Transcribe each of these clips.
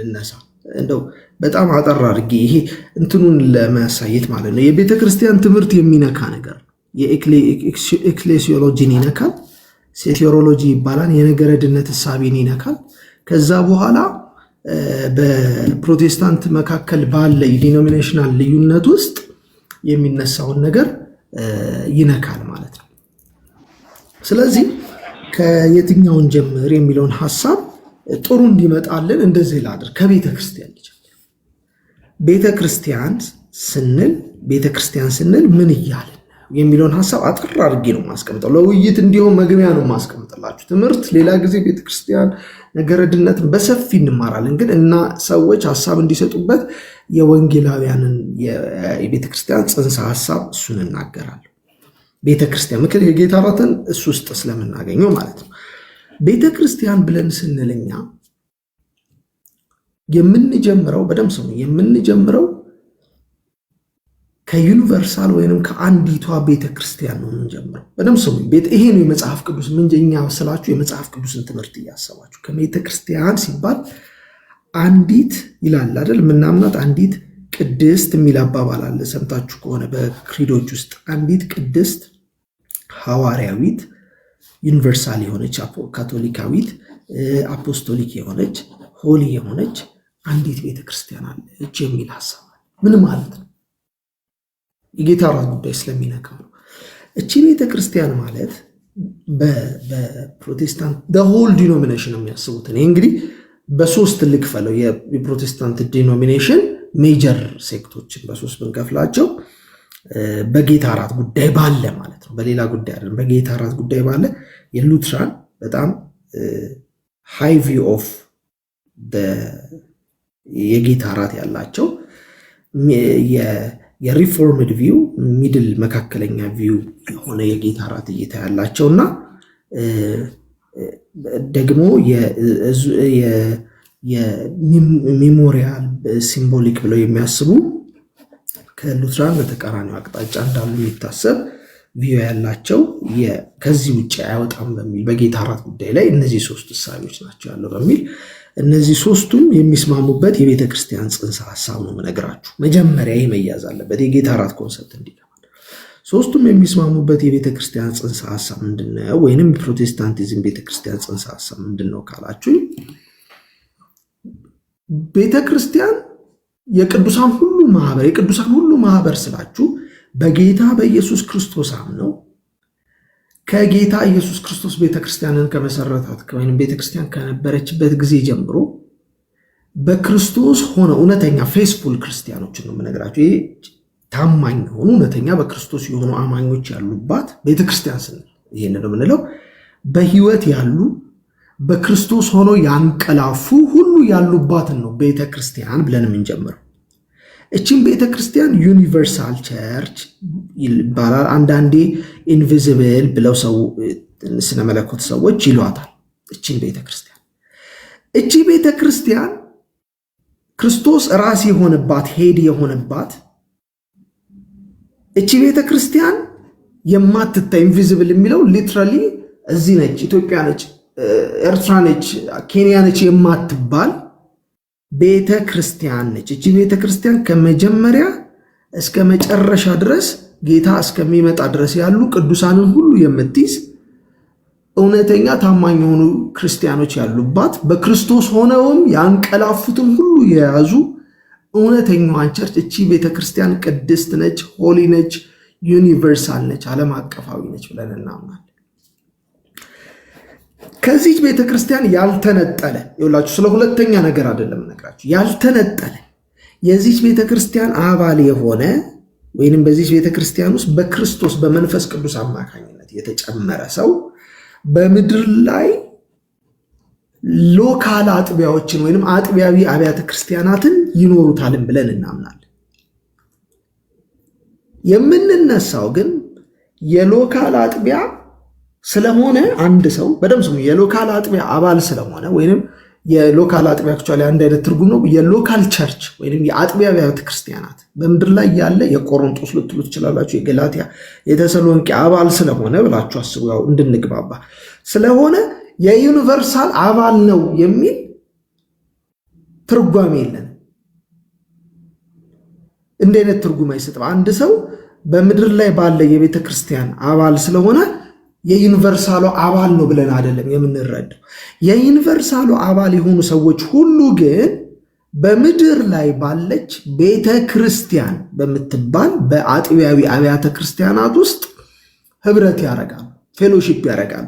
ልነሳ እንደው በጣም አጠር አድርጌ ይሄ እንትኑን ለማሳየት ማለት ነው። የቤተ ክርስቲያን ትምህርት የሚነካ ነገር ኤክሌሲዮሎጂን ይነካል፣ ሴቴሮሎጂ ይባላል፣ የነገረ ድነት እሳቤን ይነካል። ከዛ በኋላ በፕሮቴስታንት መካከል ባለ የዲኖሚኔሽናል ልዩነት ውስጥ የሚነሳውን ነገር ይነካል ማለት ነው። ስለዚህ ከየትኛውን ጀምር የሚለውን ሐሳብ ጥሩ እንዲመጣልን እንደዚህ ላድር። ከቤተ ክርስቲያን ልጅ ቤተክርስቲያን ስንል ምን እያልን የሚለውን ሐሳብ አጥር አድርጌ ነው ማስቀምጠው። ለውይይት እንዲሆን መግቢያ ነው ማስቀምጥላችሁ። ትምህርት ሌላ ጊዜ ቤተክርስቲያን ነገረ ድነትን በሰፊ እንማራለን፣ ግን እና ሰዎች ሐሳብ እንዲሰጡበት የወንጌላውያንን የቤተክርስቲያን ጽንሰ ሐሳብ እሱን እናገራለሁ። ቤተክርስቲያን ምክር የጌታ እራትን እሱ ውስጥ ስለምናገኘው ማለት ነው። ቤተክርስቲያን ብለን ስንልኛ የምንጀምረው በደምብ ሰው የምንጀምረው ከዩኒቨርሳል ወይንም ከአንዲቷ ቤተክርስቲያን ነው የምንጀምረው። በደምብ ሰው ይሄ ነው የመጽሐፍ ቅዱስ ምንጀኛ ስላችሁ የመጽሐፍ ቅዱስን ትምህርት እያሰባችሁ ከቤተክርስቲያን ሲባል አንዲት ይላል አይደል? ምናምናት አንዲት ቅድስት የሚል አባባል አለ። ሰምታችሁ ከሆነ በክሪዶች ውስጥ አንዲት ቅድስት ሐዋርያዊት ዩኒቨርሳል የሆነች ካቶሊካዊት አፖስቶሊክ የሆነች ሆሊ የሆነች አንዲት ቤተክርስቲያን አለች የሚል ሐሳብ ምን ማለት ነው? የጌታ ራስ ጉዳይ ስለሚነካው ነው። እቺ ቤተክርስቲያን ማለት በፕሮቴስታንት ሆል ዲኖሚኔሽን የሚያስቡት ነው። እንግዲህ በሶስት ልክፈለው የፕሮቴስታንት ዲኖሚኔሽን ሜጀር ሴክቶችን በሶስት ብንከፍላቸው በጌታ ራት ጉዳይ ባለ ማለት ነው። በሌላ ጉዳይ አይደለም። በጌታ ራት ጉዳይ ባለ የሉትራን በጣም ሃይ ቪው ኦፍ የጌታ ራት ያላቸው፣ የሪፎርምድ ቪው ሚድል መካከለኛ ቪው የሆነ የጌታ ራት እይታ ያላቸውና ደግሞ የሜሞሪያል ሲምቦሊክ ብለው የሚያስቡ ከሉትራን በተቃራኒው አቅጣጫ እንዳሉ የሚታሰብ ቪው ያላቸው ከዚህ ውጭ አይወጣም በሚል በጌታ ራት ጉዳይ ላይ እነዚህ ሶስት እሳቤዎች ናቸው ያለው በሚል እነዚህ ሶስቱም የሚስማሙበት የቤተ ክርስቲያን ጽንሰ ሐሳብ ነው የምነግራችሁ። መጀመሪያ ይህ መያዝ አለበት የጌታ ራት ኮንሰፕት እንዲገባል። ሶስቱም የሚስማሙበት የቤተ ክርስቲያን ጽንሰ ሐሳብ ምንድነው? ወይንም የፕሮቴስታንቲዝም ቤተ ክርስቲያን ጽንሰ ሐሳብ ምንድነው ካላችሁ ቤተ ክርስቲያን የቅዱሳን ሁሉ ማህበር ስላችሁ በጌታ በኢየሱስ ክርስቶስ አምነው ከጌታ ኢየሱስ ክርስቶስ ቤተክርስቲያንን ከመሰረታት ወይም ቤተክርስቲያን ከነበረችበት ጊዜ ጀምሮ በክርስቶስ ሆነ እውነተኛ ፌስፉል ክርስቲያኖችን ነው የምነግራችሁ። ይሄ ታማኝ የሆኑ እውነተኛ በክርስቶስ የሆኑ አማኞች ያሉባት ቤተክርስቲያን ስንል ይሄን ነው የምንለው። በህይወት ያሉ በክርስቶስ ሆኖ ያንቀላፉ ሁሉ ያሉባትን ነው ቤተክርስቲያን ብለን የምንጀምረው። እቺን ቤተክርስቲያን ዩኒቨርሳል ቸርች ይባላል። አንዳንዴ ኢንቪዚብል ብለው ሰው ስነ መለኮት ሰዎች ይሏታል። እቺን ቤተክርስቲያን ክርስቶስ ራስ የሆነባት ሄድ የሆነባት እቺ ቤተክርስቲያን የማትታይ ኢንቪዚብል የሚለው ሊትራሊ እዚህ ነች፣ ኢትዮጵያ ነች፣ ኤርትራ ነች፣ ኬንያ ነች የማትባል ቤተ ክርስቲያን ነች። እቺ ቤተ ክርስቲያን ከመጀመሪያ እስከ መጨረሻ ድረስ ጌታ እስከሚመጣ ድረስ ያሉ ቅዱሳንን ሁሉ የምትይዝ እውነተኛ ታማኝ የሆኑ ክርስቲያኖች ያሉባት በክርስቶስ ሆነውም ያንቀላፉትን ሁሉ የያዙ እውነተኛዋን ቸርች እቺ ቤተ ክርስቲያን ቅድስት ነች፣ ሆሊ ነች፣ ዩኒቨርሳል ነች፣ ዓለም አቀፋዊ ነች ብለን እናምናለን። ከዚህ ቤተክርስቲያን ያልተነጠለ ይኸውላችሁ፣ ስለ ሁለተኛ ነገር አይደለም ነግራችሁ፣ ያልተነጠለ የዚህ ቤተክርስቲያን አባል የሆነ ወይንም በዚህ ቤተክርስቲያን ውስጥ በክርስቶስ በመንፈስ ቅዱስ አማካኝነት የተጨመረ ሰው በምድር ላይ ሎካል አጥቢያዎችን ወይንም አጥቢያዊ አብያተ ክርስቲያናትን ይኖሩታልን ብለን እናምናለን። የምንነሳው ግን የሎካል አጥቢያ ስለሆነ አንድ ሰው በደም ስሙ የሎካል አጥቢያ አባል ስለሆነ ወይንም የሎካል አጥቢያ አክቹአሊ አንድ አይነት ትርጉም ነው። የሎካል ቸርች ወይንም የአጥቢያ ቤተ ክርስቲያናት በምድር ላይ ያለ የቆሮንቶስ ልትሉ ትችላላችሁ፣ የገላትያ፣ የተሰሎንቄ አባል ስለሆነ ብላችሁ አስቡ። ያው እንድንግባባ ስለሆነ የዩኒቨርሳል አባል ነው የሚል ትርጓሜ የለን። እንደ አይነት ትርጉም አይሰጥም። አንድ ሰው በምድር ላይ ባለ የቤተ ክርስቲያን አባል ስለሆነ የዩኒቨርሳሉ አባል ነው ብለን አይደለም የምንረዳው። የዩኒቨርሳሉ አባል የሆኑ ሰዎች ሁሉ ግን በምድር ላይ ባለች ቤተ ክርስቲያን በምትባል በአጥቢያዊ አብያተ ክርስቲያናት ውስጥ ህብረት ያደርጋሉ፣ ፌሎሺፕ ያደርጋሉ።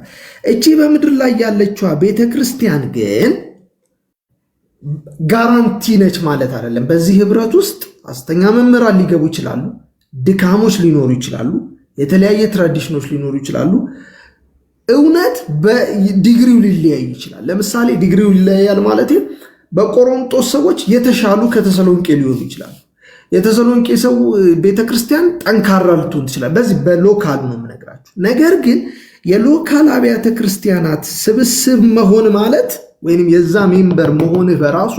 እቺ በምድር ላይ ያለችዋ ቤተ ክርስቲያን ግን ጋራንቲ ነች ማለት አይደለም። በዚህ ህብረት ውስጥ ሐሰተኛ መምህራን ሊገቡ ይችላሉ፣ ድካሞች ሊኖሩ ይችላሉ፣ የተለያየ ትራዲሽኖች ሊኖሩ ይችላሉ። እውነት በዲግሪው ሊለያይ ይችላል። ለምሳሌ ዲግሪው ይለያያል ማለት በቆሮንጦስ ሰዎች የተሻሉ ከተሰሎንቄ ሊሆኑ ይችላሉ። የተሰሎንቄ ሰው ቤተክርስቲያን ጠንካራ ልትሆን ትችላል። በዚህ በሎካል ነው የምነግራችሁ። ነገር ግን የሎካል አብያተ ክርስቲያናት ስብስብ መሆን ማለት ወይንም የዛ ሜምበር መሆን በራሱ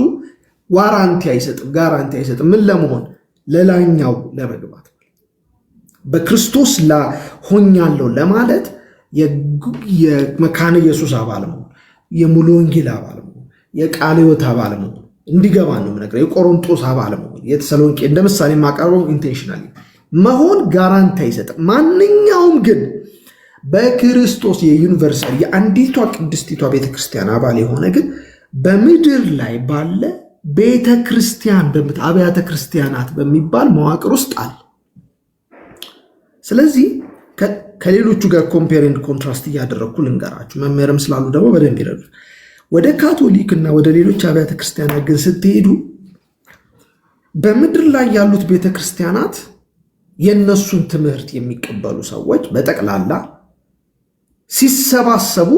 ዋራንቲ አይሰጥም፣ ጋራንቲ አይሰጥም። ምን ለመሆን? ለላኛው ለመግባት በክርስቶስ ሆኛለሁ ለማለት የመካነ ኢየሱስ አባል መሆን፣ የሙሉ ወንጌል አባል መሆን፣ የቃለ ሕይወት አባል መሆን እንዲገባ ነው የምነግረው። የቆሮንጦስ አባል መሆን፣ የተሰሎንቄ እንደ ምሳሌ የማቀርበው ኢንቴንሽናሊ መሆን ጋራንቲ አይሰጥም። ማንኛውም ግን በክርስቶስ የዩኒቨርሳል የአንዲቷ ቅድስቲቷ ቤተክርስቲያን አባል የሆነ ግን በምድር ላይ ባለ ቤተክርስቲያን አብያተ ክርስቲያናት በሚባል መዋቅር ውስጥ አለ። ስለዚህ ከሌሎቹ ጋር ኮምፔር ኤንድ ኮንትራስት እያደረግኩ ልንገራችሁ፣ መምህርም ስላሉ ደግሞ በደንብ ይረዱ። ወደ ካቶሊክ እና ወደ ሌሎች አብያተ ክርስቲያናት ግን ስትሄዱ በምድር ላይ ያሉት ቤተክርስቲያናት የነሱን ትምህርት የሚቀበሉ ሰዎች በጠቅላላ ሲሰባሰቡ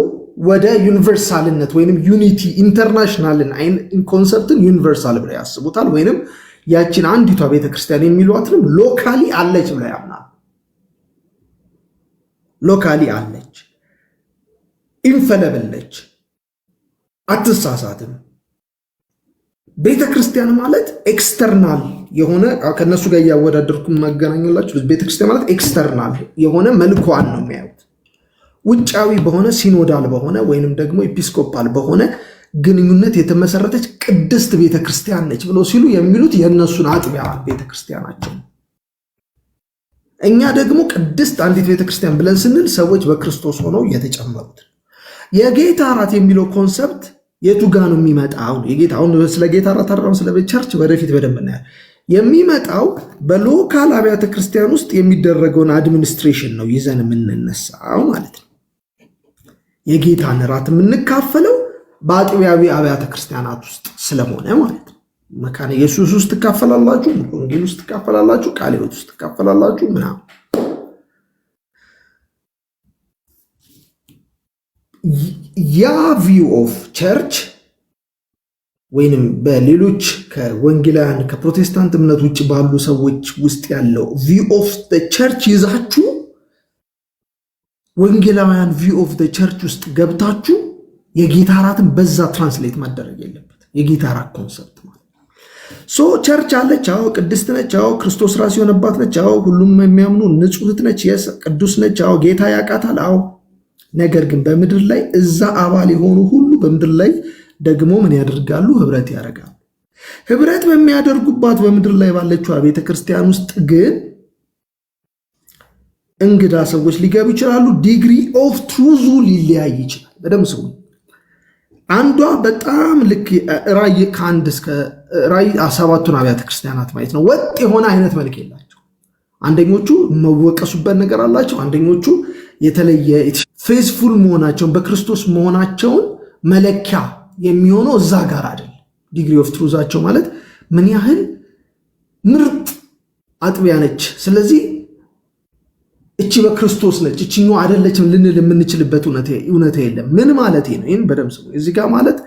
ወደ ዩኒቨርሳልነት ወይንም ዩኒቲ ኢንተርናሽናልን ኮንሰፕትን ዩኒቨርሳል ብለው ያስቡታል። ወይንም ያችን አንዲቷ ቤተክርስቲያን የሚሏትንም ሎካሊ አለች ብለው ያምናል። ሎካሊ አለች፣ ኢንፈለብል ነች፣ አትሳሳትም። ቤተክርስቲያን ማለት ኤክስተርናል የሆነ ከነሱ ጋር እያወዳደርኩ ማገናኘላችሁ። ቤተክርስቲያን ማለት ኤክስተርናል የሆነ መልኳን ነው የሚያዩት። ውጫዊ በሆነ ሲኖዳል በሆነ ወይንም ደግሞ ኤፒስኮፓል በሆነ ግንኙነት የተመሰረተች ቅድስት ቤተክርስቲያን ነች ብለው ሲሉ የሚሉት የእነሱን አጥቢያ ቤተክርስቲያናቸው። እኛ ደግሞ ቅድስት አንዲት ቤተክርስቲያን ብለን ስንል ሰዎች በክርስቶስ ሆነው የተጨመሩት። የጌታ እራት የሚለው ኮንሰፕት የቱ ጋር ነው የሚመጣው? አሁን ስለ ጌታ እራት አራም ስለ ቸርች ወደፊት በደንብ እናያለን። የሚመጣው በሎካል አብያተ ክርስቲያን ውስጥ የሚደረገውን አድሚኒስትሬሽን ነው ይዘን የምንነሳው ማለት ነው። የጌታን እራት የምንካፈለው በአጥቢያዊ አብያተ ክርስቲያናት ውስጥ ስለሆነ ማለት ነው። መካነ ኢየሱስ ውስጥ ትካፈላላችሁ፣ ወንጌል ውስጥ ትካፈላላችሁ፣ ቃለ ሕይወት ውስጥ ትካፈላላችሁ ምናምን። ያ ቪው ኦፍ ቸርች ወይንም በሌሎች ከወንጌላውያን ከፕሮቴስታንት እምነት ውጭ ባሉ ሰዎች ውስጥ ያለው ቪው ኦፍ ቸርች ይዛችሁ ወንጌላውያን ቪው ኦፍ ቸርች ውስጥ ገብታችሁ የጌታ እራትን በዛ ትራንስሌት ማደረግ የለበት። የጌታ እራት ኮንሰፕት ማለት ቸርች አለች፣ አዎ ቅድስት ነች፣ አዎ ክርስቶስ ራስ የሆነባት ነች፣ አዎ ሁሉም የሚያምኑ ንጹሕት ነች፣ ቅዱስ ነች፣ አዎ ጌታ ያውቃታል፣ አዎ። ነገር ግን በምድር ላይ እዛ አባል የሆኑ ሁሉ በምድር ላይ ደግሞ ምን ያደርጋሉ? ህብረት ያደርጋሉ። ህብረት በሚያደርጉባት በምድር ላይ ባለችው ቤተክርስቲያን ውስጥ ግን እንግዳ ሰዎች ሊገቡ ይችላሉ። ዲግሪ ኦፍ ትሩዙ ሊለያይ ይችላል። በደምብ ስሙ። አንዷ በጣም ልክ ራእይ ከአንድ እስከ ራእይ 7ቱን አብያተ ክርስቲያናት ማየት ነው። ወጥ የሆነ አይነት መልክ የላቸው። አንደኞቹ መወቀሱበት ነገር አላቸው። አንደኞቹ የተለየ ፌዝፉል መሆናቸውን በክርስቶስ መሆናቸውን መለኪያ የሚሆነው እዛ ጋር አይደል። ዲግሪ ኦፍ ትሩዛቸው ማለት ምን ያህል ምርጥ አጥቢያ ነች፣ ስለዚህ እቺ በክርስቶስ ነች እቺኛው አይደለችም ልንል የምንችልበት እውነታ የለም። ምን ማለት ነው? ይህን በደምብ ስሙ። እዚህ ጋር ማለት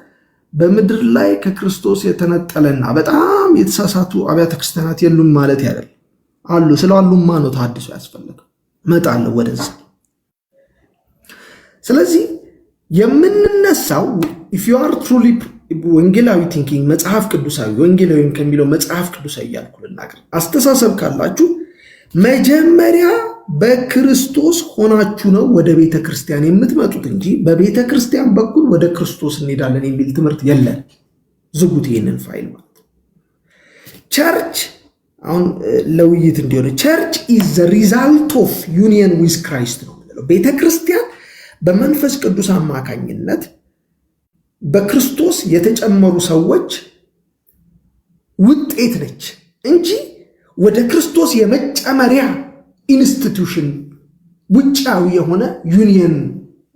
በምድር ላይ ከክርስቶስ የተነጠለና በጣም የተሳሳቱ አብያተ ክርስቲያናት የሉም ማለት አይደለም። አሉ። ስላሉማ ነው ተሐድሶ ያስፈልገው። እመጣለሁ ወደዛ። ስለዚህ የምንነሳው if you are truly ወንጌላዊ ቲንኪንግ መጽሐፍ ቅዱሳዊ ወንጌላዊ ከሚለው መጽሐፍ ቅዱሳዊ እያልኩ ልናገር አስተሳሰብ ካላችሁ መጀመሪያ በክርስቶስ ሆናችሁ ነው ወደ ቤተ ክርስቲያን የምትመጡት እንጂ በቤተ ክርስቲያን በኩል ወደ ክርስቶስ እንሄዳለን የሚል ትምህርት የለን። ዝጉት ይህንን ፋይል ማለት ነው። ቸርች አሁን ለውይይት እንዲሆነ ቸርች ኢዝ ዘ ሪዛልት ኦፍ ዩኒየን ዊዝ ክራይስት ነው የምንለው። ቤተክርስቲያን በመንፈስ ቅዱስ አማካኝነት በክርስቶስ የተጨመሩ ሰዎች ውጤት ነች እንጂ ወደ ክርስቶስ የመጨመሪያ ኢንስቲትዩሽን ውጫዊ የሆነ ዩኒየን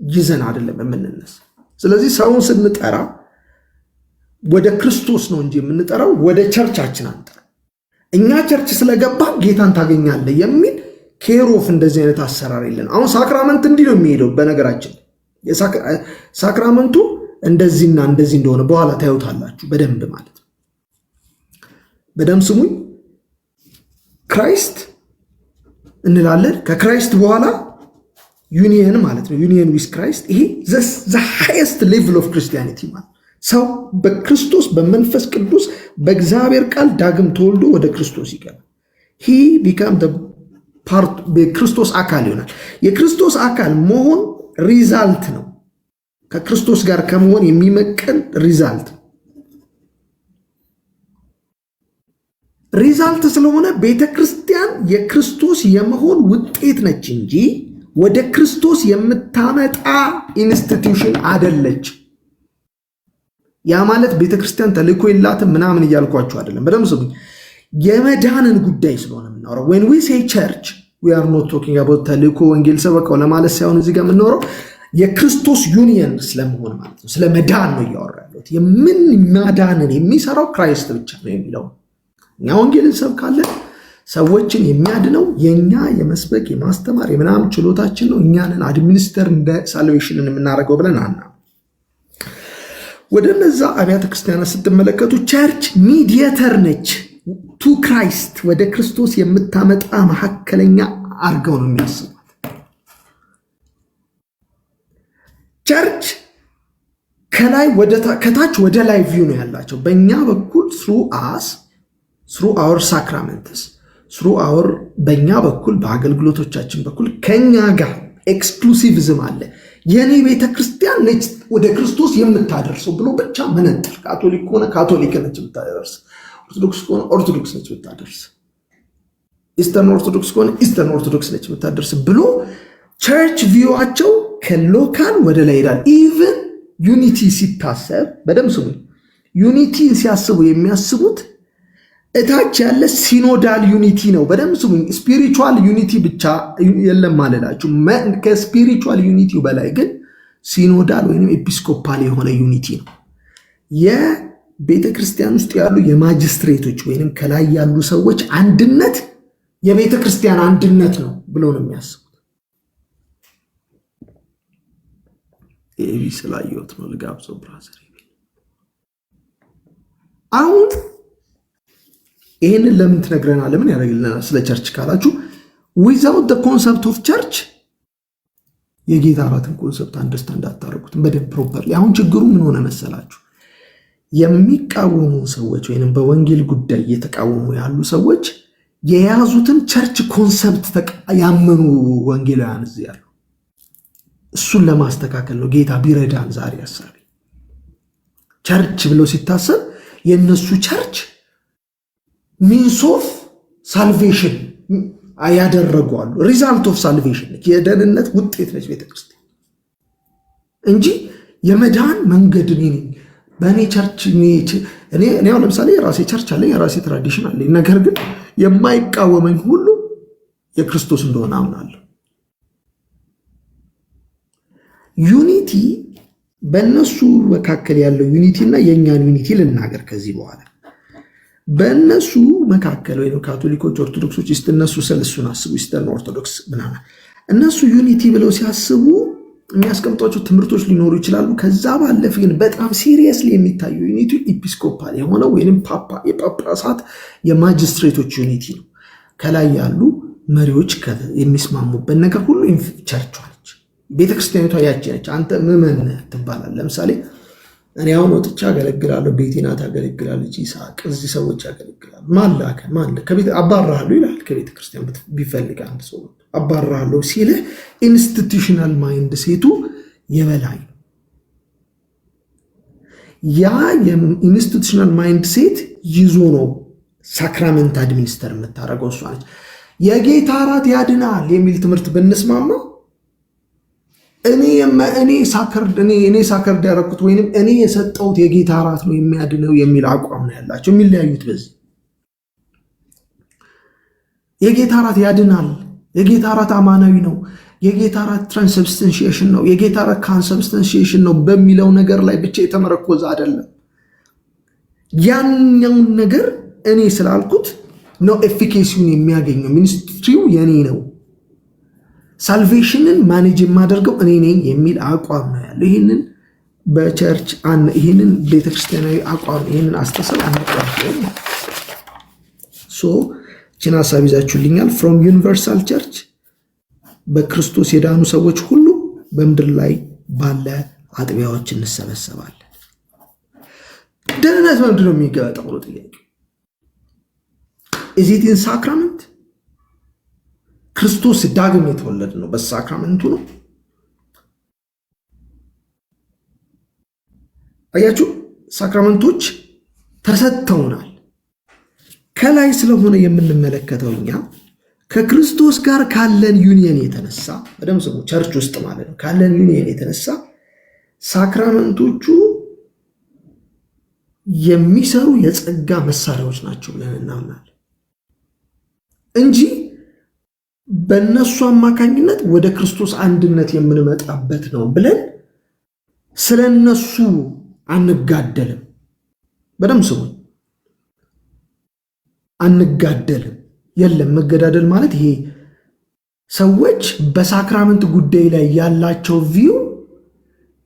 ይዘን አይደለም የምንነሳ። ስለዚህ ሰውን ስንጠራ ወደ ክርስቶስ ነው እንጂ የምንጠራው ወደ ቸርቻችን አንጠራ። እኛ ቸርች ስለገባ ጌታን ታገኛለህ የሚል ኬሮፍ እንደዚህ አይነት አሰራር የለን። አሁን ሳክራመንት እንዲህ ነው የሚሄደው። በነገራችን ሳክራመንቱ እንደዚህና እንደዚህ እንደሆነ በኋላ ታዩታላችሁ በደንብ ማለት ነው። በደንብ ስሙኝ። ክራይስት እንላለን። ከክራይስት በኋላ ዩኒየን ማለት ነው። ዩኒየን ዊዝ ክራይስት። ይሄ ዘ ሃይስት ሌቭል ኦፍ ክርስቲያኒቲ ማለት ሰው በክርስቶስ በመንፈስ ቅዱስ በእግዚአብሔር ቃል ዳግም ተወልዶ ወደ ክርስቶስ ይገባል። ሂ ቢካም ፓርት የክርስቶስ አካል ይሆናል። የክርስቶስ አካል መሆን ሪዛልት ነው። ከክርስቶስ ጋር ከመሆን የሚመቀን ሪዛልት ሪዛልት ስለሆነ ቤተ ክርስቲያን የክርስቶስ የመሆን ውጤት ነች እንጂ ወደ ክርስቶስ የምታመጣ ኢንስቲትዩሽን አደለች። ያ ማለት ቤተ ክርስቲያን ተልእኮ የላትም ምናምን እያልኳችሁ አይደለም። በደምብ ስሙኝ። የመዳንን ጉዳይ ስለሆነ የምናወራው when we say church we are not talking about ተልእኮ ወንጌል ሰበካው ለማለት ሳይሆን እዚህ ጋር የምናወራው የክርስቶስ ዩኒየን ስለመሆን ማለት ነው። ስለ መዳን ነው እያወራ ያለሁት። የምን ማዳንን የሚሰራው ክራይስት ብቻ ነው የሚለው። እኛ ወንጌልን ሰብካለን። ሰዎችን የሚያድነው የኛ የመስበክ የማስተማር የምናምን ችሎታችን ነው። እኛንን አድሚኒስተር እንደ ሳልቬሽንን የምናደርገው ብለን አና ወደ እነዛ አብያተ ክርስቲያናት ስትመለከቱ ቸርች ሚዲየተር ነች ቱ ክራይስት፣ ወደ ክርስቶስ የምታመጣ መካከለኛ አድርገው ነው የሚያስቡት። ቸርች ከላይ ከታች ወደ ላይ ቪው ነው ያላቸው። በእኛ በኩል through our sacraments through our በእኛ በኩል በአገልግሎቶቻችን በኩል ከኛ ጋር ኤክስክሉሲቪዝም አለ። የኔ ቤተ ክርስቲያን ነች ወደ ክርስቶስ የምታደርሰው ብሎ ብቻ መነጠር። ካቶሊክ ከሆነ ካቶሊክ ነች የምታደርስ፣ ኦርቶዶክስ ከሆነ ኦርቶዶክስ ነች የምታደርስ፣ ኢስተርን ኦርቶዶክስ ከሆነ ኢስተርን ኦርቶዶክስ ነች የምታደርስ ብሎ ቸርች ቪዋቸው ከሎካል ወደ ላይ ይሄዳል። ኢቭን ዩኒቲ ሲታሰብ በደምብ ስሙ። ዩኒቲን ሲያስቡ የሚያስቡት እታች ያለ ሲኖዳል ዩኒቲ ነው። በደምብ ስሙኝ። ስፒሪቹዋል ዩኒቲ ብቻ የለም ማለላችሁ። ከስፒሪቹዋል ዩኒቲው በላይ ግን ሲኖዳል ወይም ኤጲስኮፓል የሆነ ዩኒቲ ነው። የቤተ ክርስቲያን ውስጥ ያሉ የማጅስትሬቶች ወይም ከላይ ያሉ ሰዎች አንድነት የቤተ ክርስቲያን አንድነት ነው ብሎ ነው የሚያስቡት። ኤቢ ስላየሁት ነው ልጋብዘው ብራዘር። አሁን ይህንን ለምን ትነግረናል? ለምን ያደርግልናል? ስለ ቸርች ካላችሁ ዊዛውት ዘ ኮንሰፕት ኦፍ ቸርች የጌታ እራትን ኮንሰፕት አንደርስታንድ አታደርጉትም በደንብ ፕሮፐርሊ። አሁን ችግሩ ምን ሆነ መሰላችሁ? የሚቃወሙ ሰዎች ወይንም በወንጌል ጉዳይ እየተቃወሙ ያሉ ሰዎች የያዙትን ቸርች ኮንሰፕት ያመኑ ወንጌላውያን እዚህ ያሉ። እሱን ለማስተካከል ነው ጌታ ቢረዳን ዛሬ ሐሳቤ። ቸርች ብለው ሲታሰብ የነሱ ቸርች ሚንስ ኦፍ ሳልቬሽን ያደረጓሉ። ሪዛልት ኦፍ ሳልቬሽን ነች፣ የደህንነት ውጤት ነች ቤተክርስቲያን እንጂ የመዳን መንገድ በእኔ ቸርች እኔ አሁን ለምሳሌ የራሴ ቸርች አለኝ፣ የራሴ ትራዲሽን አለኝ። ነገር ግን የማይቃወመኝ ሁሉ የክርስቶስ እንደሆነ አምናለሁ። ዩኒቲ በእነሱ መካከል ያለው ዩኒቲ እና የእኛን ዩኒቲ ልናገር ከዚህ በኋላ። በእነሱ መካከል ወይም ካቶሊኮች፣ ኦርቶዶክሶች እነሱ ስለሱን አስቡ፣ ኢስተርን ኦርቶዶክስ ምናምን እነሱ ዩኒቲ ብለው ሲያስቡ የሚያስቀምጧቸው ትምህርቶች ሊኖሩ ይችላሉ። ከዛ ባለፈ ግን በጣም ሲሪየስሊ የሚታየው ዩኒቲ ኤጲስኮፓል የሆነ ወይም የጳጳሳት የማጅስትሬቶች ዩኒቲ ነው። ከላይ ያሉ መሪዎች የሚስማሙበት ነገር ሁሉ ቸርቿ ነች። ቤተክርስቲያኒቷ ያቺ ነች። አንተ ምዕመን ትባላለህ። ለምሳሌ እኔ አሁን ወጥቻ አገለግላለሁ፣ ቤቴና ታገለግላለች፣ ይስሐቅ እዚህ ሰዎች ያገለግላሉ። ማላከ ከቤት አባራለሁ ይላል። ከቤተ ክርስቲያን ቢፈልግ አንድ ሰው አባራለሁ ሲልህ ኢንስቲቱሽናል ማይንድ ሴቱ የበላይ ያ የኢንስቲቱሽናል ማይንድ ሴት ይዞ ነው ሳክራመንት አድሚኒስተር የምታደርገው እሷ ነች። የጌታ እራት ያድናል የሚል ትምህርት ብንስማማ እኔ ሳከርድ ያደረኩት ወይንም እኔ የሰጠሁት የጌታ እራት ነው የሚያድነው የሚል አቋም ነው ያላቸው። የሚለያዩት በዚህ የጌታ እራት ያድናል፣ የጌታ እራት አማናዊ ነው፣ የጌታ እራት ትራንስብስታንሺዬሽን ነው፣ የጌታ እራት ካንስብስታንሺዬሽን ነው በሚለው ነገር ላይ ብቻ የተመረኮዘ አይደለም። ያኛውን ነገር እኔ ስላልኩት ነው ኤፊኬሲውን የሚያገኘው። ሚኒስትሪው የኔ ነው፣ ሳልቬሽንን ማኔጅ የማደርገው እኔ ነኝ የሚል አቋም ነው ያለው። ይህንን በቸርች ይህንን ቤተክርስቲያናዊ አቋም ይህንን አስተሳሰብ አንቀበልም። ችን ሀሳብ ይዛችሁልኛል። ፍሮም ዩኒቨርሳል ቸርች በክርስቶስ የዳኑ ሰዎች ሁሉ በምድር ላይ ባለ አጥቢያዎች እንሰበሰባለን። ደህንነት በምንድን ነው የሚገለጠው ነው ጥያቄ። ኢዚቲን ሳክራመንት ክርስቶስ ዳግም የተወለደ ነው በሳክራመንቱ ነው። አያችሁ፣ ሳክራመንቶች ተሰጥተውናል። ከላይ ስለሆነ የምንመለከተው እኛ ከክርስቶስ ጋር ካለን ዩኒየን የተነሳ በደም ስሙ ቸርች ውስጥ ማለት ነው ካለን ዩኒየን የተነሳ ሳክራመንቶቹ የሚሰሩ የጸጋ መሳሪያዎች ናቸው ብለን እናምናለን እንጂ በእነሱ አማካኝነት ወደ ክርስቶስ አንድነት የምንመጣበት ነው ብለን ስለነሱ አንጋደልም። በደም ስሙ አንጋደልም። የለም መገዳደል ማለት ይሄ ሰዎች በሳክራመንት ጉዳይ ላይ ያላቸው ቪው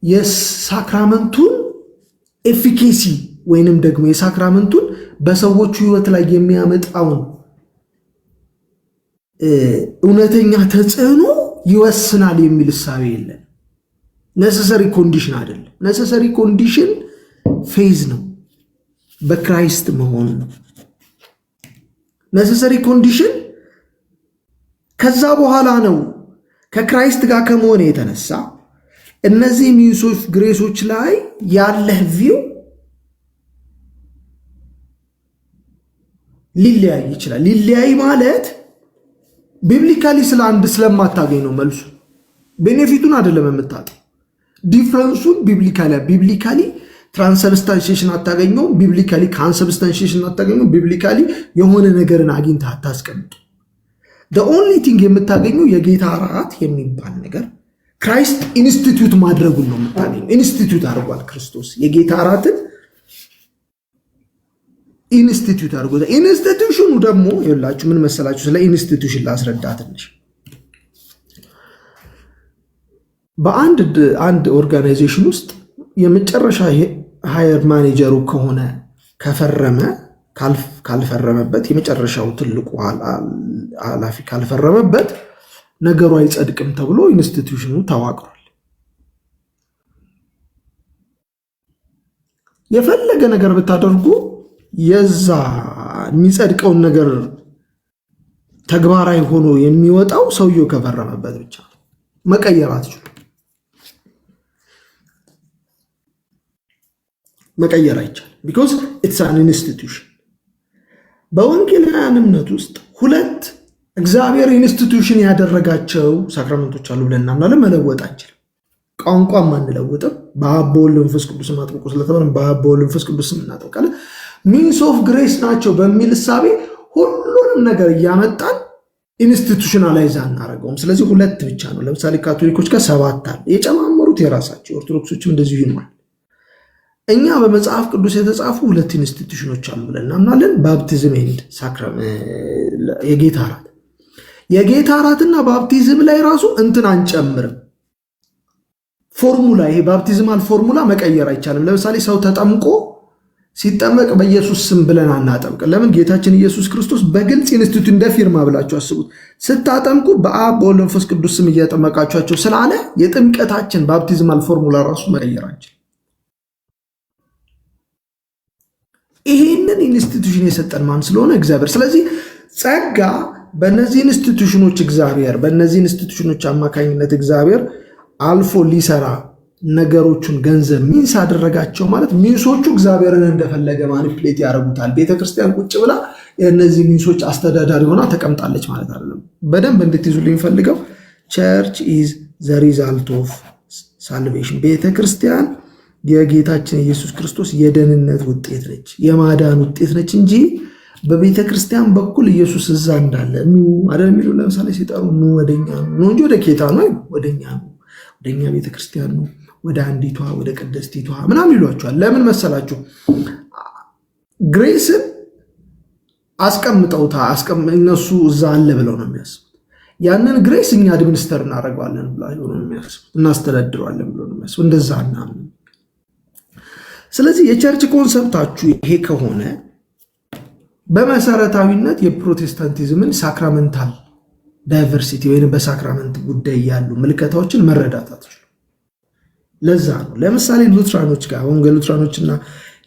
የሳክራመንቱን ኤፊኬሲ ወይንም ደግሞ የሳክራመንቱን በሰዎቹ ህይወት ላይ የሚያመጣውን እውነተኛ ተጽዕኖ ይወስናል የሚል እሳቤ የለን። ነሰሰሪ ኮንዲሽን አይደለም። ነሰሰሪ ኮንዲሽን ፌዝ ነው፣ በክራይስት መሆን ነው። ነሰሰሪ ኮንዲሽን ከዛ በኋላ ነው። ከክራይስት ጋር ከመሆነ የተነሳ እነዚህ ሚንስ ኦፍ ግሬሶች ላይ ያለህ ቪው ሊለያይ ይችላል። ሊለያይ ማለት ቢብሊካሊ ስለ አንድ ስለማታገኝ ነው መልሱ። ቤኔፊቱን አይደለም የምታጣው፣ ዲፍረንሱን ቢብሊካሊ ትራንስብስታንሺዬሽን አታገኘው፣ ቢብሊካሊ ካንስብስታንሺዬሽን አታገኘው፣ ቢብሊካሊ የሆነ ነገርን አግኝተህ አታስቀምጡ። the only thing የምታገኘው የጌታ እራት የሚባል ነገር ክራይስት ኢንስቲትዩት ማድረጉን ነው የምታገኘው። ኢንስቲትዩት አድርጓል ክርስቶስ የጌታ እራትን ኢንስቲትዩት አድርጎታል። ኢንስቲትዩሽኑ ደግሞ ይኸውላችሁ ምን መሰላችሁ፣ ስለ ኢንስቲትዩሽን ላስረዳ ትንሽ። በአንድ ኦርጋናይዜሽን ውስጥ የመጨረሻ ሃየር ማኔጀሩ ከሆነ ከፈረመ ካልፈረመበት የመጨረሻው ትልቁ ኃላፊ ካልፈረመበት ነገሩ አይጸድቅም ተብሎ ኢንስቲትዩሽኑ ተዋቅሯል። የፈለገ ነገር ብታደርጉ የዛ የሚጸድቀውን ነገር ተግባራዊ ሆኖ የሚወጣው ሰውየው ከፈረመበት ብቻ ነው። መቀየር አትችሉም። መቀየር አይቻልም። ቢኮዝ ኢትስ አን ኢንስቲትዩሽን። በወንጌላውያን እምነት ውስጥ ሁለት እግዚአብሔር ኢንስቲትዩሽን ያደረጋቸው ሳክራመንቶች አሉ ብለን እናምናለን። መለወጥ አንችልም። ቋንቋም አንለውጥም። በአብ በወልድ በመንፈስ ቅዱስ አጥምቁ ስለተባለ በአብ በወልድ በመንፈስ ቅዱስ እናጠምቃለን። ሚንስ ኦፍ ግሬስ ናቸው በሚል እሳቤ ሁሉንም ነገር እያመጣን ኢንስቲትዩሽናላይዝ አናደርገውም። ስለዚህ ሁለት ብቻ ነው። ለምሳሌ ካቶሊኮች ጋር 7 አለ፣ የጨማመሩት የራሳቸው። ኦርቶዶክሶችም እንደዚሁ ይሆናል። እኛ በመጽሐፍ ቅዱስ የተጻፉ 2 ኢንስቲትዩሽኖች አሉ ብለን እናምናለን። ባፕቲዝም ኤንድ የጌታ እራትና ባፕቲዝም ላይ ራሱ እንትን አንጨምርም። ፎርሙላ፣ ይሄ ባፕቲዝማል ፎርሙላ መቀየር አይቻልም። ለምሳሌ ሰው ተጠምቆ ሲጠመቅ በኢየሱስ ስም ብለን አናጠምቅ። ለምን? ጌታችን ኢየሱስ ክርስቶስ በግልጽ ኢንስቲትዩት እንደ ፊርማ ብላችሁ አስቡት። ስታጠምቁ በአብ በወልድ በመንፈስ ቅዱስ ስም እያጠመቃችኋቸው ስላለ የጥምቀታችን ባፕቲዝማል ፎርሙላ ራሱ መቀየራችን ይሄንን ኢንስቲትዩሽን የሰጠን ማን ስለሆነ? እግዚአብሔር። ስለዚህ ጸጋ በእነዚህ ኢንስቲትዩሽኖች እግዚአብሔር በእነዚህ ኢንስቲትዩሽኖች አማካኝነት እግዚአብሔር አልፎ ሊሰራ ነገሮቹን ገንዘብ ሚንስ አደረጋቸው ማለት ሚንሶቹ እግዚአብሔርን እንደፈለገ ማኒፕሌት ያደርጉታል። ቤተክርስቲያን ቁጭ ብላ የእነዚህ ሚንሶች አስተዳዳሪ ሆና ተቀምጣለች ማለት አይደለም። በደንብ እንድትይዙልኝ ፈልገው ቸርች ኢዝ ዘ ሪዛልት ኦፍ ሳልቬሽን። ቤተክርስቲያን የጌታችን ኢየሱስ ክርስቶስ የደህንነት ውጤት ነች፣ የማዳን ውጤት ነች እንጂ በቤተ ክርስቲያን በኩል ኢየሱስ እዛ እንዳለ ኑ አይደል የሚሉ ለምሳሌ ሲጠሩ ኑ ወደኛ ነው እንጂ ወደ ጌታ ነው፣ ወደኛ ነው፣ ወደኛ ቤተ ክርስቲያን ነው፣ ወደ አንዲቷ ወደ ቅድስቲቷ ምናምን ይሏቸዋል። ለምን መሰላችሁ? ግሬስን አስቀምጠውታ እነሱ እዛ አለ ብለው ነው የሚያስቡት። ያንን ግሬስ እኛ አድሚኒስተር እናደርገዋለን ብለው ነው የሚያስቡት፣ እናስተዳድረዋለን ብለው ነው የሚያስቡት። እንደዛ እናምን። ስለዚህ የቸርች ኮንሰፕታችሁ ይሄ ከሆነ በመሰረታዊነት የፕሮቴስታንቲዝምን ሳክራመንታል ዳይቨርሲቲ ወይም በሳክራመንት ጉዳይ ያሉ ምልከታዎችን መረዳት አትችሉ። ለዛ ነው ለምሳሌ ሉትራኖች ጋር ወንጌል ሉትራኖችና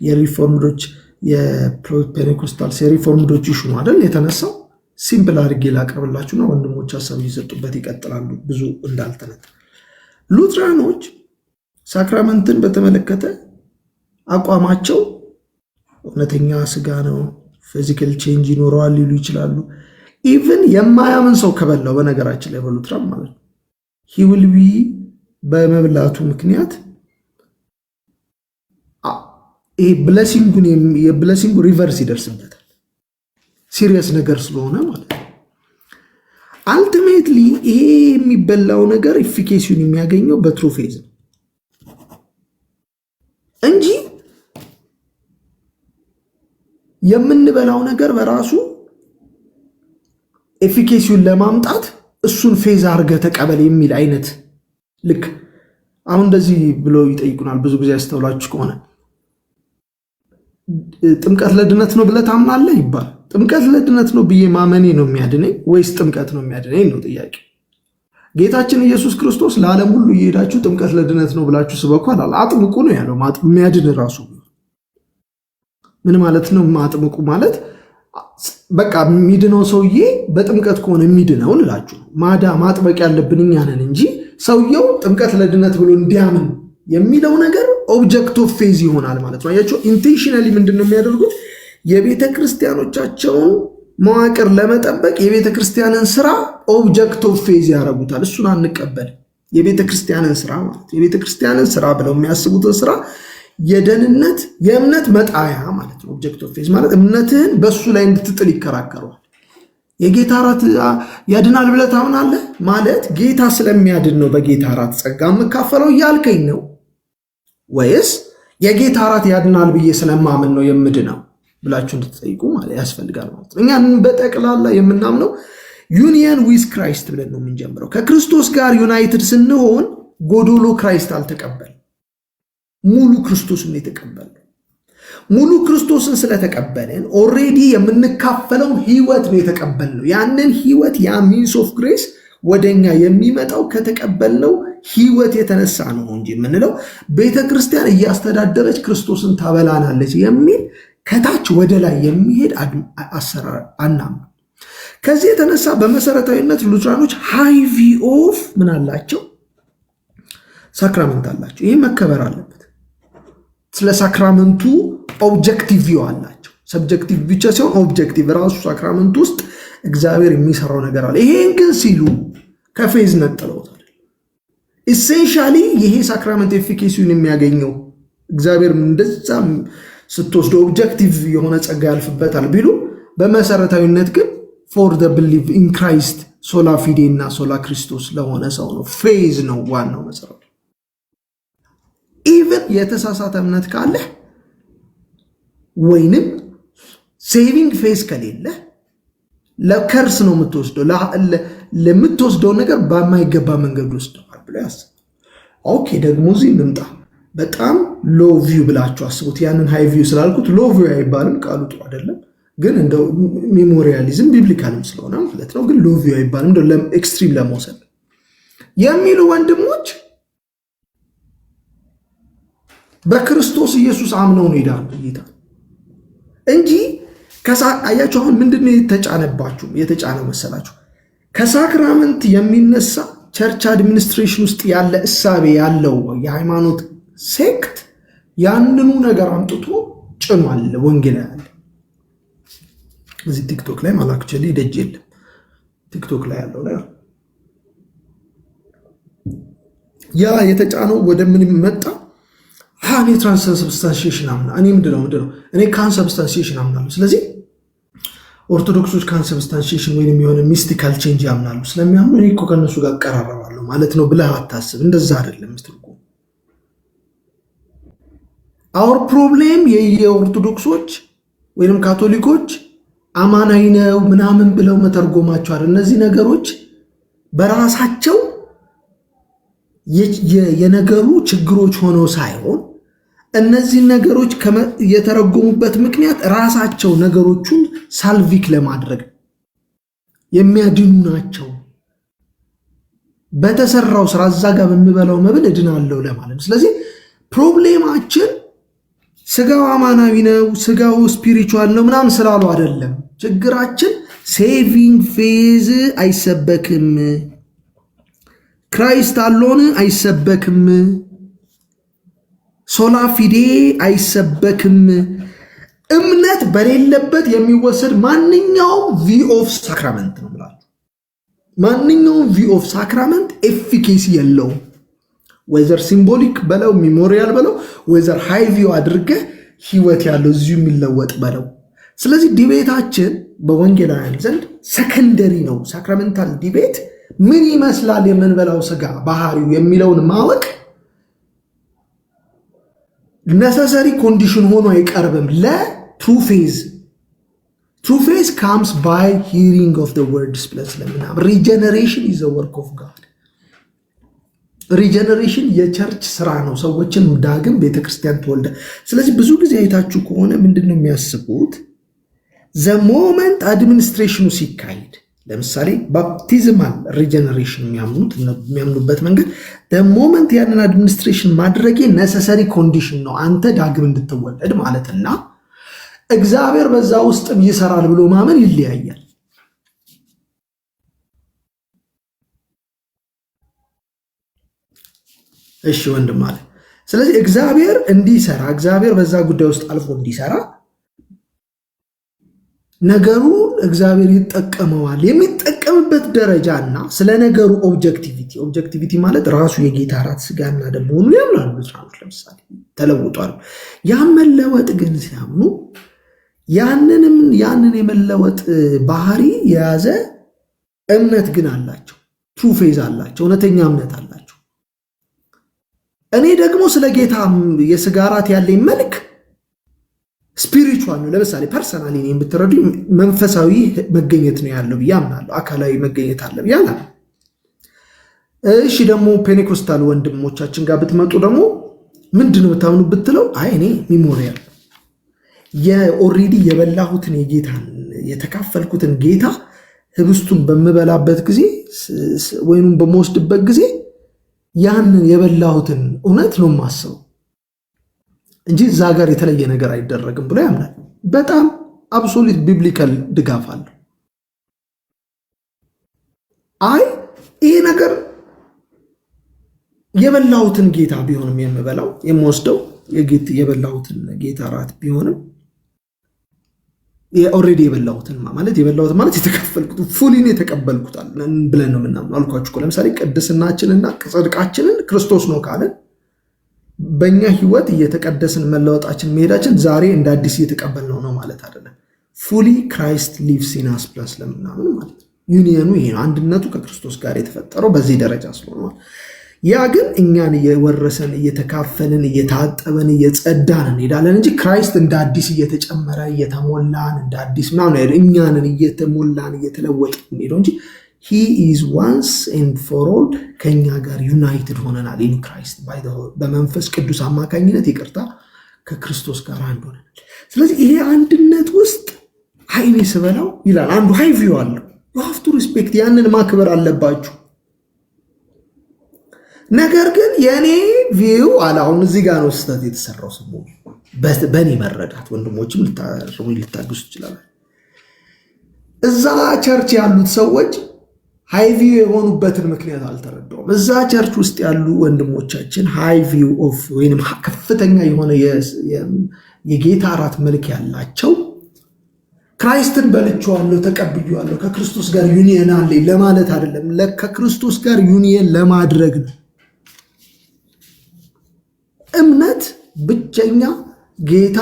የሪፎርምዶች የፔንቴኮስታልስ የሪፎርምዶች ይሹ አይደል የተነሳው። ሲምፕል አድርጌ ላቀርብላችሁና ወንድሞች ሀሳብ እየሰጡበት ይቀጥላሉ። ብዙ እንዳልተነተ ሉትራኖች ሳክራመንትን በተመለከተ አቋማቸው እውነተኛ ስጋ ነው፣ ፊዚካል ቼንጅ ይኖረዋል ሊሉ ይችላሉ። ኢቭን የማያምን ሰው ከበላው በነገራችን ላይ በሉትራን ማለት ነው ሂ ዊል ቢ በመብላቱ ምክንያት የብለሲንጉ ሪቨርስ ይደርስበታል። ሲሪየስ ነገር ስለሆነ ማለት ነው። አልቲሜትሊ ይሄ የሚበላው ነገር ኢፊኬሲውን የሚያገኘው በትሩፌዝ ነው እንጂ የምንበላው ነገር በራሱ ኤፊኬሲውን ለማምጣት እሱን ፌዝ አድርገህ ተቀበል የሚል አይነት ልክ አሁን እንደዚህ ብሎ ይጠይቁናል። ብዙ ጊዜ ያስተውላችሁ ከሆነ ጥምቀት ለድነት ነው ብለህ ታምናለህ ይባል። ጥምቀት ለድነት ነው ብዬ ማመኔ ነው የሚያድነኝ ወይስ ጥምቀት ነው የሚያድነኝ ነው ጥያቄ። ጌታችን ኢየሱስ ክርስቶስ ለዓለም ሁሉ እየሄዳችሁ ጥምቀት ለድነት ነው ብላችሁ ስበኩ አላለ። አጥምቁ ነው ያለው። የሚያድን ራሱ ምን ማለት ነው? ማጥምቁ ማለት በቃ የሚድነው ሰውዬ በጥምቀት ከሆነ የሚድነው ልላችሁ ማጥበቅ ያለብን እኛ ነን እንጂ ሰውየው ጥምቀት ለድነት ብሎ እንዲያምን የሚለው ነገር ኦብጀክት ኦፍ ፌዝ ይሆናል ማለት ነው። አያችሁ፣ ኢንቴንሽናሊ ምንድነው የሚያደርጉት? የቤተ ክርስቲያኖቻቸውን መዋቅር ለመጠበቅ የቤተ ክርስቲያንን ስራ ኦብጀክት ኦፍ ፌዝ ያደርጉታል። እሱን አንቀበል። የቤተ ክርስቲያንን ስራ ማለት የቤተ ክርስቲያንን ስራ ብለው የሚያስቡትን ስራ የደህንነት የእምነት መጣያ ማለት ነው። ኦብጀክት ኦፍ ፌዝ ማለት እምነትህን በሱ ላይ እንድትጥል ይከራከረዋል። የጌታ እራት ያድናል ብለህ ታምናለህ ማለት ጌታ ስለሚያድን ነው በጌታ እራት ጸጋ የምካፈለው እያልከኝ ነው ወይስ የጌታ እራት ያድናል ብዬ ስለማምን ነው የምድነው ብላችሁ እንድትጠይቁ ማለት ያስፈልጋል ማለት ነው። እኛ በጠቅላላ የምናምነው ዩኒየን ዊዝ ክራይስት ብለን ነው የምንጀምረው። ከክርስቶስ ጋር ዩናይትድ ስንሆን ጎዶሎ ክራይስት አልተቀበል፣ ሙሉ ክርስቶስን የተቀበል። ሙሉ ክርስቶስን ስለተቀበልን ኦሬዲ የምንካፈለውን ህይወት ነው የተቀበልነው። ያንን ህይወት ያ ሚንስ ኦፍ ግሬስ ወደኛ የሚመጣው ከተቀበልነው ህይወት የተነሳ ነው እንጂ የምንለው ቤተ ክርስቲያን እያስተዳደረች ክርስቶስን ታበላናለች የሚል ከታች ወደ ላይ የሚሄድ አሰራር አናምንም። ከዚህ የተነሳ በመሰረታዊነት ሉትራኖች ሃይ ቪው ኦፍ ምን አላቸው? ሳክራመንት አላቸው። ይህ መከበር አለበት። ስለ ሳክራመንቱ ኦብጀክቲቭ ቪው አላቸው። ሰብጀክቲቭ ብቻ ሲሆን ኦብጀክቲቭ ራሱ ሳክራመንቱ ውስጥ እግዚአብሔር የሚሰራው ነገር አለ። ይሄን ግን ሲሉ ከፌዝ ነጥለውታል። ኢሴንሻሊ ይሄ ሳክራመንት ኤፊኬሲውን የሚያገኘው እግዚአብሔር እንደዛ ስትወስዶ ኦብጀክቲቭ የሆነ ጸጋ ያልፍበታል ቢሉ በመሰረታዊነት ግን ፎር ዘ ቢሊቭ ኢን ክራይስት ሶላ ፊዴ እና ሶላ ክርስቶስ ለሆነ ሰው ነው። ፌዝ ነው ዋናው መሰረቱ። ኢቨን የተሳሳተ እምነት ካለ ወይንም ሴቪንግ ፌዝ ከሌለ ለከርስ ነው የምትወስደው። ለምትወስደው ነገር በማይገባ መንገድ ወስደዋል ብሎ ያስብ። ኦኬ ደግሞ እዚህ እንምጣ። በጣም ሎ ቪው ብላችሁ አስቡት። ያንን ሃይ ቪው ስላልኩት ሎ ቪው አይባልም፣ ቃሉ ጥሩ አይደለም፣ ግን እንደው ሜሞሪያሊዝም ቢብሊካልም ስለሆነ ማለት ነው። ግን ሎ ቪው አይባልም እንደው ኤክስትሪም ለመውሰድ የሚሉ ወንድሞች በክርስቶስ ኢየሱስ አምነው ነው ይዳሉ ጌታ እንጂ አያችሁ። አሁን ምንድነው የተጫነባችሁ? የተጫነው መሰላችሁ? ከሳክራመንት የሚነሳ ቸርች አድሚኒስትሬሽን ውስጥ ያለ እሳቤ ያለው የሃይማኖት ሴክት ያንኑ ነገር አምጥቶ ጭኗል። ወንጌል ያለ እዚህ ቲክቶክ ላይ ማላክቸሊ ደጅ የለም ቲክቶክ ላይ ያለው ላይ ያ የተጫነው ወደ ምን መጣ? እኔ ትራንስሰብስታንሺዬሽን አምናለሁ። እኔ ምንድነው እኔ ካንሰብስታንሺዬሽን አምናለሁ። ስለዚህ ኦርቶዶክሶች ካንሰብስታንሺዬሽን ወይም የሆነ ሚስቲካል ቼንጅ ያምናሉ። ስለሚያምኑ እኔ እኮ ከነሱ ጋር እቀራረባለሁ ማለት ነው ብለህ አታስብ። እንደዛ አይደለም ትርጉሙ። አወር ፕሮብሌም የኦርቶዶክሶች ወይም ካቶሊኮች አማናዊ ነው ምናምን ብለው መተርጎማቸው አይደል። እነዚህ ነገሮች በራሳቸው የነገሩ ችግሮች ሆነው ሳይሆን እነዚህ ነገሮች የተረጎሙበት ምክንያት ራሳቸው ነገሮቹን ሳልቪክ ለማድረግ የሚያድኑ ናቸው። በተሰራው ስራ እዛ ጋር በሚበላው መብል እድናለሁ ለማለት ነው። ስለዚህ ፕሮብሌማችን ስጋው አማናዊ ነው፣ ስጋው ስፒሪቹዋል ነው ምናምን ስላሉ አይደለም። ችግራችን ሴቪንግ ፌዝ አይሰበክም፣ ክራይስት አሎን አይሰበክም፣ ሶላ ፊዴ አይሰበክም። እምነት በሌለበት የሚወሰድ ማንኛውም ቪ ኦፍ ሳክራመንት ነው ብላችሁ ማንኛውም ቪ ኦፍ ሳክራመንት ኤፊኬሲ የለውም። ወዘር ሲምቦሊክ በለው ሚሞሪያል በለው ወዘር ሃይ ቪው አድርገህ ህይወት ያለው እዚሁ የሚለወጥ በለው። ስለዚህ ዲቤታችን በወንጌላውያን ዘንድ ሰከንደሪ ነው። ሳክራመንታል ዲቤት ምን ይመስላል የምንበላው ስጋ ባህሪው የሚለውን ማወቅ ነሰሰሪ ኮንዲሽን ሆኖ አይቀርብም ለትሩ ፌዝ። ትሩ ፌዝ ካምስ ባይ ሂሪንግ ኦፍ ዘ ወርድስ ፕለስ ለምናምን ሪጀነሬሽን ኢዝ ዘ ወርክ ኦፍ ጋድ። ሪጀነሬሽን የቸርች ስራ ነው። ሰዎችን ዳግም ቤተክርስቲያን ተወልደ። ስለዚህ ብዙ ጊዜ አይታችሁ ከሆነ ምንድነው የሚያስቡት? ዘ ሞመንት አድሚኒስትሬሽኑ ሲካሄድ ለምሳሌ ባፕቲዝማል ሪጀነሬሽን የሚያምኑበት መንገድ ዘ ሞመንት ያንን አድሚኒስትሬሽን ማድረጌ ነሰሰሪ ኮንዲሽን ነው አንተ ዳግም እንድትወለድ ማለትና እግዚአብሔር በዛ ውስጥም ይሰራል ብሎ ማመን ይለያያል። እሺ ወንድም አለ። ስለዚህ እግዚአብሔር እንዲሰራ እግዚአብሔር በዛ ጉዳይ ውስጥ አልፎ እንዲሰራ ነገሩን እግዚአብሔር ይጠቀመዋል። የሚጠቀምበት ደረጃና ስለ ነገሩ ኦብጀክቲቪቲ ማለት ራሱ የጌታ ራት ስጋና ደም መሆኑን ያምናሉ። ለምሳሌ ተለውጧል። ያን መለወጥ ግን ሲያምኑ ያንን የመለወጥ ባህሪ የያዘ እምነት ግን አላቸው። ትሩ ፌዝ አላቸው። እውነተኛ እምነት አላቸው። እኔ ደግሞ ስለ ጌታ የስጋ ራት ያለኝ መልክ ስፒሪቹዋል ነው። ለምሳሌ ፐርሰናሊ እኔ ብትረዱ መንፈሳዊ መገኘት ነው ያለው ብዬ አምናለሁ። አካላዊ መገኘት አለ ብዬ አምናለሁ። እሺ ደግሞ ፔኔኮስታል ወንድሞቻችን ጋር ብትመጡ ደግሞ ምንድነው ብታምኑ ብትለው አይ እኔ ሚሞሪያል የኦሬዲ የበላሁትን የጌታን የተካፈልኩትን ጌታ ህብስቱን በምበላበት ጊዜ ወይንም በመወስድበት ጊዜ ያንን የበላሁትን እውነት ነው የማስበው እንጂ እዛ ጋር የተለየ ነገር አይደረግም ብሎ ያምናል። በጣም አብሶሉት ቢብሊካል ድጋፍ አለው። አይ ይሄ ነገር የበላሁትን ጌታ ቢሆንም የምበላው የምወስደው የበላሁትን ጌታ ራት ቢሆንም ኦሬዲ የበላሁትን ማለት የተከፈልኩት ፉሊን የተቀበልኩት ብለን ነው ምናምን አልኳችሁ። ለምሳሌ ቅድስናችንና ጽድቃችንን ክርስቶስ ነው ካለን በእኛ ህይወት እየተቀደስን መለወጣችን መሄዳችን ዛሬ እንደ አዲስ እየተቀበልነው ነው ማለት አይደለም። ፉሊ ክራይስት ሊቭስ ኢን አስ ፕለስ ለምናምን ማለት ነው። ዩኒየኑ ይሄ ነው። አንድነቱ ከክርስቶስ ጋር የተፈጠረው በዚህ ደረጃ ስለሆነ ያ ግን እኛን እየወረሰን እየተካፈልን እየታጠበን እየጸዳን እንሄዳለን እንጂ ክራይስት እንደ አዲስ እየተጨመረ እየተሞላን እንደ አዲስ ምናምን እኛንን እየተሞላን እየተለወጥን እንሄደው እንጂ he is once and for all ከኛ ጋር ዩናይትድ ሆነናል in Christ በመንፈስ ቅዱስ አማካኝነት ይቅርታ ከክርስቶስ ጋር አንድ ሆነናል። ስለዚህ ይሄ አንድነት ውስጥ ሃይኔ ስበላው ይላል አንዱ ሃይ ቪው አለው። you have to respect ያንን ማክበር አለባችሁ። ነገር ግን የኔ ቪው አላውን እዚህ ጋር ነው ስህተት የተሰራው። ሰው በኔ መረዳት ወንድሞችም ልታግዙ ይችላል። እዛ ቸርች ያሉት ሰዎች ሃይ ቪው የሆኑበትን ምክንያት አልተረዳውም። እዛ ቸርች ውስጥ ያሉ ወንድሞቻችን ሃይ ቪው ኦፍ ወይንም ከፍተኛ የሆነ የጌታ እራት መልክ ያላቸው ክራይስትን በልቼዋለሁ ተቀብዬዋለሁ ከክርስቶስ ጋር ዩኒየን አለኝ ለማለት አይደለም፣ ከክርስቶስ ጋር ዩኒየን ለማድረግ ነው። እምነት ብቸኛ ጌታ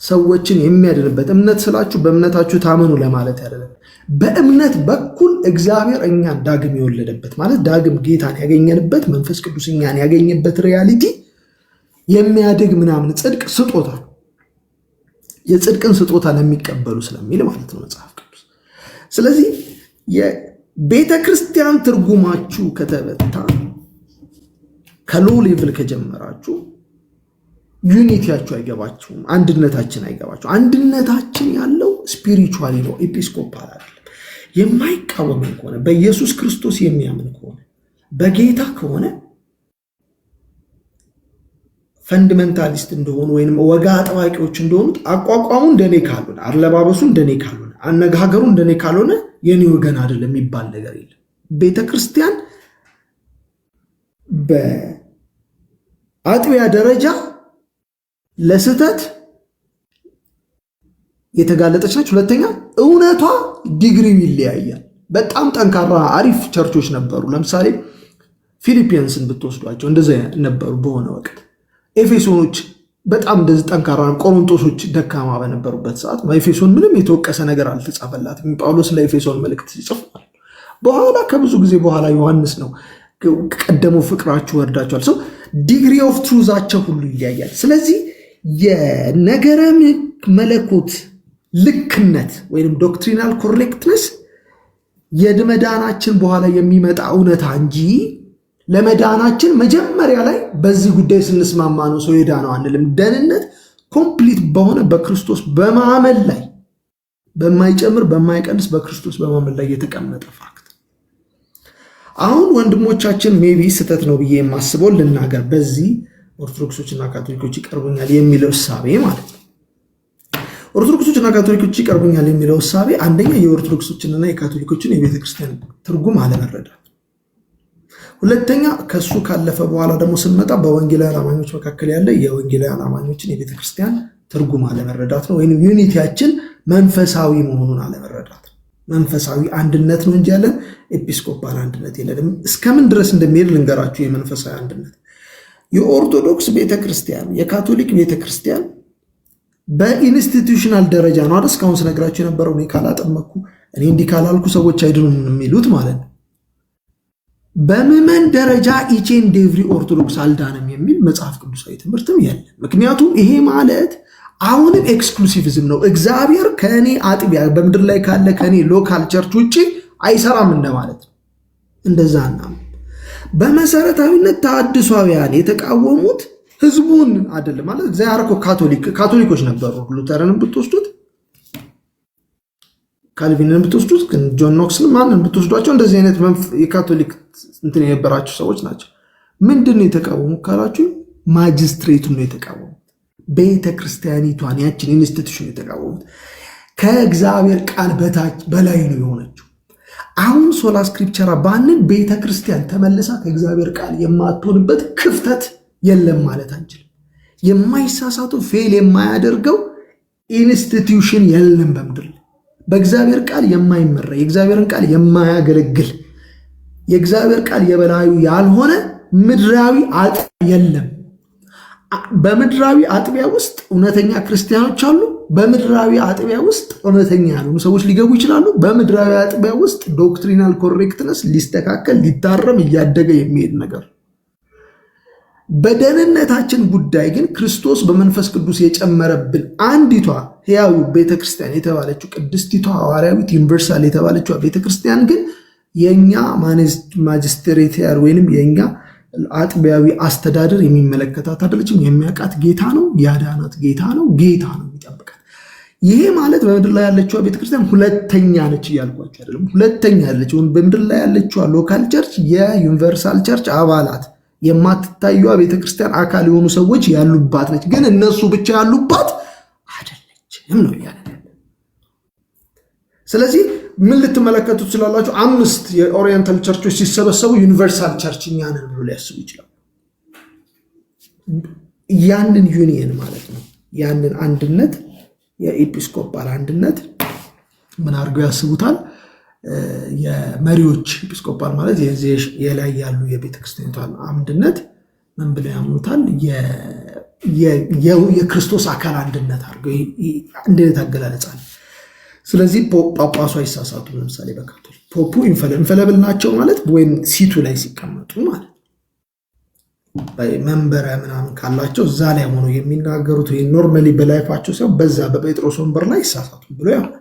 ሰዎችን የሚያድንበት እምነት ስላችሁ በእምነታችሁ ታመኑ ለማለት አይደለም። በእምነት በኩል እግዚአብሔር እኛን ዳግም የወለደበት ማለት ዳግም ጌታን ያገኘንበት መንፈስ ቅዱስ እኛን ያገኘበት ሪያሊቲ የሚያድግ ምናምን ጽድቅ ስጦታ የጽድቅን ስጦታ ለሚቀበሉ ስለሚል ማለት ነው መጽሐፍ ቅዱስ። ስለዚህ የቤተ ክርስቲያን ትርጉማችሁ ከተበታ ከሎ ሌቭል ከጀመራችሁ ዩኒቲያችሁ አይገባችሁም፣ አንድነታችን አይገባችሁ። አንድነታችን ያለው ስፒሪቹዋሊ ነው፣ ኤጲስኮፓል አይደለም። የማይቃወምን ከሆነ በኢየሱስ ክርስቶስ የሚያምን ከሆነ በጌታ ከሆነ ፈንዳሜንታሊስት እንደሆኑ ወይንም ወጋ አጥባቂዎች እንደሆኑት አቋቋሙ እንደኔ ካልሆነ አለባበሱ እንደኔ ካልሆነ አነጋገሩ እንደኔ ካልሆነ የኔ ወገን አይደለም የሚባል ነገር የለም። ቤተክርስቲያን በአጥቢያ ደረጃ ለስህተት የተጋለጠች ነች። ሁለተኛ እውነቷ ዲግሪው ይለያያል። በጣም ጠንካራ አሪፍ ቸርቾች ነበሩ። ለምሳሌ ፊሊፒንስን ብትወስዷቸው እንደዚያ ነበሩ በሆነ ወቅት። ኤፌሶኖች በጣም እንደዚህ ጠንካራ፣ ቆሮንቶሶች ደካማ በነበሩበት ሰዓት ኤፌሶን ምንም የተወቀሰ ነገር አልተጻፈላትም። ጳውሎስ ለኤፌሶን መልእክት ሲጽፋል በኋላ ከብዙ ጊዜ በኋላ ዮሐንስ ነው ቀደሙ ፍቅራችሁ ወርዳችኋል። ሰው ዲግሪ ኦፍ ትሩዛቸው ሁሉ ይለያያል። ስለዚህ የነገረ መለኮት ልክነት ወይም ዶክትሪናል ኮሬክትነስ የመዳናችን በኋላ የሚመጣ እውነታ እንጂ ለመዳናችን መጀመሪያ ላይ በዚህ ጉዳይ ስንስማማ ነው ሰው የዳነው አንልም። ደህንነት ኮምፕሊት በሆነ በክርስቶስ በማመን ላይ በማይጨምር በማይቀንስ በክርስቶስ በማመን ላይ የተቀመጠ ፋክት። አሁን ወንድሞቻችን ሜቢ ስህተት ነው ብዬ የማስበው ልናገር፣ በዚህ ኦርቶዶክሶችና ካቶሊኮች ይቀርቡኛል የሚለው እሳቤ ማለት ነው። ኦርቶዶክሶችና ካቶሊኮች ይቀርቡኛል የሚለው እሳቤ አንደኛ የኦርቶዶክሶችንና የካቶሊኮችን የቤተክርስቲያን ትርጉም አለመረዳት፣ ሁለተኛ ከሱ ካለፈ በኋላ ደግሞ ስንመጣ በወንጌላውያን አማኞች መካከል ያለ የወንጌላውያን አማኞችን የቤተክርስቲያን ትርጉም አለመረዳት ነው። ወይም ዩኒቲያችን መንፈሳዊ መሆኑን አለመረዳት ነው። መንፈሳዊ አንድነት ነው እንጂ ያለን ኤጲስኮፓል አንድነት የለንም። እስከምን ድረስ እንደሚሄድ ልንገራችሁ። የመንፈሳዊ አንድነት የኦርቶዶክስ ቤተክርስቲያን የካቶሊክ ቤተክርስቲያን በኢንስቲትዩሽናል ደረጃ ነው አይደል? እስካሁን ስነግራችሁ የነበረው እኔ ካላጠመኩ እኔ እንዲህ ካላልኩ ሰዎች አይድኑም የሚሉት ማለት ነው። በምዕመን ደረጃ ኢች ኤንድ ኤቭሪ ኦርቶዶክስ አልዳንም የሚል መጽሐፍ ቅዱሳዊ ትምህርትም የለም። ምክንያቱም ይሄ ማለት አሁንም ኤክስክሉሲቪዝም ነው። እግዚአብሔር ከእኔ አጥቢያ በምድር ላይ ካለ ከእኔ ሎካል ቸርች ውጭ አይሰራም እንደማለት ነው። እንደዛ እና በመሰረታዊነት ተሐድሷውያን የተቃወሙት ህዝቡን አይደለም ማለት እግዚአብሔር እኮ ካቶሊኮች ነበሩ። ሉተርንም ብትወስዱት ካልቪንን ብትወስዱት ግን ጆን ኖክስን ማንን ብትወስዷቸው እንደዚህ አይነት የካቶሊክ እንትን የነበራቸው ሰዎች ናቸው። ምንድን ነው የተቃወሙ ካላችሁ ማጅስትሬቱን ነው የተቃወሙት። ቤተ ክርስቲያኒቷን ያችን ኢንስቲትዩሽን የተቃወሙት ከእግዚአብሔር ቃል በታች በላይ ነው የሆነችው። አሁን ሶላ ስክሪፕቸራ ባንን ቤተ ክርስቲያን ተመልሳ ከእግዚአብሔር ቃል የማትሆንበት ክፍተት የለም ማለት አንችልም። የማይሳሳቱ ፌል የማያደርገው ኢንስቲትዩሽን የለም በምድር ላይ። በእግዚአብሔር ቃል የማይመራ የእግዚአብሔርን ቃል የማያገለግል የእግዚአብሔር ቃል የበላዩ ያልሆነ ምድራዊ አጥቢያ የለም። በምድራዊ አጥቢያ ውስጥ እውነተኛ ክርስቲያኖች አሉ። በምድራዊ አጥቢያ ውስጥ እውነተኛ ያልሆኑ ሰዎች ሊገቡ ይችላሉ። በምድራዊ አጥቢያ ውስጥ ዶክትሪናል ኮሬክትነስ ሊስተካከል ሊታረም እያደገ የሚሄድ ነገር። በደህንነታችን ጉዳይ ግን ክርስቶስ በመንፈስ ቅዱስ የጨመረብን አንዲቷ ሕያው ቤተክርስቲያን የተባለችው ቅድስቲቷ ሐዋርያዊት ዩኒቨርሳል የተባለችው ቤተክርስቲያን ግን የኛ ማጅስትሬቲያር ወይንም የኛ አጥቢያዊ አስተዳደር የሚመለከታት አይደለችም። የሚያውቃት ጌታ ነው፣ ያዳናት ጌታ ነው፣ ጌታ ነው የሚጠብቃት። ይሄ ማለት በምድር ላይ ያለችው ቤተክርስቲያን ሁለተኛ ነች እያልኳቸው አይደለም። ሁለተኛ ያለችው በምድር ላይ ያለችው ሎካል ቸርች የዩኒቨርሳል ቸርች አባላት የማትታዩዋ ቤተክርስቲያን አካል የሆኑ ሰዎች ያሉባት ነች። ግን እነሱ ብቻ ያሉባት አይደለችም ነው ያለ። ስለዚህ ምን ልትመለከቱ ትችላላችሁ? 5 የኦሪየንታል ቸርቾች ሲሰበሰቡ ዩኒቨርሳል ቸርች እኛ ነን ብሎ ሊያስቡ ይችላል። ያንን ዩኒየን ማለት ነው፣ ያንን አንድነት፣ የኤጲስቆጳል አንድነት ምን አድርገው ያስቡታል? የመሪዎች ኤጲስቆጳል ማለት የላይ ያሉ የቤተክርስቲያኒቷን አንድነት ምን ብለው ያምኑታል? የክርስቶስ አካል አንድነት አድርገው እንደት አገላለጻል። ስለዚህ ጳጳሱ አይሳሳቱም። ለምሳሌ በካቶሊክ ፖፑ ኢንፈለብል ናቸው ማለት ወይም ሲቱ ላይ ሲቀመጡ ማለት መንበረ ምናምን ካላቸው እዛ ላይ ሆኖ የሚናገሩት ወይ ኖርማሊ በላይፋቸው ሲሆን በዛ በጴጥሮስ ወንበር ላይ ይሳሳቱ ብሎ ያምናል።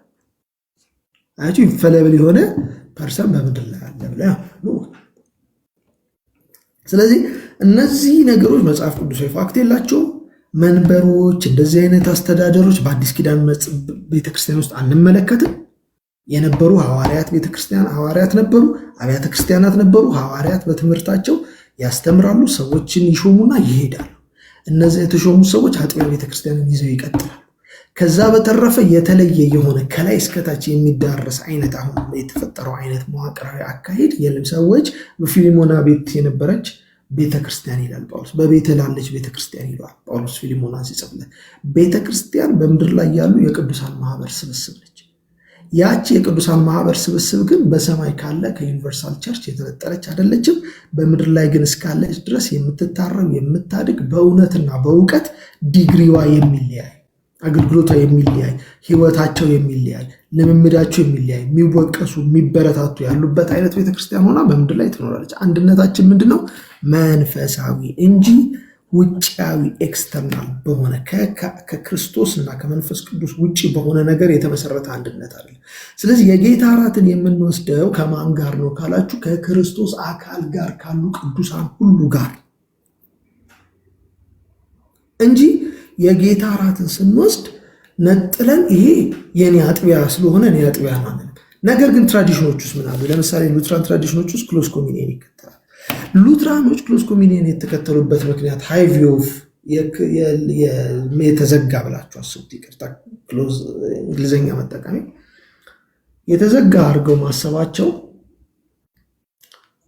አያችሁ ኢንፈለብል የሆነ ፐርሰን በምድር ላይ አለ ብሎ ያምናሉ። ስለዚህ እነዚህ ነገሮች መጽሐፍ ቅዱሳዊ ፋክት የላቸውም። መንበሮች፣ እንደዚህ አይነት አስተዳደሮች በአዲስ ኪዳን ቤተክርስቲያን ውስጥ አንመለከትም። የነበሩ ሐዋርያት ቤተክርስቲያን ሐዋርያት ነበሩ፣ አብያተ ክርስቲያናት ነበሩ። ሐዋርያት በትምህርታቸው ያስተምራሉ፣ ሰዎችን ይሾሙና ይሄዳሉ። እነዚህ የተሾሙ ሰዎች አጥቢያ ቤተክርስቲያንን ይዘው ይቀጥላሉ። ከዛ በተረፈ የተለየ የሆነ ከላይ እስከታች የሚዳረስ አይነት አሁን የተፈጠረው አይነት መዋቅራዊ አካሄድ የለም። ሰዎች በፊሊሞና ቤት የነበረች ቤተክርስቲያን ይላል ጳውሎስ፣ በቤት ላለች ቤተክርስቲያን ይለዋል ጳውሎስ ፊሊሞናን ሲጽፍለት። ቤተክርስቲያን በምድር ላይ ያሉ የቅዱሳን ማህበር ስብስብ ነች። ያቺ የቅዱሳን ማህበር ስብስብ ግን በሰማይ ካለ ከዩኒቨርሳል ቸርች የተነጠለች አይደለችም። በምድር ላይ ግን እስካለች ድረስ የምትታረም የምታድግ፣ በእውነትና በእውቀት ዲግሪዋ የሚለያይ፣ አገልግሎቷ የሚለያይ፣ ህይወታቸው የሚለያይ፣ ልምምዳቸው የሚለያይ፣ የሚወቀሱ የሚበረታቱ ያሉበት አይነት ቤተክርስቲያን ሆና በምድር ላይ ትኖራለች። አንድነታችን ምንድነው? መንፈሳዊ እንጂ ውጫዊ ኤክስተርናል በሆነ ከክርስቶስ እና ከመንፈስ ቅዱስ ውጭ በሆነ ነገር የተመሰረተ አንድነት አለ። ስለዚህ የጌታ እራትን የምንወስደው ከማን ጋር ነው ካላችሁ፣ ከክርስቶስ አካል ጋር ካሉ ቅዱሳን ሁሉ ጋር እንጂ የጌታ እራትን ስንወስድ ነጥለን ይሄ የኔ አጥቢያ ስለሆነ እኔ አጥቢያ ማለት ነው። ነገር ግን ትራዲሽኖች ውስጥ ምን አሉ? ለምሳሌ ሉትራን ትራዲሽኖች ውስጥ ክሎዝ ኮሚኒየን ይከተላል። ሉትራኖች ክሎዝ ኮሚኒየን የተከተሉበት ምክንያት ሃይ ቪው ኦፍ የተዘጋ ብላችሁ አስቡት። ይቅርታ ክሎዝ እንግሊዝኛ መጠቀሚ የተዘጋ አድርገው ማሰባቸው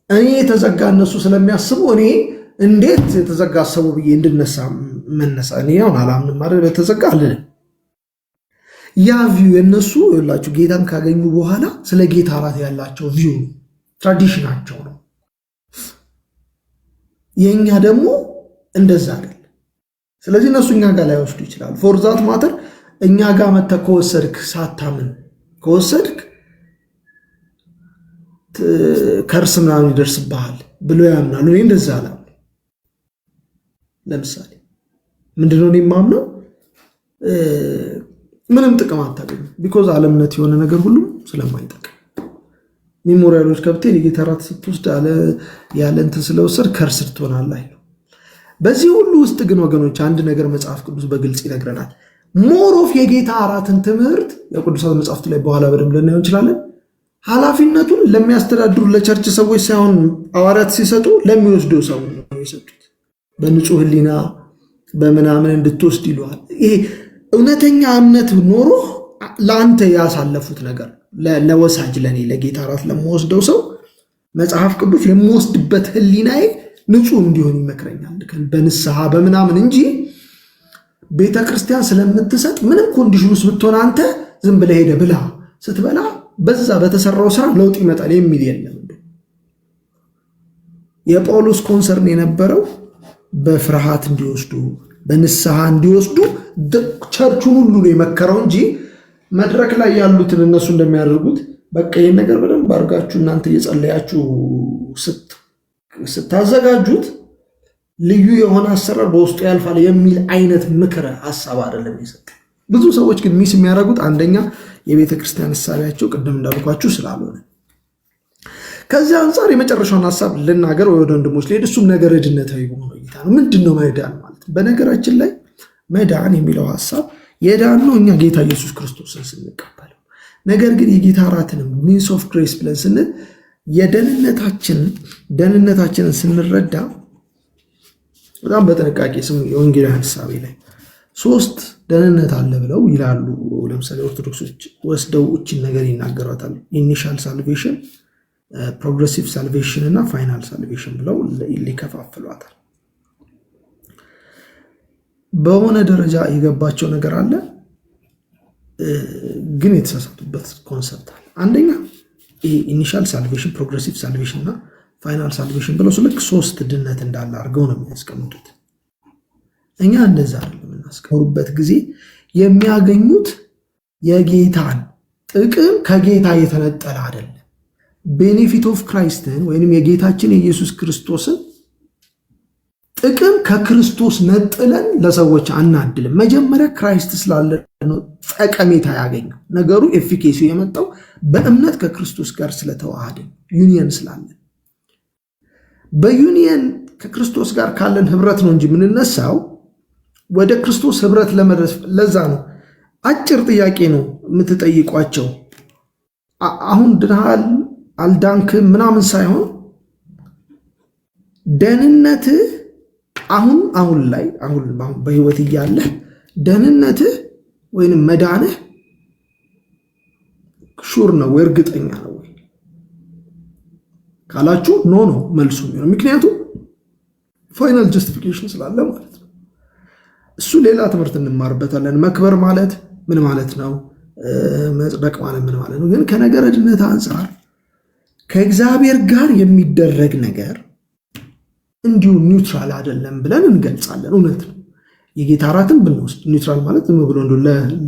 እኔ የተዘጋ እነሱ ስለሚያስቡ እኔ እንዴት የተዘጋ አሰቡ ብዬ እንድነሳ መነሳ እኔ አሁን አላምንም ማለት በተዘጋ አለን። ያ ቪው የነሱ ይላችሁ ጌታን ካገኙ በኋላ ስለ ጌታ እራት ያላቸው ቪው ትራዲሽናቸው ነው። የኛ ደግሞ እንደዛ አይደል። ስለዚህ እነሱ እኛ ጋር ላይ ወስዱ ይችላል። ፎር ዛት ማተር እኛ ጋር መተህ ከወሰድክ ሳታምን ከወሰድክ ከርስ ምናምን ይደርስብሃል ብሎ ያምናሉ። እኔ እንደዛ አላምንም። ለምሳሌ ምንድነው እኔ የማምነው ምንም ጥቅም አታገኝም። ቢኮዝ ዓለምነት የሆነ ነገር ሁሉም ስለማይጠቅም ሜሞሪያሎች ከብቴ የጌታ እራት ስትወስድ ያለ እንትን ስለወሰድ ከርስድ ትሆናለህ አይለው። በዚህ ሁሉ ውስጥ ግን ወገኖች አንድ ነገር መጽሐፍ ቅዱስ በግልጽ ይነግረናል። ሞር ኦፍ የጌታ እራትን ትምህርት የቅዱሳት መጽሐፍቱ ላይ በኋላ በደንብ ልናየው እንችላለን። ኃላፊነቱን ለሚያስተዳድሩ ለቸርች ሰዎች ሳይሆን ሐዋርያት ሲሰጡ ለሚወስዱ ሰው ነው የሰጡት። በንጹህ ሕሊና በምናምን እንድትወስድ ይለዋል። ይሄ እውነተኛ እምነት ኖሮ ለአንተ ያሳለፉት ነገር ለወሳጅ ለኔ ለጌታ እራት ለምወስደው ሰው መጽሐፍ ቅዱስ የምወስድበት ሕሊናዬ ንጹህ እንዲሆን ይመክረኛል በንስሐ በምናምን እንጂ ቤተክርስቲያን ስለምትሰጥ ምንም ኮንዲሽን ውስጥ ብትሆን አንተ ዝም ብለህ ሄደህ ብላ ስትበላ በዛ በተሰራው ስራ ለውጥ ይመጣል የሚል የለም። የጳውሎስ ኮንሰርን የነበረው በፍርሃት እንዲወስዱ በንስሐ እንዲወስዱ ቸርቹን ሁሉ ነው የመከረው እንጂ መድረክ ላይ ያሉትን እነሱ እንደሚያደርጉት በቃ ይሄን ነገር በደንብ አድርጋችሁ እናንተ እየጸለያችሁ ስታዘጋጁት ልዩ የሆነ አሰራር በውስጡ ያልፋል የሚል አይነት ምክረ ሐሳብ አይደለም የሰጠው። ብዙ ሰዎች ግን ሚስ የሚያደርጉት አንደኛ የቤተ ክርስቲያን እሳቢያቸው ቅድም እንዳልኳችሁ ስላልሆነ፣ ከዚህ አንጻር የመጨረሻውን ሐሳብ ልናገር ወደ ወንድሞች ልሄድ። እሱም ነገረ ድነታዊ በሆነ እይታ ነው። ምንድነው መዳን ማለት? በነገራችን ላይ መዳን የሚለው ሐሳብ የዳን ነው እኛ ጌታ ኢየሱስ ክርስቶስን ስንቀበለው። ነገር ግን የጌታ እራትንም ሚንስ ኦፍ ግሬስ ብለን ስንል ደህንነታችንን ስንረዳ በጣም በጥንቃቄ ስሙ። የወንጌል ሐሳቤ ላይ 3 ደህንነት አለ ብለው ይላሉ። ለምሳሌ ኦርቶዶክሶች ወስደው እችን ነገር ይናገሯታል። ኢኒሻል ሳልቬሽን፣ ፕሮግሬሲቭ ሳልቬሽን እና ፋይናል ሳልቬሽን ብለው ሊከፋፍሏታል። በሆነ ደረጃ የገባቸው ነገር አለ፣ ግን የተሳሳቱበት ኮንሰፕት አለ። አንደኛ ይሄ ኢኒሻል ሳልቬሽን፣ ፕሮግሬሲቭ ሳልቬሽን እና ፋይናል ሳልቬሽን ብለው ልክ 3 ድነት እንዳለ አድርገው ነው የሚያስቀምጡት። እኛ እንደዛ አይደለም የምናስቀምሩበት ጊዜ የሚያገኙት የጌታን ጥቅም ከጌታ የተነጠለ አይደለም። ቤኔፊት ኦፍ ክራይስትን ወይንም የጌታችን የኢየሱስ ክርስቶስን ጥቅም ከክርስቶስ ነጥለን ለሰዎች አናድልም። መጀመሪያ ክራይስት ስላለ ነው ጠቀሜታ ያገኘው። ነገሩ ኤፊኬሲ የመጣው በእምነት ከክርስቶስ ጋር ስለተዋሃድን ዩኒየን ስላለን፣ በዩኒየን ከክርስቶስ ጋር ካለን ህብረት ነው እንጂ የምንነሳው ወደ ክርስቶስ ህብረት ለመድረስ። ለዛ ነው አጭር ጥያቄ ነው የምትጠይቋቸው። አሁን ድነሃል አልዳንክም ምናምን ሳይሆን ደህንነትህ አሁን ላይ በህይወት እያለህ ደህንነትህ ወይንም መዳንህ ሹር ነው ወይ እርግጠኛ ነው ወይ ካላችሁ ኖ መልሱ ነው። ምክንያቱም ፋይናል ጀስቲፊኬሽን ስላለ ማለት ነው። እሱ ሌላ ትምህርት እንማርበታለን። መክበር ማለት ምን ማለት ነው? መጽደቅ ማለት ምን ማለት ነው? ግን ከነገረ ድነት አንጻር ከእግዚአብሔር ጋር የሚደረግ ነገር እንዲሁ ኒውትራል አይደለም ብለን እንገልጻለን። እውነት ነው። የጌታ እራትን ብንወስድ ኒውትራል ማለት ዝም ብሎ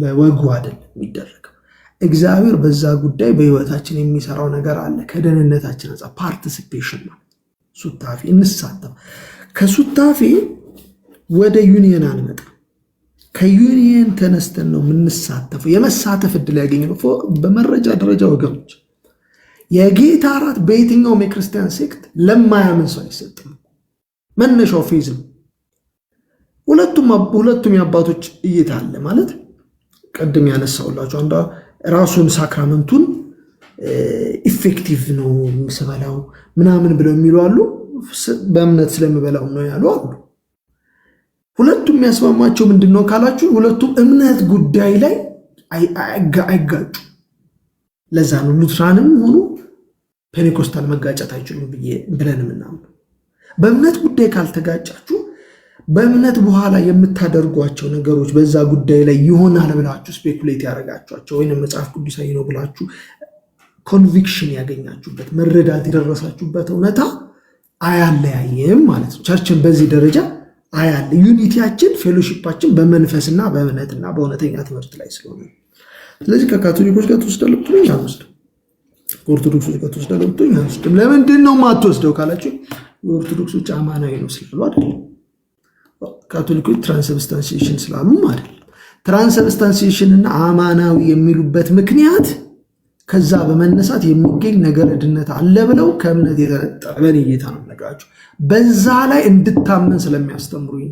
ለወጉ አይደለም የሚደረገው። እግዚአብሔር በዛ ጉዳይ በህይወታችን የሚሰራው ነገር አለ። ከደህንነታችን አንጻር ፓርቲሲፔሽን ነው። ሱታፌ እንሳተፍ። ከሱታፌ ወደ ዩኒየን አንመጣ። ከዩኒየን ተነስተን ነው የምንሳተፈው። የመሳተፍ እድል ያገኘነው በመረጃ ደረጃ ወገኖች፣ የጌታ እራት በየትኛውም የክርስቲያን ሴክት ለማያምን ሰው አይሰጥም። መነሻው ፌዝ ነው። ሁለቱም የአባቶች እይታ አለ ማለት ቅድም ያነሳውላችሁ አንዷ ራሱን ሳክራመንቱን ኢፌክቲቭ ነው ስበላው ምናምን ብለው የሚሉ አሉ። በእምነት ስለምበላው ነው ያሉ አሉ። ሁለቱም የሚያስማማቸው ምንድን ነው ካላችሁ ሁለቱም እምነት ጉዳይ ላይ አይጋጩ። ለዛ ነው ሉትራንም ሆኑ ፔኔኮስታል መጋጨት አይችሉም ብለን የምናምነው። በእምነት ጉዳይ ካልተጋጫችሁ በእምነት በኋላ የምታደርጓቸው ነገሮች በዛ ጉዳይ ላይ ይሆናል ብላችሁ ስፔኩሌት ያደረጋችኋቸው ወይም መጽሐፍ ቅዱሳዊ ነው ብላችሁ ኮንቪክሽን ያገኛችሁበት መረዳት የደረሳችሁበት እውነታ አያለያየም ማለት ነው። ቸርችን በዚህ ደረጃ አያለ ዩኒቲያችን ፌሎሺፓችን በመንፈስና በእምነትና በእውነተኛ ትምህርት ላይ ስለሆነ፣ ስለዚህ ከካቶሊኮች ጋር ትወስዳለህ ብትሉኝ አልወስድም፣ ከኦርቶዶክሶች ጋር ትወስዳለህ ብትሉኝ አልወስድም። ለምንድን ነው የማትወስደው ካላችሁ የኦርቶዶክሶች አማናዊ ነው ስላሉ አይደለም። ካቶሊኮች ትራንስብስታንሲዬሽን ስላሉም አይደለም። ትራንስብስታንሲዬሽን እና አማናዊ የሚሉበት ምክንያት ከዛ በመነሳት የሚገኝ ነገረ ድነት አለ ብለው ከእምነት የተነጠለ ጌታ ነው ነገራቸው። በዛ ላይ እንድታመን ስለሚያስተምሩኝ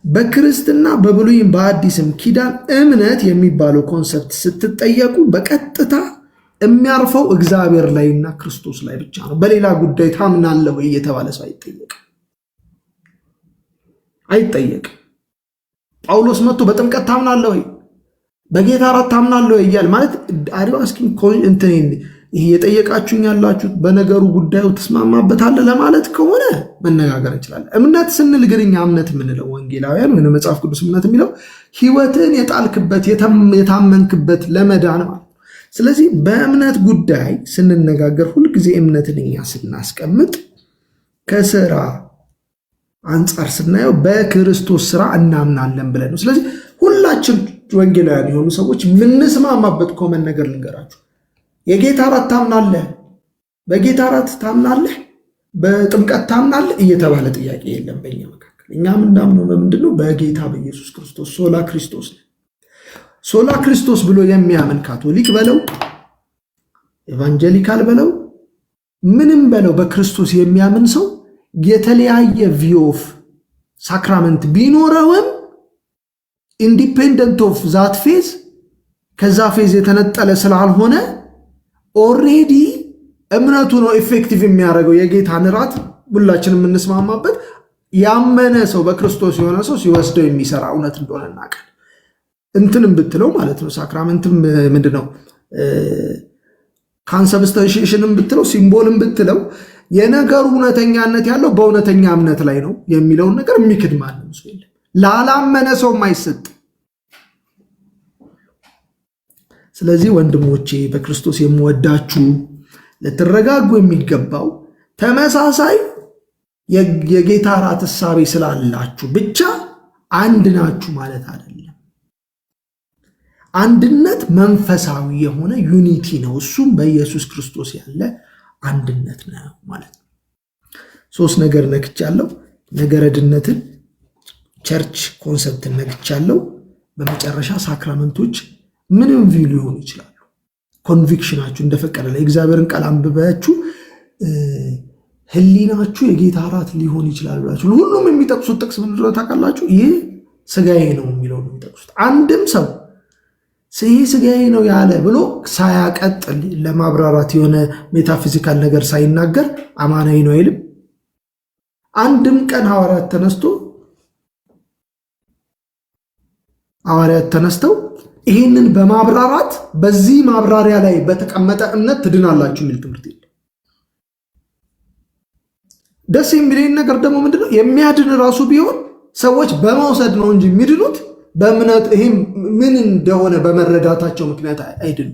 በክርስትና በብሉይም በአዲስም ኪዳን እምነት የሚባለው ኮንሰፕት ስትጠየቁ በቀጥታ የሚያርፈው እግዚአብሔር ላይና ክርስቶስ ላይ ብቻ ነው። በሌላ ጉዳይ ታምናለህ ወይ እየተባለ ሰው አይጠየቅም። ጳውሎስ መጥቶ በጥምቀት ታምናለህ ወይ በጌታ እራት ታምናለህ ወይ እያለ ማለት ይሄ የጠየቃችሁኝ ያላችሁት በነገሩ ጉዳዩ ትስማማበታለህ ለማለት ከሆነ መነጋገር እንችላለን። እምነት ስንል ግን እኛ እምነት የምንለው ወንጌላውያን ወይ መጽሐፍ ቅዱስ እምነት የሚለው ህይወትን የጣልክበት የታመንክበት ለመዳን ማለት። ስለዚህ በእምነት ጉዳይ ስንነጋገር ሁልጊዜ እምነትን እኛ ስናስቀምጥ ከስራ አንጻር ስናየው በክርስቶስ ስራ እናምናለን ብለን ነው። ስለዚህ ሁላችን ወንጌላውያን የሆኑ ሰዎች የምንስማማበት ኮመን ነገር ልንገራችሁ። የጌታ እራት ታምናለህ፣ በጌታ እራት ታምናለህ፣ በጥምቀት ታምናለህ እየተባለ ጥያቄ የለም በእኛ መካከል። እኛ ምናምነው በምንድን ነው? በጌታ በኢየሱስ ክርስቶስ ሶላ ክርስቶስ ነው። ሶላ ክርስቶስ ብሎ የሚያምን ካቶሊክ በለው ኤቫንጀሊካል በለው ምንም በለው በክርስቶስ የሚያምን ሰው የተለያየ ቪው ኦፍ ሳክራመንት ቢኖረውም ኢንዲፔንደንት ኦፍ ዛት ፌዝ ከዛ ፌዝ የተነጠለ ስላልሆነ ኦልሬዲ እምነቱ ነው ኢፌክቲቭ የሚያደርገው። የጌታን እራት ሁላችን የምንስማማበት ያመነ ሰው በክርስቶስ የሆነ ሰው ሲወስደው የሚሰራ እውነት እንደሆነ እናውቃለን። እንትንም ብትለው ማለት ነው ሳክራመንትም ምንድነው ካንሰብስታንሺዬሽንም ብትለው ሲምቦልም ብትለው የነገሩ እውነተኛነት ያለው በእውነተኛ እምነት ላይ ነው የሚለውን ነገር የሚክድ ማንም ሰው የለም። ላላመነ ሰው የማይሰጥ። ስለዚህ ወንድሞቼ በክርስቶስ የምወዳችሁ ልትረጋጉ የሚገባው ተመሳሳይ የጌታ ራት እሳቤ ስላላችሁ ብቻ አንድ ናችሁ ማለት አይደለም። አንድነት መንፈሳዊ የሆነ ዩኒቲ ነው። እሱም በኢየሱስ ክርስቶስ ያለ አንድነት ነው ማለት ነው። 3 ነገር ነክቻለሁ። ነገረ ድነትን፣ ቸርች ኮንሰፕትን ነክቻለሁ። በመጨረሻ ሳክራመንቶች ምንም ቪው ሊሆኑ ይችላሉ። ኮንቪክሽናችሁ እንደፈቀደ የእግዚአብሔርን ቃል አንብባችሁ ህሊናችሁ የጌታ ራት ሊሆን ይችላል ብላችሁ ሁሉም የሚጠቅሱት ጥቅስ ምን እንደሆነ ታውቃላችሁ? ይህ ስጋዬ ነው የሚለው ነው የሚጠቅሱት። አንድም ሰው ይህ ስጋዬ ነው ያለ ብሎ ሳያቀጥል ለማብራራት የሆነ ሜታፊዚካል ነገር ሳይናገር አማናዊ ነው አይልም። አንድም ቀን ሐዋርያት ተነስተው ይህንን በማብራራት በዚህ ማብራሪያ ላይ በተቀመጠ እምነት ትድናላችሁ የሚል ትምህርት የለም። ደስ የሚለኝ ነገር ደግሞ ምንድነው? የሚያድን ራሱ ቢሆን ሰዎች በመውሰድ ነው እንጂ የሚድኑት በእምነት ይሄም ምን እንደሆነ በመረዳታቸው ምክንያት አይድኑም።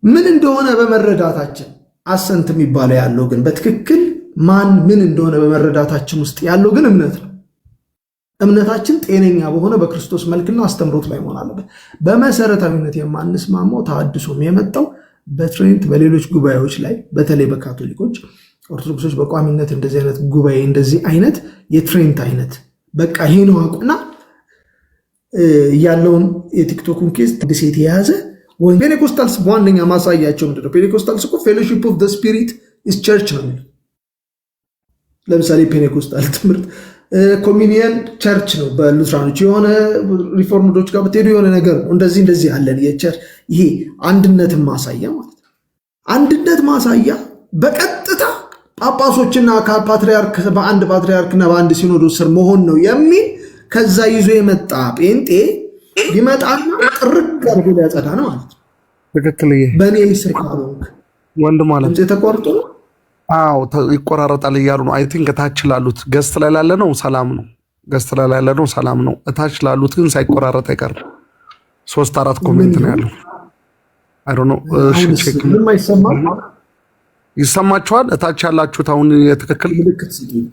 ምን እንደሆነ በመረዳታችን አሰንት የሚባለው ያለው ግን በትክክል ማን ምን እንደሆነ በመረዳታችን ውስጥ ያለው ግን እምነት ነው። እምነታችን ጤነኛ በሆነ በክርስቶስ መልክና አስተምሮት ላይ መሆን አለበት። በመሰረታዊነት የማንስማማው ተሐድሶም የመጣው በትሬንት በሌሎች ጉባኤዎች ላይ በተለይ በካቶሊኮች፣ ኦርቶዶክሶች በቋሚነት እንደዚህ አይነት ጉባኤ እንደዚህ አይነት የትሬንት አይነት በቃ ይሄ ነው አቁና ያለውን የቲክቶኩን ኬዝ ሴት የያዘ ፔኔኮስታልስ በዋነኛ ማሳያቸው ምንድነው? ፔኔኮስታልስ እኮ ፌሎሺፕ ኦፍ ዘ ስፒሪት ኢዝ ቸርች ነው የሚለው። ለምሳሌ ፔኔኮስታል ትምህርት ኮሚኒየን ቸርች ነው በሉትራኖች፣ የሆነ ሪፎርምዶች ጋር ብትሄዱ የሆነ ነገር ነው እንደዚህ አለን የቸርች ይሄ አንድነትን ማሳያ ማለት ነው። አንድነት ማሳያ በቀጥታ ጳጳሶችና ፓትሪያርክ በአንድ ፓትሪያርክና በአንድ ሲኖዶስ ስር መሆን ነው የሚል ከዛ ይዞ የመጣ ጴንጤ ሊመጣና ጥርቅ አድርጎ ሊያጸዳ ነው ማለት ነው። ትክክል። በእኔ ስር ካልሆንክ ወንድም ማለት ተቆርጦ ነው። አዎ ይቆራረጣል እያሉ ነው። አይ ቲንክ እታች ላሉት ገስት ላይ ላለ ነው ሰላም ነው። ገስት ላይ ላለ ነው ሰላም ነው። እታች ላሉት ግን ሳይቆራረጥ አይቀርም። 3-4 ኮሜንት ነው ያለው። አይ ዶንት ኖ እሺ ቼክ ምን አይሰማም? ይሰማችኋል? እታች ያላችሁት አሁን የትክክል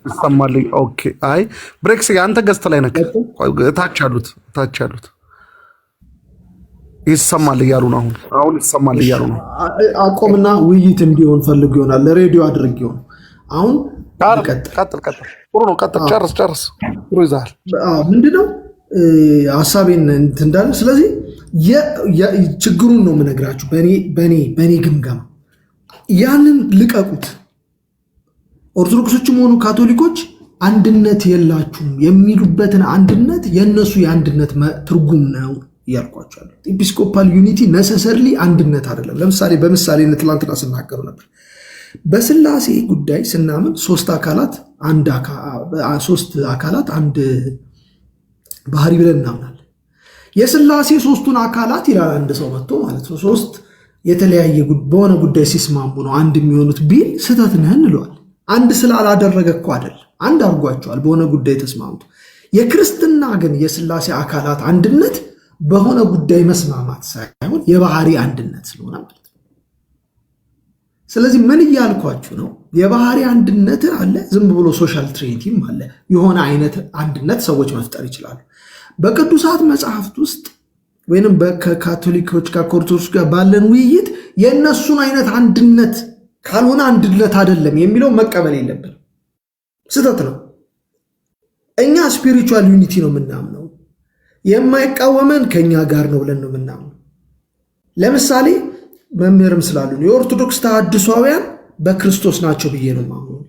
ይሰማል። ኦኬ። አይ ብሬክስ አንተ ገስት ላይ ነህ። እታች ያሉት ይሰማል እያሉ ነው። አሁን ይሰማል እያሉ ነው። አቆምና ውይይት እንዲሆን ፈልግ ይሆናል። ለሬዲዮ አድርግ ይሆን። አሁን ቀጥል። ጥሩ ነው። ቀጥል። ጨርስ። ጥሩ ይዛል። ምንድነው ሀሳቤን እንትን እንዳለ። ስለዚህ ችግሩን ነው የምነግራችሁ በእኔ ግምገማ። ያንን ልቀቁት። ኦርቶዶክሶችም ሆኑ ካቶሊኮች አንድነት የላችሁም የሚሉበትን አንድነት የእነሱ የአንድነት ትርጉም ነው እያልኳቸዋለሁ። ኤጲስኮፓል ዩኒቲ ነሰሰርሊ አንድነት አይደለም። ለምሳሌ በምሳሌነት ትላንትና ስናገሩ ነበር። በስላሴ ጉዳይ ስናምን 3 አካላት አንድ ባህሪ ብለን እናምናለን። የስላሴ 3ቱን አካላት ይላል አንድ ሰው መጥቶ ማለት ነው 3 የተለያየ በሆነ ጉዳይ ሲስማሙ ነው አንድ የሚሆኑት ቢል ስህተት ነህ እንለዋል። አንድ ስላላደረገ እኮ አይደል፣ አንድ አድርጓቸዋል በሆነ ጉዳይ ተስማምቶ። የክርስትና ግን የስላሴ አካላት አንድነት በሆነ ጉዳይ መስማማት ሳይሆን የባህሪ አንድነት ስለሆነ ማለት ነው። ስለዚህ ምን እያልኳችሁ ነው? የባህሪ አንድነት አለ፣ ዝም ብሎ ሶሻል ትሪኒቲም አለ። የሆነ አይነት አንድነት ሰዎች መፍጠር ይችላሉ። በቅዱሳት መጽሐፍት ውስጥ ወይንም ከካቶሊኮች ጋር ከኦርቶዶክስ ጋር ባለን ውይይት የእነሱን አይነት አንድነት ካልሆነ አንድነት አይደለም የሚለው መቀበል የለብንም። ስህተት ነው። እኛ ስፒሪቹዋል ዩኒቲ ነው የምናምነው። የማይቃወመን ከኛ ጋር ነው ብለን ነው የምናምነው። ለምሳሌ መምህርም ስላሉ የኦርቶዶክስ ተሐድሷውያን በክርስቶስ ናቸው ብዬ ነው የማምነው።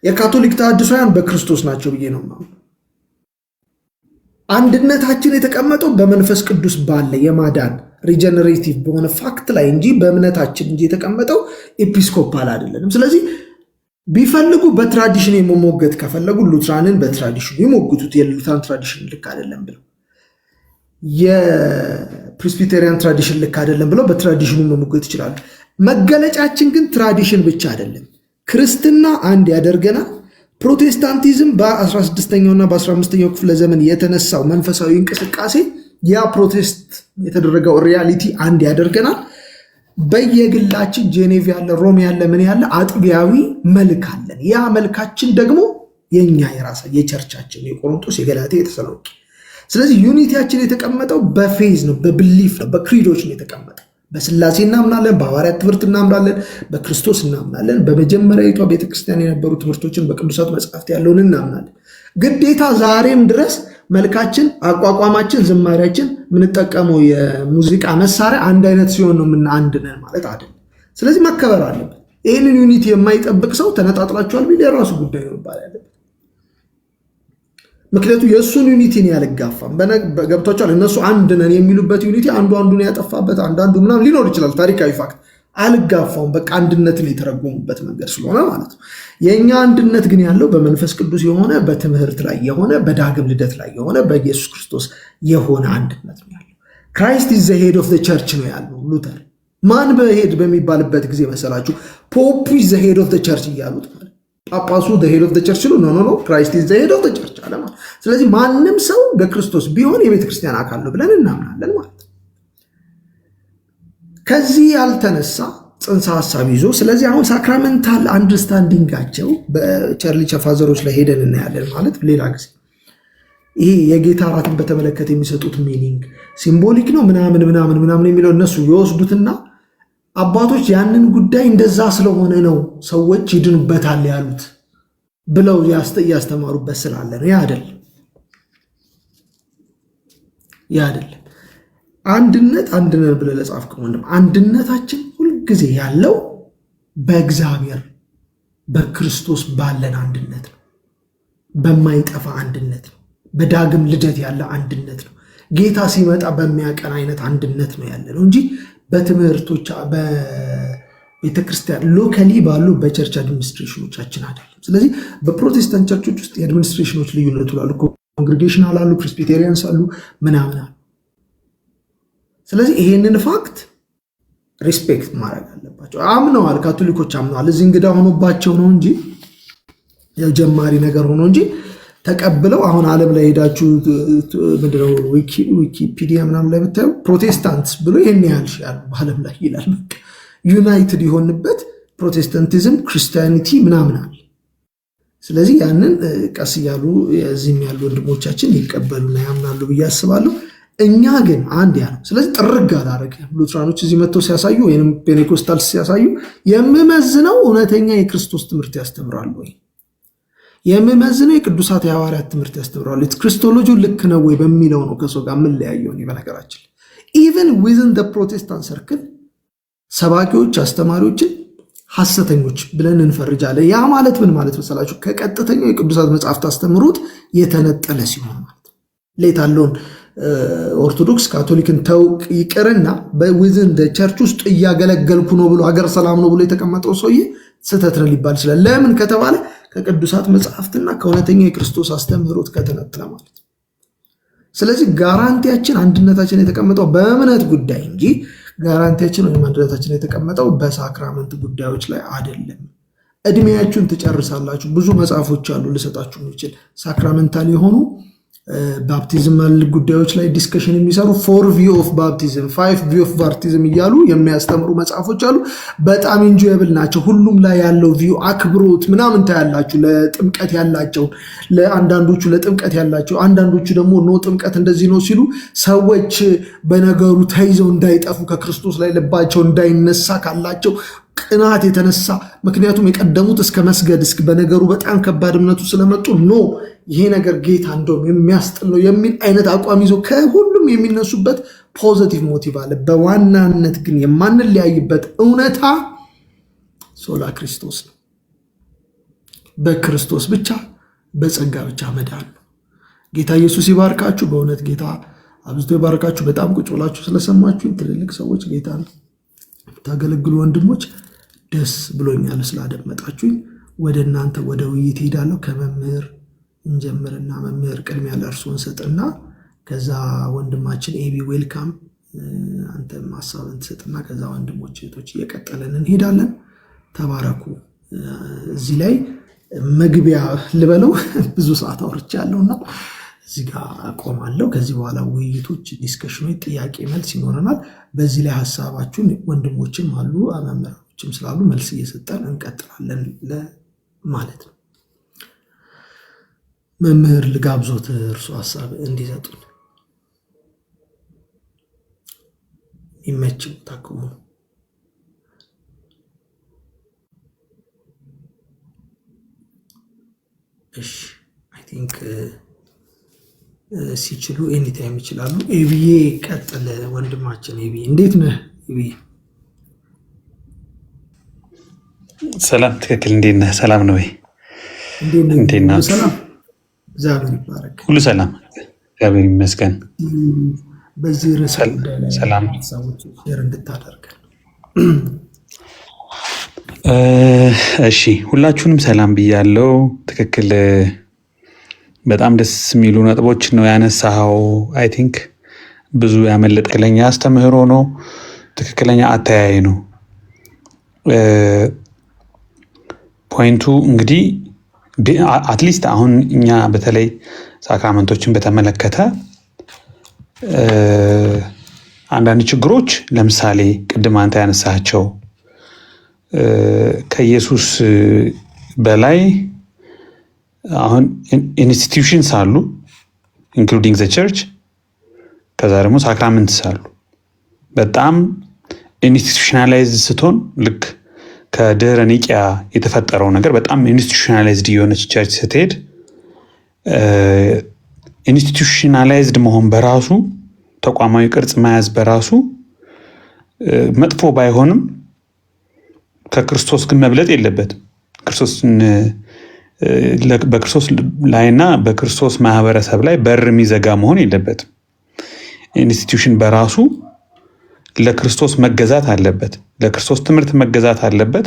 የካቶሊክ ተሐድሷውያን በክርስቶስ ናቸው ብዬ ነው የማምነው። አንድነታችን የተቀመጠው በመንፈስ ቅዱስ ባለ የማዳን ሪጀነሬቲቭ በሆነ ፋክት ላይ እንጂ በእምነታችን እንጂ የተቀመጠው ኤጲስኮፓል አይደለንም። ስለዚህ ቢፈልጉ በትራዲሽን የመሞገት ከፈለጉ ሉትራንን በትራዲሽኑ ይሞግቱት። የሉትራን ትራዲሽን ልክ አይደለም ብለው የፕሬስቢቴሪያን ትራዲሽን ልክ አይደለም ብለው በትራዲሽኑ መሞገት ይችላሉ። መገለጫችን ግን ትራዲሽን ብቻ አይደለም። ክርስትና አንድ ያደርገናል። ፕሮቴስታንቲዝም በ16ኛውና በ15ኛው ክፍለ ዘመን የተነሳው መንፈሳዊ እንቅስቃሴ ያ ፕሮቴስት የተደረገው ሪያሊቲ አንድ ያደርገናል። በየግላችን ጄኔቭ ያለ ሮም ያለ ምን ያለ አጥቢያዊ መልክ አለን። ያ መልካችን ደግሞ የኛ የራሳ የቸርቻችን የቆሮንቶስ፣ የገላትያ፣ የተሰሎንቄ። ስለዚህ ዩኒቲያችን የተቀመጠው በፌዝ ነው፣ በብሊፍ ነው፣ በክሪዶች ነው የተቀመጠው። በስላሴ እናምናለን፣ በሐዋርያት ትምህርት እናምናለን፣ በክርስቶስ እናምናለን። በመጀመሪያዊቷ ቤተክርስቲያን የነበሩ ትምህርቶችን በቅዱሳት መጽሐፍት ያለውን እናምናለን። ግዴታ ዛሬም ድረስ መልካችን፣ አቋቋማችን፣ ዝማሪያችን፣ የምንጠቀመው የሙዚቃ መሳሪያ አንድ አይነት ሲሆን ነው አንድ ነን ማለት አይደለም። ስለዚህ መከበር አለበት። ይህንን ዩኒቲ የማይጠብቅ ሰው ተነጣጥላችኋል ቢል የራሱ ጉዳይ ነው ይባል ያለበት። ምክንያቱም የእሱን ዩኒቲ ነው ያልጋፋም። ገብቷቸዋል። እነሱ አንድ ነን የሚሉበት ዩኒቲ አንዱ አንዱን ያጠፋበት አንዳንዱ ምናምን ሊኖር ይችላል። ታሪካዊ ፋክት አልጋፋውም። በቃ አንድነትን የተረጎሙበት መንገድ ስለሆነ ማለት ነው። የእኛ አንድነት ግን ያለው በመንፈስ ቅዱስ የሆነ በትምህርት ላይ የሆነ በዳግም ልደት ላይ የሆነ በኢየሱስ ክርስቶስ የሆነ አንድነት ነው ያለው። ክራይስት ኢዝ ዘ ሄድ ኦፍ ዘ ቸርች ነው ያለው ሉተር። ማን በሄድ በሚባልበት ጊዜ መሰላችሁ? ፖፑ ኢዝ ዘ ሄድ ኦፍ ዘ ቸርች እያሉት ማለት ጳጳሱ ዘ ሄድ ኦፍ ዘ ቸርች ነው። ኖ ክራይስት ኢዝ ዘ ሄድ ኦፍ ዘ ቸርች አለ ማለት። ስለዚህ ማንም ሰው በክርስቶስ ቢሆን የቤተክርስቲያን አካል ነው ብለን እናምናለን ማለት ነው። ከዚህ ያልተነሳ ጽንሰ ሀሳብ ይዞ ስለዚህ አሁን ሳክራመንታል አንደርስታንዲንጋቸው በቸርሊ ቸፋዘሮች ላይ ሄደን እናያለን ማለት ሌላ ጊዜ። ይሄ የጌታ እራትን በተመለከተ የሚሰጡት ሚኒንግ ሲምቦሊክ ነው ምናምን የሚለው እነሱ የወስዱትና አባቶች ያንን ጉዳይ እንደዛ ስለሆነ ነው ሰዎች ይድኑበታል ያሉት ብለው እያስተማሩበት ስላለ ነው። ያ አይደለም። አንድነት ብለህ ለጻፍከው ወንድም አንድነታችን ሁልጊዜ ያለው በእግዚአብሔር በክርስቶስ ባለን አንድነት ነው። በማይጠፋ አንድነት ነው። በዳግም ልደት ያለ አንድነት ነው። ጌታ ሲመጣ በሚያቀን አይነት አንድነት ነው ያለ ነው እንጂ በትምህርቶች በቤተክርስቲያን ሎካሊ ባሉ በቸርች አድሚኒስትሬሽኖቻችን አይደለም። ስለዚህ በፕሮቴስታንት ቸርቾች ውስጥ የአድሚኒስትሬሽኖች ልዩነቱ አሉ። ኮንግሪጌሽናል አሉ፣ ፕሬስቢቴሪያንስ አሉ፣ ምናምን አሉ። ስለዚህ ይሄንን ፋክት ሪስፔክት ማድረግ አለባቸው። አምነዋል፣ ካቶሊኮች አምነዋል። እዚህ እንግዳ ሆኖባቸው ነው እንጂ የጀማሪ ነገር ሆኖ እንጂ ተቀብለው አሁን ዓለም ላይ ሄዳችሁ ምንድነው ዊኪፒዲያ ምናምን ላይ ብታዩ ፕሮቴስታንትስ ብሎ ይህን ያህል ያሉ በዓለም ላይ ይላል። ዩናይትድ የሆንበት ፕሮቴስታንቲዝም ክርስቲያኒቲ ምናምን አለ። ስለዚህ ያንን ቀስ እያሉ እዚህም ያሉ ወንድሞቻችን ይቀበሉና ያምናሉ ብዬ አስባለሁ። እኛ ግን አንድ ያለው ስለዚህ ጥርግ አላደረግም። ሉትራኖች እዚህ መጥተው ሲያሳዩ ወይም ፔኔኮስታልስ ሲያሳዩ የምመዝነው እውነተኛ የክርስቶስ ትምህርት ያስተምራሉ ወይ የምመዝነው የቅዱሳት የሐዋርያት ትምህርት ያስተምራሉ ክሪስቶሎጂ ልክ ነው ወይ በሚለው ነው ከሰው ጋር የምንለያየው። በነገራችን ኢቨን ዊዝን ዘ ፕሮቴስታንት ሰርክል ሰባኪዎች አስተማሪዎችን ሐሰተኞች ብለን እንፈርጃለን። ያ ማለት ምን ማለት መሰላችሁ? ከቀጥተኛው የቅዱሳት መጽሐፍት አስተምሮት የተነጠለ ሲሆን ማለት ሌታለውን ኦርቶዶክስ ካቶሊክን ተውቅ ይቅርና በዊዝን ቸርች ውስጥ እያገለገልኩ ነው ብሎ ሀገር ሰላም ነው ብሎ የተቀመጠው ሰውዬ ስህተት ነው ሊባል ይችላል። ለምን ከተባለ ከቅዱሳት መጽሐፍትና ከእውነተኛ የክርስቶስ አስተምህሮት ከተነጠለ ማለት ነው። ስለዚህ ጋራንቲያችን አንድነታችን የተቀመጠው በእምነት ጉዳይ እንጂ ጋራንቲያችን ወይም አንድነታችን የተቀመጠው በሳክራመንት ጉዳዮች ላይ አይደለም። እድሜያችሁን ትጨርሳላችሁ። ብዙ መጽሐፎች አሉ ልሰጣችሁ የሚችል ሳክራመንታል የሆኑ ባፕቲዝማል ጉዳዮች ላይ ዲስከሽን የሚሰሩ 4 ቪው ኦፍ ባፕቲዝም 5 ቪው ኦፍ ባፕቲዝም እያሉ የሚያስተምሩ መጽሐፎች አሉ። በጣም ኢንጆየብል ናቸው። ሁሉም ላይ ያለው ቪው አክብሮት ምናምን ታያላችሁ። ለጥምቀት ያላቸው ለአንዳንዶቹ ለጥምቀት ያላቸው አንዳንዶቹ ደግሞ ኖ ጥምቀት እንደዚህ ነው ሲሉ ሰዎች በነገሩ ተይዘው እንዳይጠፉ ከክርስቶስ ላይ ልባቸው እንዳይነሳ ካላቸው ቅናት የተነሳ ምክንያቱም የቀደሙት እስከ መስገድ በነገሩ በጣም ከባድ እምነቱ ስለመጡ ኖ ይሄ ነገር ጌታ እንደውም የሚያስጥል ነው የሚል አይነት አቋም ይዞ ከሁሉም የሚነሱበት ፖዚቲቭ ሞቲቭ አለ። በዋናነት ግን የማንለያይበት እውነታ ሶላ ክርስቶስ ነው። በክርስቶስ ብቻ በጸጋ ብቻ መዳን ነው። ጌታ ኢየሱስ ይባርካችሁ። በእውነት ጌታ አብዝቶ ይባርካችሁ። በጣም ቁጭ ብላችሁ ስለሰማችሁ ትልልቅ ሰዎች ጌታ ነው ታገለግሉ ወንድሞች ደስ ብሎኛል ስላደመጣችሁኝ። ወደ እናንተ ወደ ውይይት ሄዳለሁ። ከመምህር እንጀምርና መምህር ቅድሚያ ለእርሱን ሰጥና ከዛ ወንድማችን ኤቢ ዌልካም፣ አንተም ሀሳብን ትሰጥና ከዛ ወንድሞች እህቶች እየቀጠለን እንሄዳለን። ተባረኩ። እዚህ ላይ መግቢያ ልበለው ብዙ ሰዓት አውርቻለሁና እዚህ ጋር አቆማለሁ። ከዚህ በኋላ ውይይቶች፣ ዲስከሽኖች፣ ጥያቄ መልስ ይኖረናል። በዚህ ላይ ሀሳባችሁን ወንድሞችም አሉ መምህራኖችም ስላሉ መልስ እየሰጠን እንቀጥላለን ማለት ነው። መምህር ልጋብዞት እርሱ ሀሳብ እንዲሰጡን ይመችም ታከሙ። እሺ አይ ቲንክ ሲችሉ ኤኒታይም ይችላሉ። ኤቢዬ ቀጥል ወንድማችን። ኤቢ እንዴት ነህ? ኤቢ ሰላም። ትክክል። እንዴት ነህ? ሰላም ነው ወይ? እንዴት ናችሁ? ሰላም፣ እግዚአብሔር ይባረክ። ሁሉ ሰላም፣ እግዚአብሔር ይመስገን። በዚህ ርዕሰ ሰላም ሰዎች ሼር እንድታደርገን። እሺ፣ ሁላችሁንም ሰላም ብያለው። ትክክል። በጣም ደስ የሚሉ ነጥቦች ነው ያነሳኸው። አይ ቲንክ ብዙ ያመለጠ ትክክለኛ አስተምህሮ ነው፣ ትክክለኛ አተያይ ነው። ፖይንቱ እንግዲህ አትሊስት አሁን እኛ በተለይ ሳክራመንቶችን በተመለከተ አንዳንድ ችግሮች፣ ለምሳሌ ቅድም አንተ ያነሳቸው ከኢየሱስ በላይ አሁን ኢንስቲትዩሽንስ አሉ ኢንክሉዲንግ ዘ ቸርች፣ ከዛ ደግሞ ሳክራመንትስ አሉ። በጣም ኢንስቲትዩሽናላይዝ ስትሆን ልክ ከድህረ ኒቂያ የተፈጠረው ነገር በጣም ኢንስቲትዩሽናላይዝድ የሆነች ቸርች ስትሄድ ኢንስቲትዩሽናላይዝድ መሆን በራሱ ተቋማዊ ቅርጽ መያዝ በራሱ መጥፎ ባይሆንም ከክርስቶስ ግን መብለጥ የለበትም። በክርስቶስ ላይና በክርስቶስ ማህበረሰብ ላይ በር የሚዘጋ መሆን የለበትም። ኢንስቲትዩሽን በራሱ ለክርስቶስ መገዛት አለበት፣ ለክርስቶስ ትምህርት መገዛት አለበት፣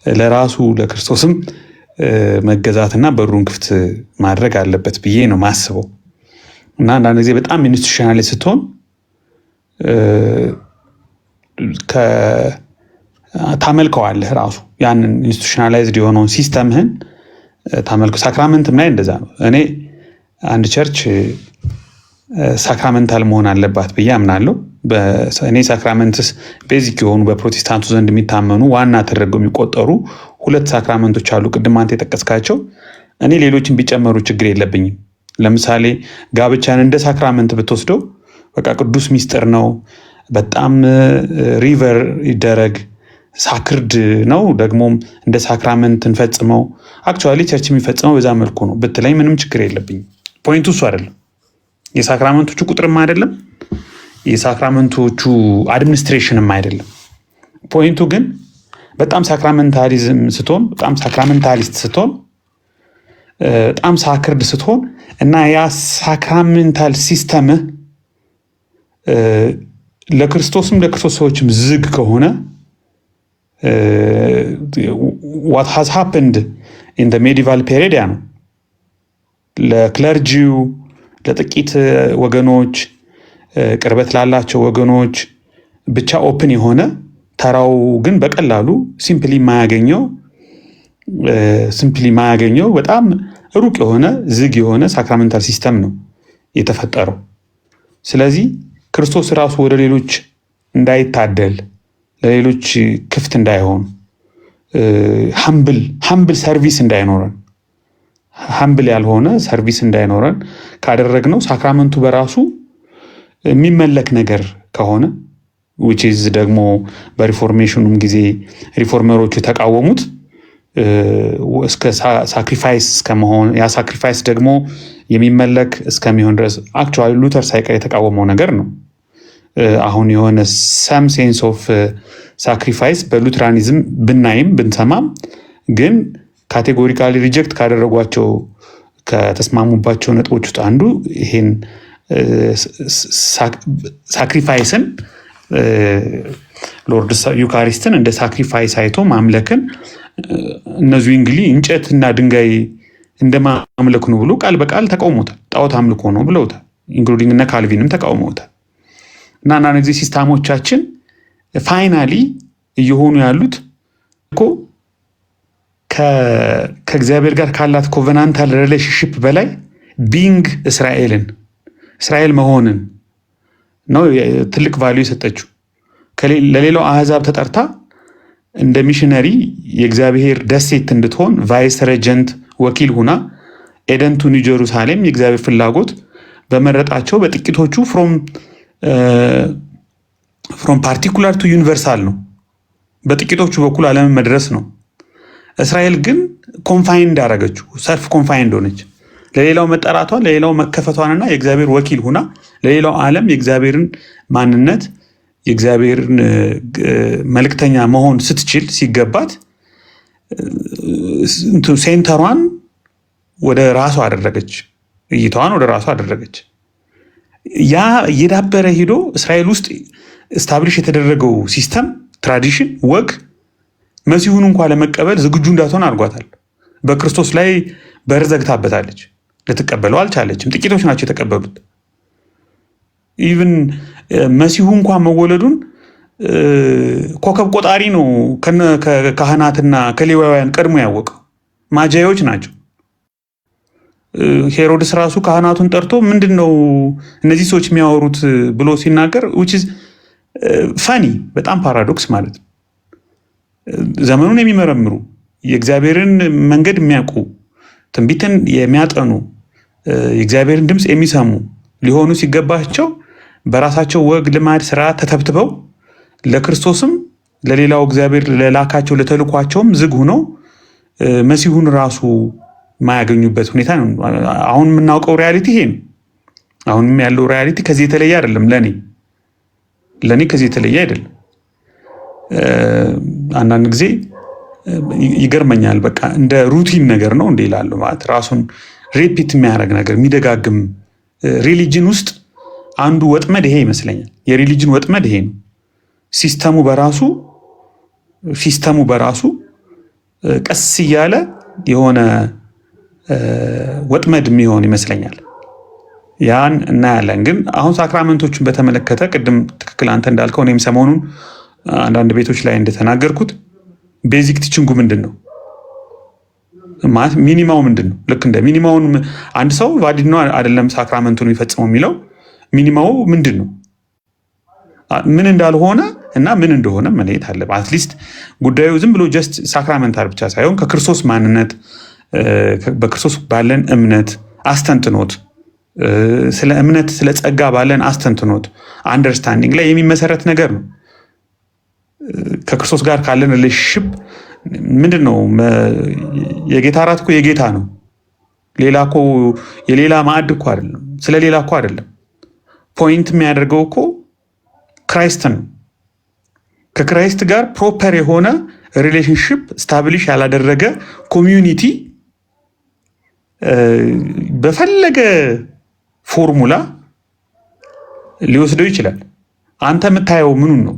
ለራሱ ለክርስቶስም መገዛትና በሩን ክፍት ማድረግ አለበት ብዬ ነው ማስበው። እና አንዳንድ ጊዜ በጣም ኢንስቲትዩሽናል ስትሆን ታመልከዋለህ፣ ራሱ ያንን ኢንስቲትዩሽናላይዝድ የሆነውን ሲስተምህን ታመልከው። ሳክራመንትም ላይ እንደዛ ነው። እኔ አንድ ቸርች ሳክራመንታል መሆን አለባት ብዬ አምናለሁ። እኔ ሳክራመንትስ ቤዚክ የሆኑ በፕሮቴስታንቱ ዘንድ የሚታመኑ ዋና ተደርገው የሚቆጠሩ 2 ሳክራመንቶች አሉ፣ ቅድም አንተ የጠቀስካቸው። እኔ ሌሎችን ቢጨመሩ ችግር የለብኝም። ለምሳሌ ጋብቻን እንደ ሳክራመንት ብትወስደው በቃ ቅዱስ ሚስጥር ነው፣ በጣም ሪቨር ይደረግ፣ ሳክርድ ነው፣ ደግሞም እንደ ሳክራመንት እንፈጽመው። አክቹዋሊ ቸርች የሚፈጽመው በዛ መልኩ ነው ብትለኝ ምንም ችግር የለብኝም። ፖይንቱ እሱ አይደለም። የሳክራመንቶቹ ቁጥርም አይደለም፣ የሳክራመንቶቹ አድሚኒስትሬሽንም አይደለም። ፖይንቱ ግን በጣም ሳክራመንታሊዝም ስትሆን፣ በጣም ሳክራመንታሊስት ስትሆን፣ በጣም ሳክርድ ስትሆን እና ያ ሳክራመንታል ሲስተምህ ለክርስቶስም ለክርስቶስ ሰዎችም ዝግ ከሆነ what has happened in the medieval period ያ ነው። ለክለርጂው ለጥቂት ወገኖች፣ ቅርበት ላላቸው ወገኖች ብቻ ኦፕን የሆነ ተራው ግን በቀላሉ ሲምፕሊ ማያገኘው በጣም ሩቅ የሆነ ዝግ የሆነ ሳክራመንታል ሲስተም ነው የተፈጠረው። ስለዚህ ክርስቶስ ራሱ ወደ ሌሎች እንዳይታደል፣ ለሌሎች ክፍት እንዳይሆን፣ ሀምብል ሰርቪስ እንዳይኖረን፣ ሀምብል ያልሆነ ሰርቪስ እንዳይኖረን ካደረግነው ሳክራመንቱ በራሱ የሚመለክ ነገር ከሆነ which is ደግሞ በሪፎርሜሽኑም ጊዜ ሪፎርመሮቹ የተቃወሙት እስከ ሳክሪፋይስ እስከመሆን፣ ያ ሳክሪፋይስ ደግሞ የሚመለክ እስከሚሆን ድረስ አክቹዋሊ ሉተር ሳይቀር የተቃወመው ነገር ነው። አሁን የሆነ ሰም ሴንስ ኦፍ ሳክሪፋይስ በሉትራኒዝም ብናይም ብንሰማም ግን ካቴጎሪካሊ ሪጀክት ካደረጓቸው ከተስማሙባቸው ነጥቦች ውስጥ አንዱ ይሄን ሳክሪፋይስን ሎርድ ዩካሪስትን እንደ ሳክሪፋይስ አይቶ ማምለክን እነዚህ እንግዲህ እንጨትና ድንጋይ እንደማምለክ ነው ብሎ ቃል በቃል ተቃውሞታል። ጣዖት አምልኮ ነው ብለውታል። ኢንክሉዲንግ እነ ካልቪንም ተቃውመውታል። እና አንዳንድ ጊዜ ሲስተሞቻችን ፋይናሊ እየሆኑ ያሉት እኮ ከእግዚአብሔር ጋር ካላት ኮቨናንታል ሪሌሽንሽፕ በላይ ቢንግ እስራኤል መሆንን ነው ትልቅ ቫልዩ የሰጠችው። ለሌላው አህዛብ ተጠርታ እንደ ሚሽነሪ የእግዚአብሔር ደሴት እንድትሆን ቫይስ ሬጀንት ወኪል ሁና ኤደን ቱ ኒው ጀሩሳሌም የእግዚአብሔር ፍላጎት በመረጣቸው በጥቂቶቹ ፍሮም ፓርቲኩላር ቱ ዩኒቨርሳል ነው። በጥቂቶቹ በኩል ዓለምን መድረስ ነው። እስራኤል ግን ኮንፋይንድ አደረገችው፣ ሰልፍ ኮንፋይንድ ሆነች። ለሌላው መጠራቷ፣ ለሌላው መከፈቷንና የእግዚአብሔር ወኪል ሁና ለሌላው ዓለም የእግዚአብሔርን ማንነት የእግዚአብሔርን መልእክተኛ መሆን ስትችል ሲገባት ሴንተሯን ወደ ራሷ አደረገች፣ እይታዋን ወደ ራሷ አደረገች። ያ እየዳበረ ሄዶ እስራኤል ውስጥ ስታብሊሽ የተደረገው ሲስተም፣ ትራዲሽን፣ ወግ መሲሁን እንኳ ለመቀበል ዝግጁ እንዳትሆን አድርጓታል። በክርስቶስ ላይ በር ዘግታበታለች። ልትቀበለው አልቻለችም። ጥቂቶች ናቸው የተቀበሉት። ኢቭን መሲሁ እንኳን መወለዱን ኮከብ ቆጣሪ ነው ከካህናትና ከሌዋውያን ቀድሞ ያወቀው። ማጃዮች ናቸው። ሄሮድስ ራሱ ካህናቱን ጠርቶ ምንድን ነው እነዚህ ሰዎች የሚያወሩት ብሎ ሲናገር ፈኒ በጣም ፓራዶክስ ማለት ነው። ዘመኑን የሚመረምሩ የእግዚአብሔርን መንገድ የሚያውቁ ትንቢትን የሚያጠኑ የእግዚአብሔርን ድምፅ የሚሰሙ ሊሆኑ ሲገባቸው በራሳቸው ወግ፣ ልማድ፣ ስርዓት ተተብትበው ለክርስቶስም ለሌላው እግዚአብሔር ለላካቸው ለተልኳቸውም ዝግ ሆነው መሲሁን ራሱ ማያገኙበት ሁኔታ ነው። አሁን የምናውቀው ሪያሊቲ ይሄ ነው። አሁንም ያለው ሪያሊቲ ከዚህ የተለየ አይደለም። ለኔ ከዚህ የተለየ አይደለም። አንዳንድ ጊዜ ይገርመኛል። በቃ እንደ ሩቲን ነገር ነው እንደ ይላሉ ማለት ራሱን ሪፒት የሚያደርግ ነገር የሚደጋግም ሪሊጅን ውስጥ አንዱ ወጥመድ ይሄ ይመስለኛል። የሪሊጅን ወጥመድ ይሄ ነው። ሲስተሙ በራሱ ቀስ እያለ የሆነ ወጥመድ የሚሆን ይመስለኛል። ያን እናያለን። ግን አሁን ሳክራመንቶችን በተመለከተ ቅድም ትክክል አንተ እንዳልከው እኔም ሰሞኑን አንዳንድ ቤቶች ላይ እንደተናገርኩት ቤዚክ ቲችንጉ ምንድን ነው ማለት ሚኒማው ምንድን ነው? ልክ እንደ ሚኒማውን አንድ ሰው ቫሊድ ነው አይደለም ሳክራመንቱን የሚፈጽመው የሚለው ሚኒማው ምንድን ነው? ምን እንዳልሆነ እና ምን እንደሆነ መለየት አለበት። አትሊስት ጉዳዩ ዝም ብሎ ጀስት ሳክራመንታል ብቻ ሳይሆን ከክርስቶስ ማንነት በክርስቶስ ባለን እምነት አስተንትኖት ስለ እምነት ስለ ጸጋ ባለን አስተንትኖት አንደርስታንዲንግ ላይ የሚመሰረት ነገር ነው። ከክርስቶስ ጋር ካለን ሪሌሽንሺፕ ምንድን ነው? የጌታ እራት እኮ የጌታ ነው። ሌላ እኮ የሌላ ማዕድ እኮ አይደለም። ስለ ሌላ እኮ አይደለም። ፖይንት የሚያደርገው እኮ ክራይስት ነው። ከክራይስት ጋር ፕሮፐር የሆነ ሪሌሽንሺፕ ስታብሊሽ ያላደረገ ኮሚዩኒቲ በፈለገ ፎርሙላ ሊወስደው ይችላል። አንተ የምታየው ምኑን ነው?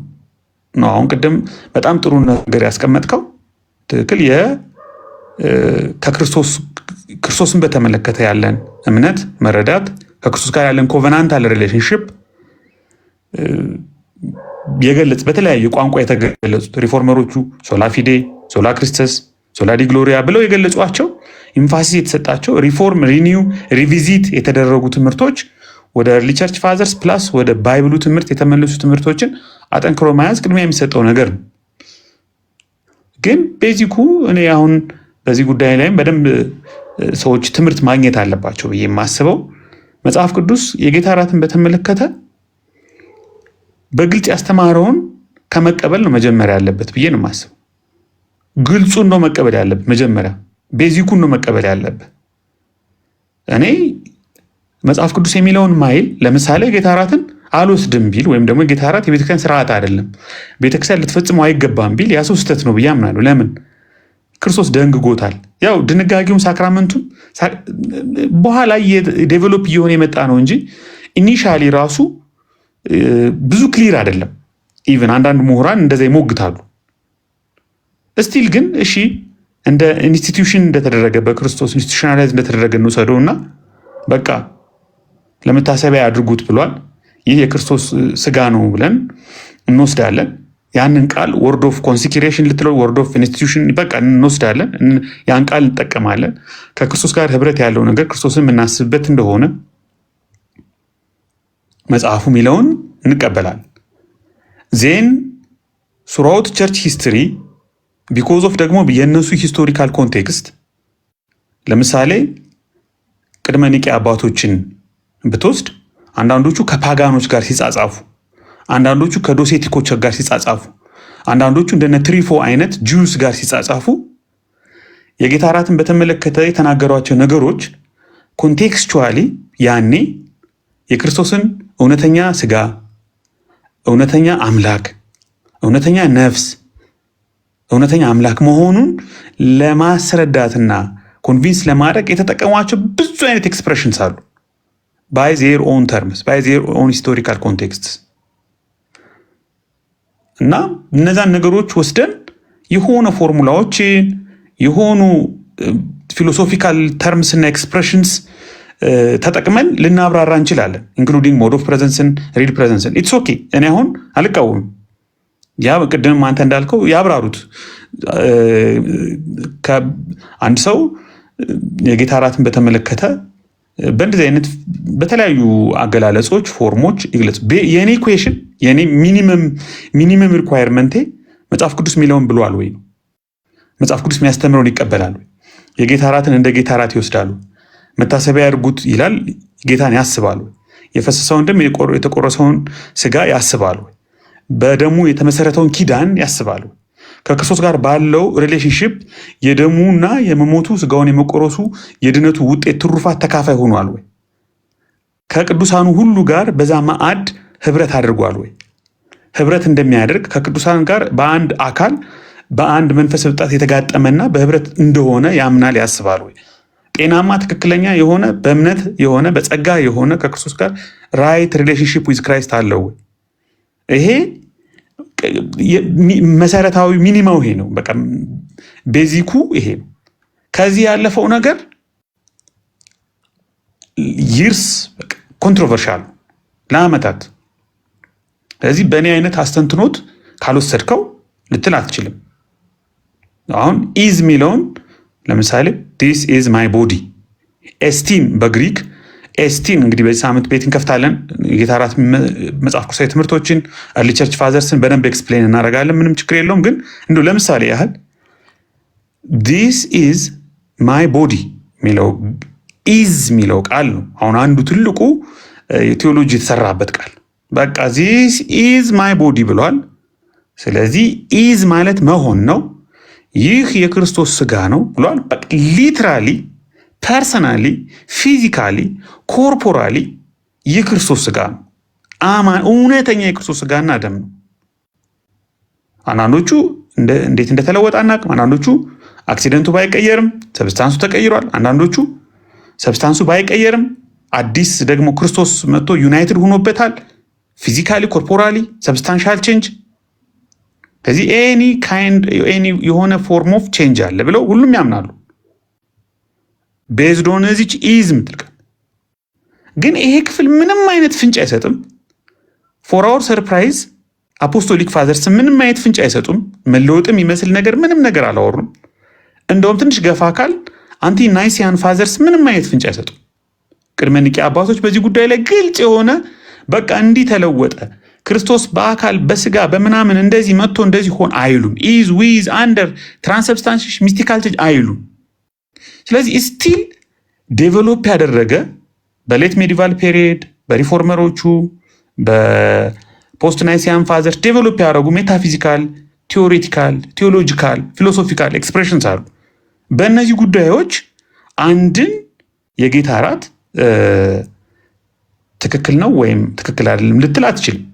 አሁን ቅድም በጣም ጥሩ ነገር ያስቀመጥከው ትክክል። ክርስቶስን በተመለከተ ያለን እምነት መረዳት፣ ከክርስቶስ ጋር ያለን ኮቨናንታል ሪሌሽንሽፕ የገለጽ በተለያዩ ቋንቋ የተገለጹት ሪፎርመሮቹ ሶላ ፊዴ፣ ሶላ ክርስቶስ፣ ሶላ ዲ ግሎሪያ ብለው የገለጿቸው ኢንፋሲስ የተሰጣቸው ሪፎርም፣ ሪኒው፣ ሪቪዚት የተደረጉ ትምህርቶች ወደ ኤርሊ ቸርች ፋዘርስ ፕላስ ወደ ባይብሉ ትምህርት የተመለሱ ትምህርቶችን አጠንክሮ መያዝ ቅድሚያ የሚሰጠው ነገር ነው። ግን ቤዚኩ እኔ አሁን በዚህ ጉዳይ ላይም በደንብ ሰዎች ትምህርት ማግኘት አለባቸው ብዬ የማስበው መጽሐፍ ቅዱስ የጌታ እራትን በተመለከተ በግልጽ ያስተማረውን ከመቀበል ነው መጀመሪያ ያለበት ብዬ ነው የማስበው። ግልጹን ነው መቀበል ያለበት መጀመሪያ፣ ቤዚኩን ነው መቀበል ያለበት። እኔ መጽሐፍ ቅዱስ የሚለውን ማይል ለምሳሌ ጌታ እራትን አልወስድም ቢል ወይም ደግሞ ጌታ እራት የቤተክርስቲያን ስርዓት አይደለም ቤተክርስቲያን ልትፈጽመው አይገባም ቢል ያ ሰው ስህተት ነው ብዬ አምናለሁ። ለምን? ክርስቶስ ደንግጎታል። ያው ድንጋጌውም ሳክራመንቱም በኋላ ዴቨሎፕ እየሆነ የመጣ ነው እንጂ ኢኒሻሊ ራሱ ብዙ ክሊር አይደለም። ኢቨን አንዳንድ ምሁራን እንደዛ ይሞግታሉ። እስቲል ግን እሺ እንደ ኢንስቲትዩሽን እንደተደረገ በክርስቶስ ኢንስቲቱሽናላይዝ እንደተደረገ እንውሰደውና በቃ ለመታሰቢያ ያድርጉት ብሏል። ይህ የክርስቶስ ስጋ ነው ብለን እንወስዳለን። ያንን ቃል ወርድ ኦፍ ኮንሲክሬሽን ልትለው ወርድ ኦፍ ኢንስቲትዩሽን በቃ እንወስዳለን። ያን ቃል እንጠቀማለን። ከክርስቶስ ጋር ህብረት ያለው ነገር ክርስቶስን የምናስብበት እንደሆነ መጽሐፉ የሚለውን እንቀበላለን። ዜን ሱራውት ቸርች ሂስትሪ ቢኮዝ ኦፍ ደግሞ የእነሱ ሂስቶሪካል ኮንቴክስት ለምሳሌ ቅድመ ኒቄ አባቶችን ብትወስድ አንዳንዶቹ ከፓጋኖች ጋር ሲጻጻፉ፣ አንዳንዶቹ ከዶሴቲኮች ጋር ሲጻጻፉ፣ አንዳንዶቹ እንደነ ትሪፎ አይነት ጂውስ ጋር ሲጻጻፉ የጌታ እራትን በተመለከተ የተናገሯቸው ነገሮች ኮንቴክስቹዋሊ ያኔ የክርስቶስን እውነተኛ ስጋ፣ እውነተኛ አምላክ፣ እውነተኛ ነፍስ፣ እውነተኛ አምላክ መሆኑን ለማስረዳትና ኮንቪንስ ለማድረግ የተጠቀሟቸው ብዙ አይነት ኤክስፕሬሽንስ አሉ። ባይ ዜር ኦን ተርምስ ባይ ዜር ኦን ሂስቶሪካል ኮንቴክስትስ እና እነዛን ነገሮች ወስደን የሆነ ፎርሙላዎችን የሆኑ ፊሎሶፊካል ተርምስ እና ኤክስፕሬሽንስ ተጠቅመን ልናብራራ እንችላለን። ኢንክሉዲንግ ሞድ ኦፍ ፕሬዘንስን ሪል ፕሬዘንስን ኢትስ ኦኬ። እኔ አሁን አልቃወምም። ያ ቅድም አንተ እንዳልከው ያብራሩት አንድ ሰው የጌታ እራትን በተመለከተ በእንደዚህ አይነት በተለያዩ አገላለጾች ፎርሞች ይግለጽ። የኔ ኢኩዌሽን የኔ ሚኒመም ሪኳየርመንቴ መጽሐፍ ቅዱስ የሚለውን ብሏል ወይ ነው። መጽሐፍ ቅዱስ የሚያስተምረውን ይቀበላሉ። የጌታ እራትን እንደ ጌታ እራት ይወስዳሉ። መታሰቢያ ያድርጉት ይላል፣ ጌታን ያስባሉ። የፈሰሰውን ደም የተቆረሰውን ስጋ ያስባሉ። በደሙ የተመሰረተውን ኪዳን ያስባሉ። ከክርስቶስ ጋር ባለው ሪሌሽንሽፕ የደሙና የመሞቱ ስጋውን የመቆረሱ የድነቱ ውጤት ትሩፋት ተካፋይ ሆኗል ወይ? ከቅዱሳኑ ሁሉ ጋር በዛ ማዕድ ህብረት አድርጓል ወይ? ህብረት እንደሚያደርግ ከቅዱሳን ጋር በአንድ አካል በአንድ መንፈስ ብጣት የተጋጠመና በህብረት እንደሆነ ያምናል፣ ያስባል ወይ? ጤናማ ትክክለኛ የሆነ በእምነት የሆነ በጸጋ የሆነ ከክርስቶስ ጋር ራይት ሪሌሽንሽፕ ዊዝ ክራይስት አለው ወይ? ይሄ መሰረታዊ ሚኒማው ይሄ ነው። በቃ ቤዚኩ ይሄ ነው። ከዚህ ያለፈው ነገር ይርስ ኮንትሮቨርሻል ለአመታት። ስለዚህ በእኔ አይነት አስተንትኖት ካልወሰድከው ልትል አትችልም። አሁን ኢዝ የሚለውን ለምሳሌ ዲስ ኢዝ ማይ ቦዲ ኤስቲን በግሪክ ኤስቲን እንግዲህ በዚህ ሳምንት ቤት እንከፍታለን። የጌታ እራት መጽሐፍ ቅዱሳዊ ትምህርቶችን እርሊ ቸርች ፋዘርስን በደንብ ኤክስፕሌን እናደርጋለን። ምንም ችግር የለውም። ግን እንደው ለምሳሌ ያህል ዲስ ኢዝ ማይ ቦዲ የሚለው ኢዝ የሚለው ቃል ነው አሁን አንዱ ትልቁ ቴዎሎጂ የተሰራበት ቃል። በቃ ዚስ ኢዝ ማይ ቦዲ ብሏል። ስለዚህ ኢዝ ማለት መሆን ነው። ይህ የክርስቶስ ስጋ ነው ብሏል። በቃ ሊትራሊ ፐርሰናሊ ፊዚካሊ ኮርፖራሊ የክርስቶስ ስጋ ነው። እውነተኛ የክርስቶስ ስጋና ደም ነው። አንዳንዶቹ እንዴት እንደተለወጠ አናውቅም። አንዳንዶቹ አክሲደንቱ ባይቀየርም ሰብስታንሱ ተቀይሯል። አንዳንዶቹ ሰብስታንሱ ባይቀየርም አዲስ ደግሞ ክርስቶስ መጥቶ ዩናይትድ ሆኖበታል። ፊዚካሊ ኮርፖራሊ ሰብስታንሻል ቼንጅ። ከዚህ ኤኒ የሆነ ፎርም ኦፍ ቼንጅ አለ ብለው ሁሉም ያምናሉ። ቤዝድ ኦን እዚች ኢዝ ምትልቀን ግን ይሄ ክፍል ምንም አይነት ፍንጭ አይሰጥም። ፎር አወር ሰርፕራይዝ አፖስቶሊክ ፋዘርስ ምንም አይነት ፍንጭ አይሰጡም። መለወጥም ይመስል ነገር ምንም ነገር አላወሩም። እንደውም ትንሽ ገፋ አካል አንቲ ናይሲያን ፋዘርስ ምንም አይነት ፍንጭ አይሰጡም። ቅድመ ኒቄ አባቶች በዚህ ጉዳይ ላይ ግልጽ የሆነ በቃ እንዲህ ተለወጠ ክርስቶስ በአካል በስጋ በምናምን እንደዚህ መጥቶ እንደዚህ ሆን አይሉም። ኢዝ ዊዝ አንደር ትራንስብስታንስ ሚስቲካል ቼንጅ አይሉም። ስለዚህ ስቲል ዴቨሎፕ ያደረገ በሌት ሜዲቫል ፔሪየድ በሪፎርመሮቹ በፖስት ናይሲያን ፋዘርስ ዴቨሎፕ ያደረጉ ሜታፊዚካል፣ ቲዎሬቲካል፣ ቴዎሎጂካል፣ ፊሎሶፊካል ኤክስፕሬሽንስ አሉ። በእነዚህ ጉዳዮች አንድን የጌታ እራት ትክክል ነው ወይም ትክክል አይደለም ልትል አትችልም።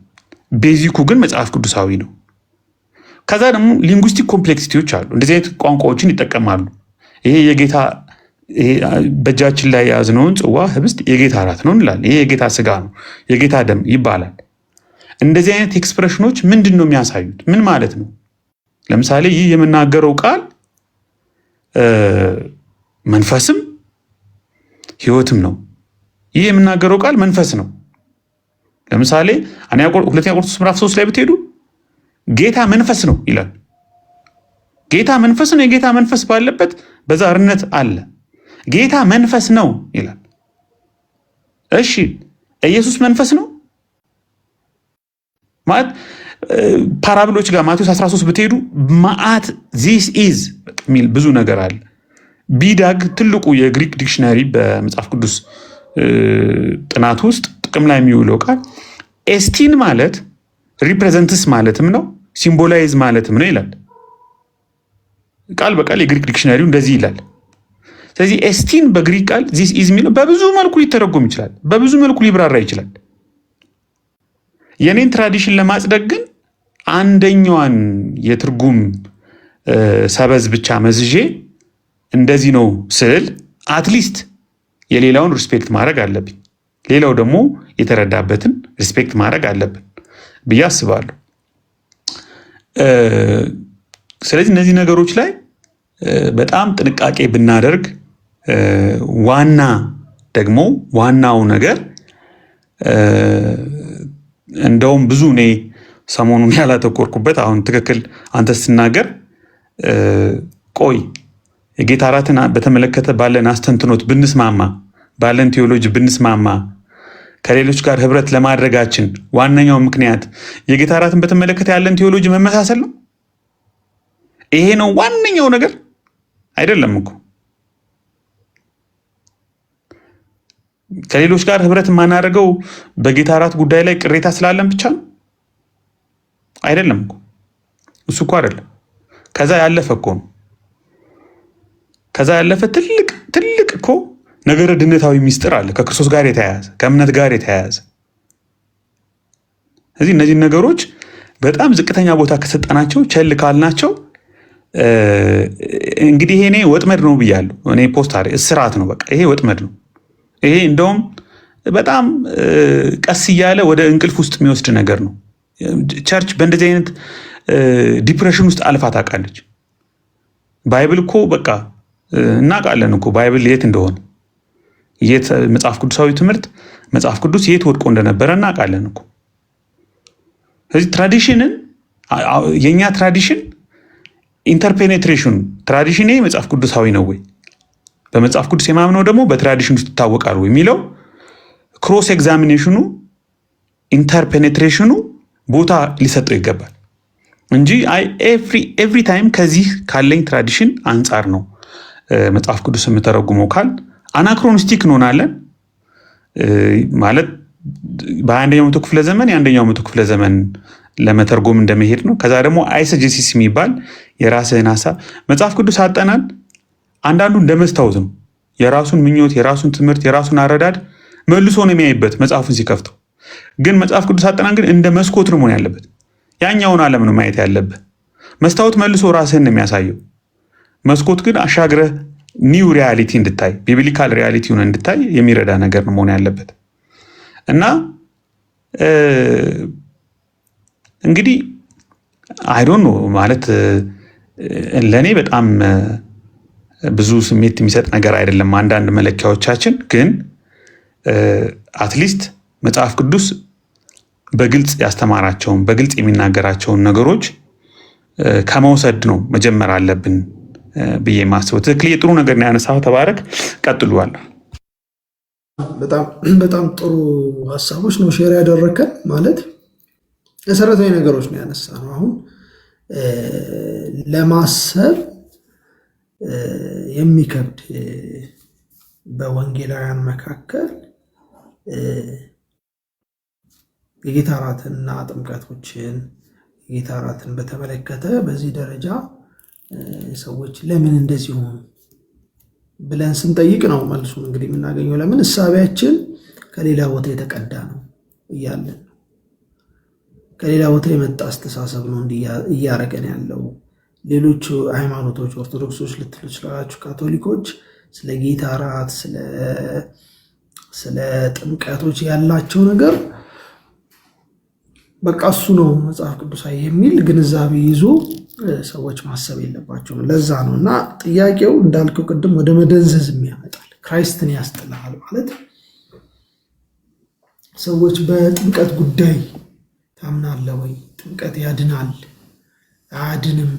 ቤዚኩ ግን መጽሐፍ ቅዱሳዊ ነው። ከዛ ደግሞ ሊንጉስቲክ ኮምፕሌክሲቲዎች አሉ። እንደዚህ አይነት ቋንቋዎችን ይጠቀማሉ። ይሄ የጌታ በእጃችን ላይ የያዝነውን ጽዋ ህብስት የጌታ እራት ነው እንላለን። ይሄ የጌታ ስጋ ነው፣ የጌታ ደም ይባላል። እንደዚህ አይነት ኤክስፕሬሽኖች ምንድን ነው የሚያሳዩት? ምን ማለት ነው? ለምሳሌ ይህ የምናገረው ቃል መንፈስም ህይወትም ነው ይህ የምናገረው ቃል መንፈስ ነው። ለምሳሌ ሁለተኛ ቆሮንቶስ ምዕራፍ 3 ላይ ብትሄዱ ጌታ መንፈስ ነው ይላል። ጌታ መንፈስ ነው። የጌታ መንፈስ ባለበት በዛ እርነት አለ። ጌታ መንፈስ ነው ይላል። እሺ ኢየሱስ መንፈስ ነው ማለት ፓራብሎች ጋር ማቴዎስ 13 ብትሄዱ ማአት ዚስ ኢዝ ሚል ብዙ ነገር አለ። ቢዳግ ትልቁ የግሪክ ዲክሽነሪ በመጽሐፍ ቅዱስ ጥናት ውስጥ ጥቅም ላይ የሚውለው ቃል ኤስቲን ማለት ሪፕሬዘንትስ ማለትም ነው፣ ሲምቦላይዝ ማለትም ነው ይላል። ቃል በቃል የግሪክ ዲክሽነሪው እንደዚህ ይላል። ስለዚህ ኤስቲን በግሪክ ቃል ዚስ ኢዝ የሚለው በብዙ መልኩ ሊተረጎም ይችላል፣ በብዙ መልኩ ሊብራራ ይችላል። የኔን ትራዲሽን ለማጽደቅ ግን አንደኛዋን የትርጉም ሰበዝ ብቻ መዝዤ እንደዚህ ነው ስል አትሊስት የሌላውን ሪስፔክት ማድረግ አለብኝ፣ ሌላው ደግሞ የተረዳበትን ሪስፔክት ማድረግ አለብን ብዬ አስባለሁ። ስለዚህ እነዚህ ነገሮች ላይ በጣም ጥንቃቄ ብናደርግ ዋናው ነገር እንደውም ብዙ እኔ ሰሞኑን ያላተኮርኩበት አሁን ትክክል አንተ ስትናገር ቆይ የጌታ እራትን በተመለከተ ባለን አስተንትኖት ብንስማማ፣ ባለን ቴዎሎጂ ብንስማማ ከሌሎች ጋር ህብረት ለማድረጋችን ዋነኛው ምክንያት የጌታ እራትን በተመለከተ ያለን ቴዎሎጂ መመሳሰል ነው። ይሄ ነው ዋነኛው ነገር አይደለም እኮ። ከሌሎች ጋር ህብረት የማናደርገው በጌታ እራት ጉዳይ ላይ ቅሬታ ስላለን ብቻ ነው አይደለም እኮ። እሱ እኮ አይደለም። ከዛ ያለፈ እኮ ነው። ከዛ ያለፈ ትልቅ እኮ ነገረ ድነታዊ ሚስጥር አለ፣ ከክርስቶስ ጋር የተያያዘ ከእምነት ጋር የተያያዘ። ስለዚህ እነዚህ ነገሮች በጣም ዝቅተኛ ቦታ ከሰጠናቸው ቸል ካልናቸው እንግዲህ ይሄ ወጥመድ ነው ብያለሁ። እኔ ፖስት እስራት ነው፣ በቃ ይሄ ወጥመድ ነው። ይሄ እንደውም በጣም ቀስ እያለ ወደ እንቅልፍ ውስጥ የሚወስድ ነገር ነው። ቸርች በእንደዚህ አይነት ዲፕሬሽን ውስጥ አልፋ ታውቃለች። ባይብል እኮ በቃ እናውቃለን እኮ ባይብል የት እንደሆነ፣ የት መጽሐፍ ቅዱሳዊ ትምህርት መጽሐፍ ቅዱስ የት ወድቆ እንደነበረ እናውቃለን እኮ። ስለዚህ ትራዲሽንን የእኛ ትራዲሽን ኢንተርፔኔትሬሽን ትራዲሽኔ መጽሐፍ ቅዱሳዊ ነው ወይ፣ በመጽሐፍ ቅዱስ የማምነው ደግሞ በትራዲሽን ውስጥ ይታወቃል ወይ የሚለው ክሮስ ኤግዛሚኔሽኑ ኢንተርፔኔትሬሽኑ ቦታ ሊሰጠው ይገባል እንጂ ኤቭሪ ታይም ከዚህ ካለኝ ትራዲሽን አንጻር ነው መጽሐፍ ቅዱስ የምተረጉመው ካል አናክሮኒስቲክ እንሆናለን ማለት በአንደኛው መቶ ክፍለ ዘመን የአንደኛው መቶ ክፍለ ዘመን ለመተርጎም እንደመሄድ ነው። ከዛ ደግሞ አይሰጀሲስ የሚባል የራስህን ሀሳብ መጽሐፍ ቅዱስ አጠናን አንዳንዱ እንደመስታወት ነው። የራሱን ምኞት፣ የራሱን ትምህርት፣ የራሱን አረዳድ መልሶ ነው የሚያይበት መጽሐፉን ሲከፍተው። ግን መጽሐፍ ቅዱስ አጠናን ግን እንደ መስኮት ነው መሆን ያለበት። ያኛውን ዓለም ነው ማየት ያለብህ። መስታወት መልሶ ራስህን ነው የሚያሳየው። መስኮት ግን አሻግረህ ኒው ሪያሊቲ እንድታይ፣ ቢብሊካል ሪያሊቲውን እንድታይ የሚረዳ ነገር ነው መሆን ያለበት እና እንግዲህ አይዶን ነው ማለት ለእኔ በጣም ብዙ ስሜት የሚሰጥ ነገር አይደለም አንዳንድ መለኪያዎቻችን። ግን አትሊስት መጽሐፍ ቅዱስ በግልጽ ያስተማራቸውን በግልጽ የሚናገራቸውን ነገሮች ከመውሰድ ነው መጀመር አለብን ብዬ ማስበው። ትክክል፣ የጥሩ ነገር ነው ያነሳው። ተባረክ፣ ቀጥሏል። በጣም ጥሩ ሀሳቦች ነው ሼር ያደረከን። ማለት መሰረታዊ ነገሮች ነው ያነሳ ነው። አሁን ለማሰብ የሚከብድ በወንጌላውያን መካከል የጌታ እራትና ጥምቀቶችን የጌታ እራትን በተመለከተ በዚህ ደረጃ ሰዎች ለምን እንደዚህ ሆኑ ብለን ስንጠይቅ ነው መልሱን እንግዲህ የምናገኘው። ለምን እሳቢያችን ከሌላ ቦታ የተቀዳ ነው እያለን ከሌላ ቦታ የመጣ አስተሳሰብ ነው እያረገን ያለው። ሌሎች ሃይማኖቶች ኦርቶዶክሶች ልትሉ ይችላላችሁ፣ ካቶሊኮች ስለ ጌታ እራት ስለ ጥምቀቶች ያላቸው ነገር በቃ እሱ ነው መጽሐፍ ቅዱሳዊ የሚል ግንዛቤ ይዞ ሰዎች ማሰብ የለባቸውም። ለዛ ነው እና ጥያቄው እንዳልከው ቅድም ወደ መደንዘዝ የሚያመጣል። ክራይስትን ያስጥልሃል ማለት ሰዎች በጥምቀት ጉዳይ ታምናለህ ወይ? ጥምቀት ያድናል አያድንም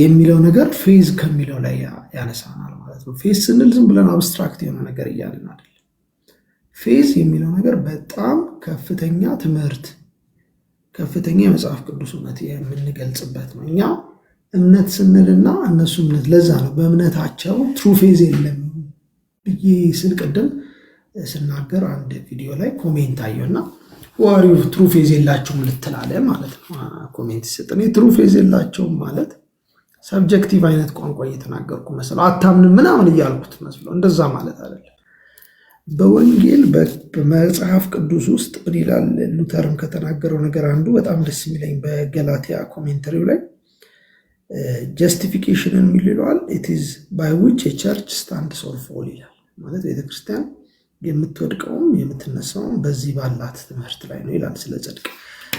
የሚለው ነገር ፌዝ ከሚለው ላይ ያነሳናል ማለት ነው። ፌዝ ስንል ዝም ብለን አብስትራክት የሆነ ነገር እያልን አይደለም። ፌዝ የሚለው ነገር በጣም ከፍተኛ ትምህርት፣ ከፍተኛ የመጽሐፍ ቅዱስ እውነት የምንገልጽበት ነው። እኛ እምነት ስንልና እነሱ እምነት፣ ለዛ ነው በእምነታቸው ትሩ ፌዝ የለም ብዬ ስል ቅድም ስናገር አንድ ቪዲዮ ላይ ኮሜንት አየሁና ዋሪው ትሩ ፌዝ የላቸውም ልትላለ ማለት ነው። ኮሜንት ሲሰጥ ትሩ ፌዝ የላቸውም ማለት ሰብጀክቲቭ አይነት ቋንቋ እየተናገርኩ መስለው አታምንም ምናምን እያልኩት መስለው፣ እንደዛ ማለት አይደለም። በወንጌል በመጽሐፍ ቅዱስ ውስጥ ምን ይላል? ሉተርም ከተናገረው ነገር አንዱ በጣም ደስ የሚለኝ በገላትያ ኮሜንተሪው ላይ ጀስቲፊኬሽንን የሚል ይለዋል። ኢት ኢዝ ባይ ዊች ኤ ቸርች ስታንድስ ኦር ፎል ይላል። ማለት ቤተክርስቲያን የምትወድቀውም የምትነሳውም በዚህ ባላት ትምህርት ላይ ነው ይላል፣ ስለ ጽድቅ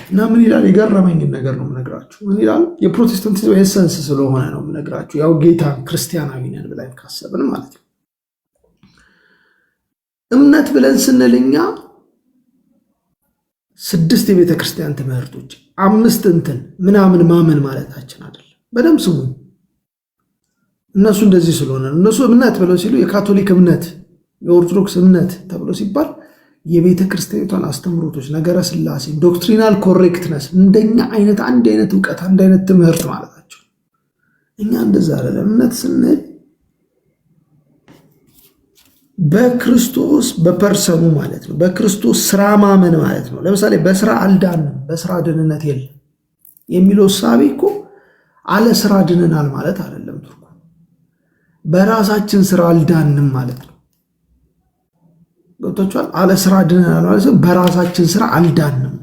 እና ምን ይላል? የገረመኝን ነገር ነው የምነግራችሁ። ምን ይላል? የፕሮቴስታንቲዝም ኤሰንስ ስለሆነ ነው የምነግራችሁ። ያው ጌታ ክርስቲያናዊ ነን ብለን ካሰብን ማለት ነው። እምነት ብለን ስንል እኛ 6 የቤተ ክርስቲያን ትምህርቶች 5 እንትን ምናምን ማመን ማለታችን አይደለም። በደምብ ስሙ። እነሱ እንደዚህ ስለሆነ እነሱ እምነት ብለው ሲሉ የካቶሊክ እምነት፣ የኦርቶዶክስ እምነት ተብሎ ሲባል የቤተ ክርስቲያኒቷን አስተምሮቶች፣ ነገረ ስላሴ፣ ዶክትሪናል ኮሬክትነስ እንደኛ አይነት አንድ አይነት እውቀት፣ አንድ አይነት ትምህርት ማለታቸው። እኛ እንደዛ አይደለም። እምነት ስንል በክርስቶስ በፐርሰኑ ማለት ነው። በክርስቶስ ስራ ማመን ማለት ነው። ለምሳሌ በስራ አልዳንም፣ በስራ ድንነት የለም የሚለው እሳቤ እኮ አለ ስራ ድነናል ማለት አይደለም። ትርጉም በራሳችን ስራ አልዳንም ማለት ነው። ገብታችኋል? አለ ስራ ድነናል ማለት በራሳችን ስራ አልዳንም፣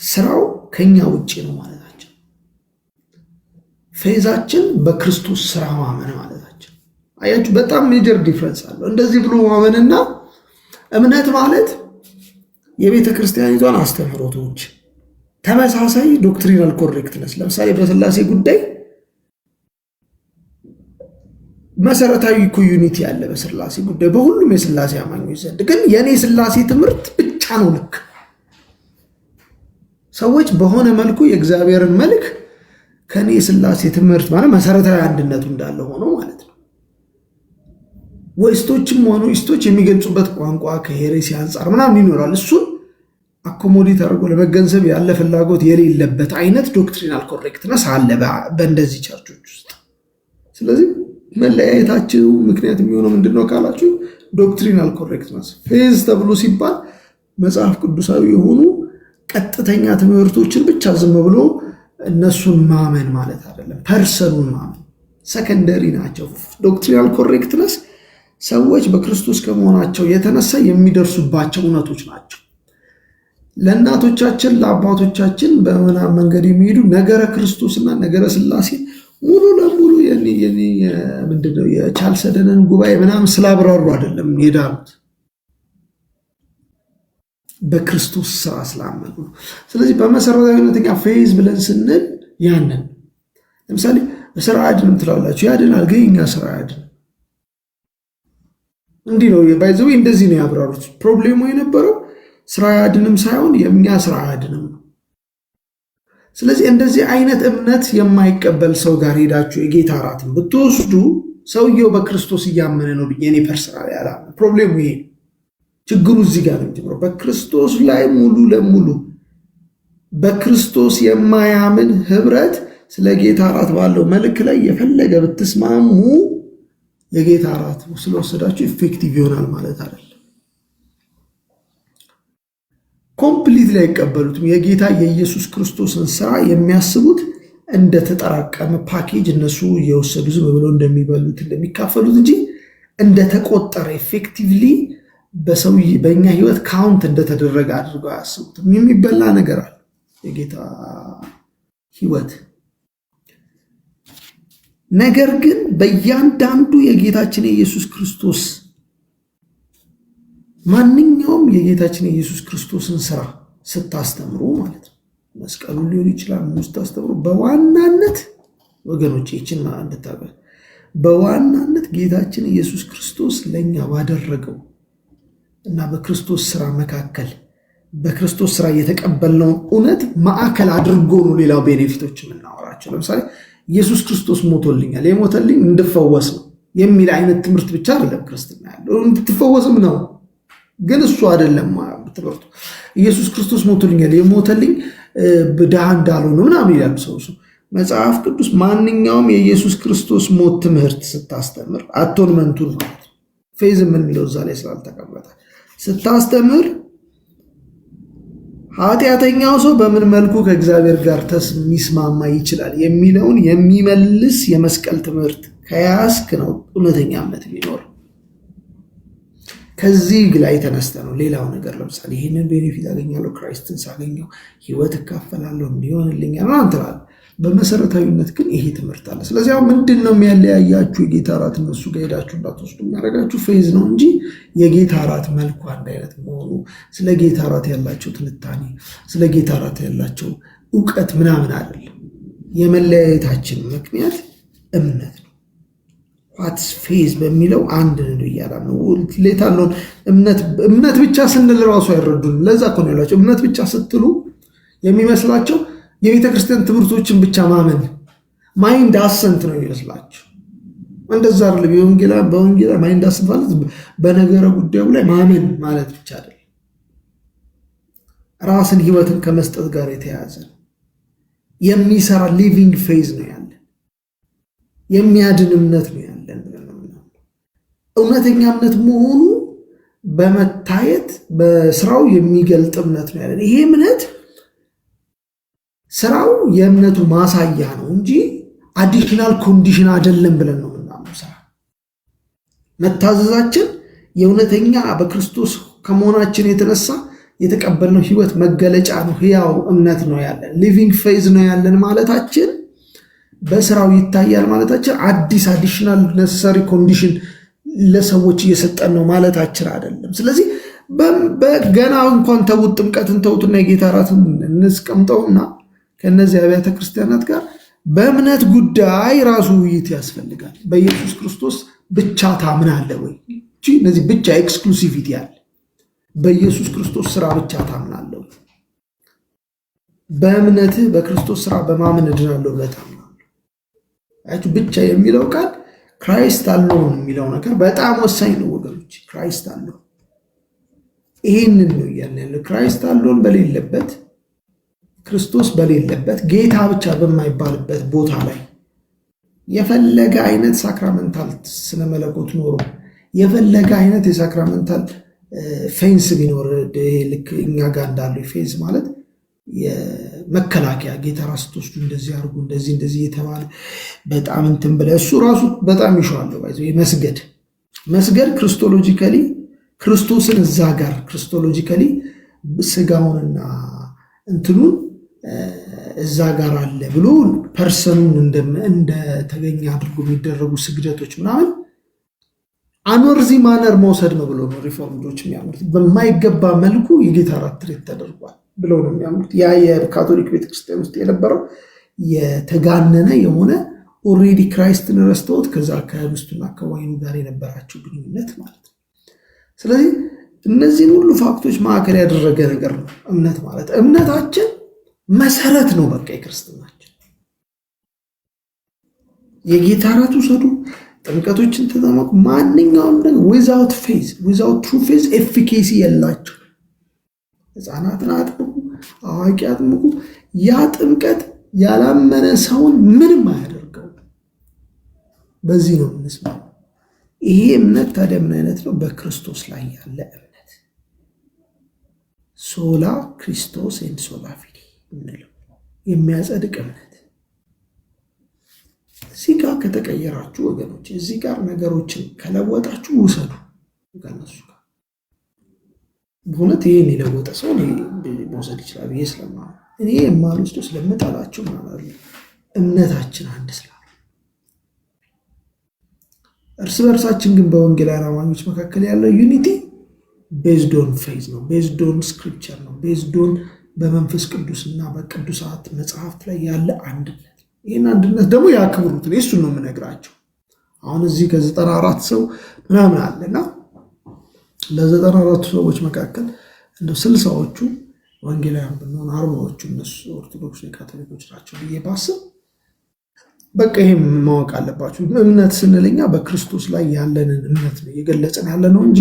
ስራው ከኛ ውጪ ነው ማለታችን። ፌዛችን በክርስቶስ ስራ ማመን ማለታችን። አያችሁ፣ በጣም ሜጀር ዲፍረንስ አለው። እንደዚህ ብሎ ማመንና እምነት ማለት የቤተ ክርስቲያኒቷን አስተምህሮቶች፣ ተመሳሳይ ዶክትሪናል ኮሬክትነስ። ለምሳሌ በስላሴ ጉዳይ መሰረታዊ ዩኒቲ ያለ በስላሴ ጉዳይ በሁሉም የስላሴ አማኞች ዘንድ፣ ግን የኔ ስላሴ ትምህርት ብቻ ነው ልክ። ሰዎች በሆነ መልኩ የእግዚአብሔርን መልክ ከኔ ስላሴ ትምህርት ማለት መሰረታዊ አንድነቱ እንዳለ ሆኖ ማለት ነው። ወይስቶችም ሆኑ ኢስቶች የሚገልጹበት ቋንቋ ከሄሬሲ አንጻር ምናምን ይኖራል። እሱን አኮሞዴት አድርጎ ለመገንዘብ ያለ ፍላጎት የሌለበት አይነት ዶክትሪናል ኮሬክትነስ አለ በእንደዚህ ቸርቾች ውስጥ። ስለዚህ መለያየታቸው ምክንያት የሚሆነው ምንድነው ካላችሁ፣ ዶክትሪናል ኮሬክትነስ። ፌዝ ተብሎ ሲባል መጽሐፍ ቅዱሳዊ የሆኑ ቀጥተኛ ትምህርቶችን ብቻ ዝም ብሎ እነሱን ማመን ማለት አይደለም። ፐርሰኑን ማመን ሰከንደሪ ናቸው። ዶክትሪናል ኮሬክትነስ ሰዎች በክርስቶስ ከመሆናቸው የተነሳ የሚደርሱባቸው እውነቶች ናቸው። ለእናቶቻችን ለአባቶቻችን በምናምን መንገድ የሚሄዱ ነገረ ክርስቶስና ነገረ ስላሴ ሙሉ ለሙሉ ምንድነው የቻልሰደንን ጉባኤ ምናምን ስላብራሩ አይደለም የዳኑት፣ በክርስቶስ ስራ ስላመኑ ነው። ስለዚህ በመሰረታዊነተኛ ፌዝ ብለን ስንል ያንን ለምሳሌ ስራ አያድንም ትላላችሁ። ያድናል፣ ግን እኛ ስራ አያድንም። እንዲህ ነው ባይዘው፣ እንደዚህ ነው ያብራሩት። ፕሮብሌሙ የነበረው ስራ አያድንም ሳይሆን የእኛ ስራ አያድንም ነው። ስለዚህ እንደዚህ አይነት እምነት የማይቀበል ሰው ጋር ሄዳችሁ የጌታ እራትን ብትወስዱ ሰውየው በክርስቶስ እያመነ ነው ብዬ እኔ ፐርሰናል ያላምን። ፕሮብሌሙ ይሄ ችግሩ እዚህ ጋር ነው። በክርስቶስ ላይ ሙሉ ለሙሉ በክርስቶስ የማያምን ህብረት ስለ ጌታ እራት ባለው መልክ ላይ የፈለገ ብትስማሙ የጌታ እራት ስለወሰዳችሁ ኢፌክቲቭ ይሆናል ማለት አይደለም። ኮምፕሊት ላይ አይቀበሉትም። የጌታ የኢየሱስ ክርስቶስን ስራ የሚያስቡት እንደተጠራቀመ ፓኬጅ እነሱ እየወሰዱ ዝም ብለው እንደሚበሉት እንደሚካፈሉት እንጂ እንደተቆጠረ ኤፌክቲቭሊ በእኛ ህይወት ካውንት እንደተደረገ አድርገው አያስቡትም። የሚበላ ነገር አለ የጌታ ህይወት። ነገር ግን በእያንዳንዱ የጌታችን የኢየሱስ ክርስቶስ ማንኛውም የጌታችን የኢየሱስ ክርስቶስን ስራ ስታስተምሩ ማለት ነው፣ መስቀሉ ሊሆን ይችላል ስታስተምሩ፣ በዋናነት ወገኖች ይችን እንድታውቁ፣ በዋናነት ጌታችን ኢየሱስ ክርስቶስ ለእኛ ባደረገው እና በክርስቶስ ስራ መካከል በክርስቶስ ስራ የተቀበልነው እውነት ማዕከል አድርጎ ነው ሌላው ቤኔፊቶች የምናወራቸው። ለምሳሌ ኢየሱስ ክርስቶስ ሞቶልኛል፣ የሞተልኝ እንድፈወስ ነው የሚል አይነት ትምህርት ብቻ አይደለም ክርስትና ያለው። እንድትፈወስም ነው፣ ግን እሱ አይደለም ትምህርቱ። ኢየሱስ ክርስቶስ ሞቶልኛል፣ የሞተልኝ ድሃ እንዳልሆነ ምናምን ይላሉ ሰዎች። መጽሐፍ ቅዱስ ማንኛውም የኢየሱስ ክርስቶስ ሞት ትምህርት ስታስተምር አቶንመንቱን ማለት ነው፣ ፌዝ የምንለው እዛ ላይ ስላልተቀመጠ ስታስተምር ኃጢአተኛው ሰው በምን መልኩ ከእግዚአብሔር ጋር ሚስማማ ይችላል የሚለውን የሚመልስ የመስቀል ትምህርት ከያዝክ ነው እውነተኛ እምነት የሚኖር። ከዚህ ላይ ተነስተ ነው ሌላው ነገር ለምሳሌ ይህንን ቤኔፊት አገኛለሁ፣ ክራይስትን ሳገኘው ህይወት እካፈላለሁ፣ እንዲሆንልኛል አንትላል። በመሰረታዊነት ግን ይሄ ትምህርት አለ። ስለዚህ አሁን ምንድን ነው የሚያለያያችሁ? የጌታ እራት እነሱ ጋር ሄዳችሁ እንዳትወስዱ የሚያደርጋችሁ ፌዝ ነው እንጂ የጌታ እራት መልኩ አንድ አይነት መሆኑ፣ ስለ ጌታ እራት ያላቸው ትንታኔ፣ ስለ ጌታ እራት ያላቸው እውቀት ምናምን አይደለም። የመለያየታችን ምክንያት እምነት ነው። ዋትስ ፌዝ በሚለው አንድ ነው እያላ ነው። ሌታ አለውን እምነት ብቻ ስንል ራሱ አይረዱንም። ለዛ እኮ ነው ያላቸው እምነት ብቻ ስትሉ የሚመስላቸው የቤተ ክርስቲያን ትምህርቶችን ብቻ ማመን ማይንድ አሰንት ነው የሚመስላቸው። እንደዛ አይደለም። በወንጌላ ማይንድ አሰንት ማለት በነገረ ጉዳዩ ላይ ማመን ማለት ብቻ አይደለም። ራስን ህይወትን ከመስጠት ጋር የተያያዘ ነው። የሚሰራ ሊቪንግ ፌዝ ነው ያለን፣ የሚያድን እምነት ነው ያለን ብለን ነው የምናምነው። እውነተኛ እምነት መሆኑ በመታየት በስራው የሚገልጥ እምነት ነው ያለን። ይሄ እምነት ስራው የእምነቱ ማሳያ ነው እንጂ አዲሽናል ኮንዲሽን አይደለም ብለን ነው የምናምነው። ስራ መታዘዛችን የእውነተኛ በክርስቶስ ከመሆናችን የተነሳ የተቀበልነው ህይወት መገለጫ ነው። ህያው እምነት ነው ያለን፣ ሊቪንግ ፌዝ ነው ያለን ማለታችን በስራው ይታያል ማለታችን አዲስ አዲሽናል ነሰሰሪ ኮንዲሽን ለሰዎች እየሰጠን ነው ማለታችን አይደለም። ስለዚህ በገና እንኳን ተውት፣ ጥምቀትን ተውትና የጌታ እራትን እንስቀምጠውና ከነዚህ አብያተ ክርስቲያናት ጋር በእምነት ጉዳይ ራሱ ውይይት ያስፈልጋል። በኢየሱስ ክርስቶስ ብቻ ታምናለህ ወይ? እነዚህ ብቻ ኤክስክሉሲቪቲ ያለ በኢየሱስ ክርስቶስ ስራ ብቻ ታምናለህ? በእምነትህ በክርስቶስ ስራ በማመን እድናለሁ ብለህ ታምናለህ? ብቻ የሚለው ቃል ክራይስት አለውን የሚለው ነገር በጣም ወሳኝ ነው ወገኖች። ክራይስት አለው፣ ይህንን ነው እያለ ያለው። ክራይስት አለውን በሌለበት ክርስቶስ በሌለበት ጌታ ብቻ በማይባልበት ቦታ ላይ የፈለገ አይነት ሳክራመንታል ስለመለኮት ኖሮ የፈለገ አይነት የሳክራመንታል ፌንስ ቢኖር ልክ እኛ ጋር እንዳለው ፌንስ ማለት የመከላከያ ጌታ ራስ ተወስዱ እንደዚህ አድርጉ እንደዚህ የተባለ በጣም እንትን ብለህ እሱ ራሱ በጣም ይሸዋለሁ። መስገድ ክርስቶሎጂካሊ ክርስቶስን እዛ ጋር ክርስቶሎጂካሊ ስጋውንና እንትኑን እዛ ጋር አለ ብሎ ፐርሰኑን እንደተገኘ አድርጎ የሚደረጉ ስግደቶች ምናምን አኖርዚ ማነር መውሰድ ነው ብሎ ነው ሪፎርምዶች የሚያምሩት። በማይገባ መልኩ የጌታ እራት ትርኢት ተደርጓል ብለው ነው የሚያምሩት። ያ የካቶሊክ ቤተክርስቲያን ውስጥ የነበረው የተጋነነ የሆነ ኦልሬዲ ክራይስትን ረስተውት ከዛ ከህብስቱና ከዋይኑ ጋር የነበራቸው ግንኙነት ማለት ነው። ስለዚህ እነዚህን ሁሉ ፋክቶች ማዕከል ያደረገ ነገር ነው እምነት ማለት። እምነታችን መሰረት ነው በቃ የክርስትናችን። የጌታ እራት ውሰዱ፣ ጥምቀቶችን ተጠመቁ፣ ማንኛውም ነገር ዊዛውት ፌዝ ዊዛውት ትሩ ፌዝ ኤፊኬሲ የላቸው። ህፃናትን አጥምቁ፣ አዋቂ አጥምቁ። ያ ጥምቀት ያላመነ ሰውን ምንም አያደርገው። በዚህ ነው የምንስማው። ይሄ እምነት ታዲያ ምን አይነት ነው? በክርስቶስ ላይ ያለ እምነት ሶላ ክርስቶስ ኤንድ ሶላ ፊዴ ምንለው የሚያጸድቅ እምነት። እዚህ ጋር ከተቀየራችሁ ወገኖች፣ እዚህ ጋር ነገሮችን ከለወጣችሁ ውሰዱ ከነሱ ጋር። በእውነት ይህን የለወጠ ሰው መውሰድ ይችላል ብዬ ስለማምን እኔ የማልወስደው ስለምጠላቸው ማለት እምነታችን አንድ ስላለ። እርስ በርሳችን ግን በወንጌላውያን አማኞች መካከል ያለው ዩኒቲ ቤዝድ ኦን ፌዝ ነው፣ ቤዝድ ኦን ስክሪፕቸር ነው፣ ቤዝድ ኦን በመንፈስ ቅዱስና በቅዱሳት መጽሐፍት ላይ ያለ አንድነት። ይህን አንድነት ደግሞ ያክብሩት። እሱን ነው የምነግራቸው። አሁን እዚህ ከ94 ሰው ምናምን አለና ለ94 ሰዎች መካከል እንደ 60ዎቹ ወንጌላውያን ብንሆን 40ዎቹ እነሱ ኦርቶዶክስ የካቶሊኮች ናቸው ብዬ ባስብ በቃ ይሄም ማወቅ አለባችሁ። እምነት ስንለኛ በክርስቶስ ላይ ያለንን እምነት ነው እየገለጽን ያለ ነው እንጂ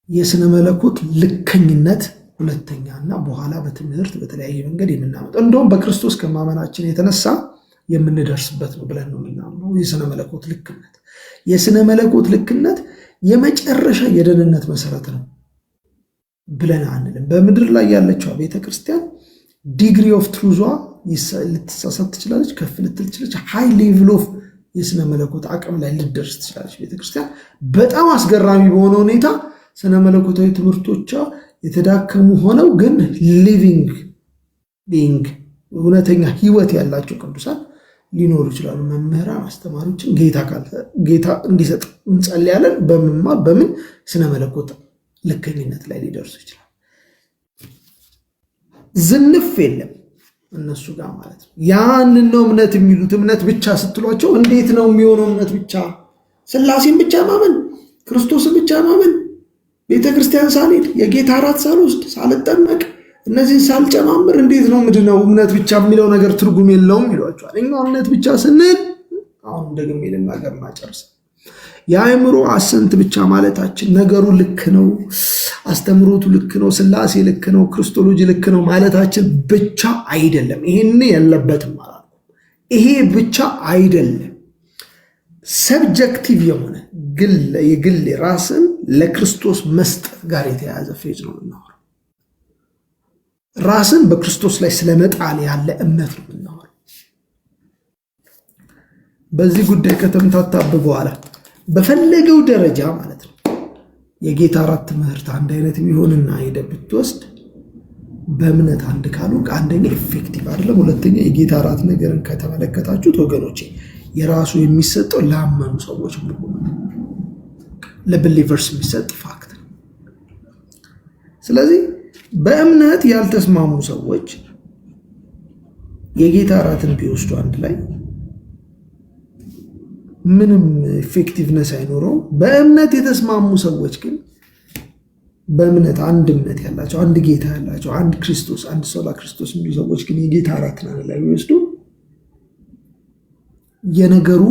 የስነ መለኮት ልከኝነት ሁለተኛና በኋላ በትምህርት በተለያየ መንገድ የምናመጣው እንደውም በክርስቶስ ከማመናችን የተነሳ የምንደርስበት ነው ብለን ነው የምናምነው። የስነ መለኮት ልክነት የመጨረሻ የደህንነት መሰረት ነው ብለን አንልም። በምድር ላይ ያለችው ቤተክርስቲያን ዲግሪ ኦፍ ትሩዟ ልትሳሳት ትችላለች፣ ከፍ ልትል ትችላለች። ሃይ ሌቭል ኦፍ የስነ መለኮት አቅም ላይ ልትደርስ ትችላለች ቤተክርስቲያን። በጣም አስገራሚ በሆነ ሁኔታ ስነ መለኮታዊ ትምህርቶቿ የተዳከሙ ሆነው ግን ሊቪንግ ቢንግ እውነተኛ ህይወት ያላቸው ቅዱሳን ሊኖሩ ይችላሉ። መምህራን፣ አስተማሪዎችን ጌታ እንዲሰጥ እንጸልያለን። በመማር በምን ስነ መለኮት ልከኝነት ላይ ሊደርሱ ይችላል። ዝንፍ የለም እነሱ ጋር ማለት ነው። ያንን ነው እምነት የሚሉት። እምነት ብቻ ስትሏቸው እንዴት ነው የሚሆነው? እምነት ብቻ ስላሴን ብቻ ማመን፣ ክርስቶስን ብቻ ማመን፣ ቤተክርስቲያን ሳልሄድ የጌታ እራት ሳልወስድ ሳልጠመቅ እነዚህን ሳልጨማምር እንዴት ነው ምንድነው እምነት ብቻ የሚለው ነገር ትርጉም የለውም ይሏቸዋል። እኛ እምነት ብቻ ስንል አሁን ደግሜ ልናገርና ጨርስ የአእምሮ አሰንት ብቻ ማለታችን ነገሩ ልክ ነው፣ አስተምሮቱ ልክ ነው፣ ስላሴ ልክ ነው፣ ክርስቶሎጂ ልክ ነው ማለታችን ብቻ አይደለም። ይሄን የለበትም ማለት ነው። ይሄ ብቻ አይደለም። ሰብጀክቲቭ የሆነ የግል ራስን ለክርስቶስ መስጠት ጋር የተያያዘ ፌዝ ነው የምናወራው። ራስን በክርስቶስ ላይ ስለመጣል ያለ እምነት ነው የምናወራው። በዚህ ጉዳይ ከተምታታብ በኋላ በፈለገው ደረጃ ማለት ነው የጌታ እራት ትምህርት አንድ አይነት የሚሆንና ሄደ ብትወስድ በእምነት አንድ ካሉ አንደኛ ኢፌክቲቭ አይደለም። ሁለተኛ የጌታ እራት ነገርን ከተመለከታችሁት ወገኖቼ የራሱ የሚሰጠው ላመኑ ሰዎች መሆኑ ለብሊቨርስ የሚሰጥ ፋክት ነው። ስለዚህ በእምነት ያልተስማሙ ሰዎች የጌታ እራትን ቢወስዱ አንድ ላይ ምንም ኢፌክቲቭነስ አይኖረውም። በእምነት የተስማሙ ሰዎች ግን በእምነት አንድ እምነት ያላቸው፣ አንድ ጌታ ያላቸው፣ አንድ ክርስቶስ፣ አንድ ሶላ ክርስቶስ የሚሉ ሰዎች ግን የጌታ እራትን አንድ ላይ ቢወስዱ የነገሩ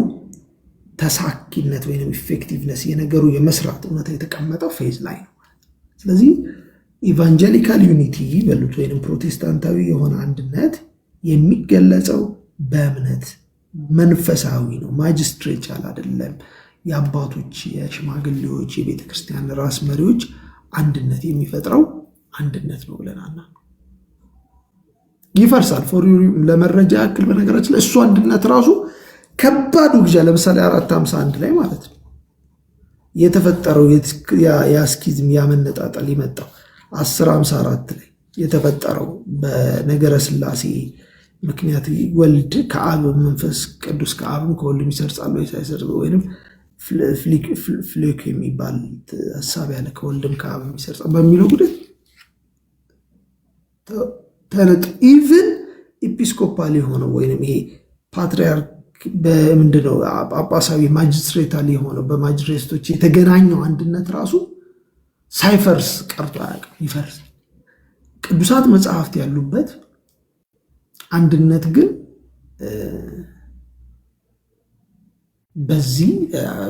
ተሳኪነት ወይም ኢፌክቲቭነስ የነገሩ የመስራት እውነታ የተቀመጠው ፌዝ ላይ ነው። ስለዚህ ኢቫንጀሊካል ዩኒቲ በሉት ወይም ፕሮቴስታንታዊ የሆነ አንድነት የሚገለጸው በእምነት መንፈሳዊ ነው። ማጅስትሬቻል አይደለም። የአባቶች የሽማግሌዎች የቤተክርስቲያን ራስ መሪዎች አንድነት የሚፈጥረው አንድነት ነው ብለናል። ይፈርሳል። ለመረጃ ያክል በነገራችን ላይ እሱ አንድነት ራሱ ከባድ ውግዣ ለምሳሌ 451 ላይ ማለት ነው የተፈጠረው የአስኪዝም ያመነጣጠል የመጣው 1054 ላይ የተፈጠረው በነገረ ስላሴ ምክንያት ወልድ ከአብ መንፈስ ቅዱስ ከአብም ከወልድም ይሰርጻል ወይ ሳይሰርጽ ወይንም ፍሊክ የሚባል ሐሳብ ያለ ከወልድም ከአብም ይሰርጻል በሚለው ጉዳይ ተነጥ ኢቭን ኤጲስኮፓል የሆነው ወይንም ይሄ ፓትሪያርክ በምንድነው ጳጳሳዊ ማጅስትሬታል የሆነው በማጅስትሬቶች የተገናኘው አንድነት ራሱ ሳይፈርስ ቀርቶ አያውቅም። ይፈርስ ቅዱሳት መጽሐፍት ያሉበት አንድነት ግን በዚህ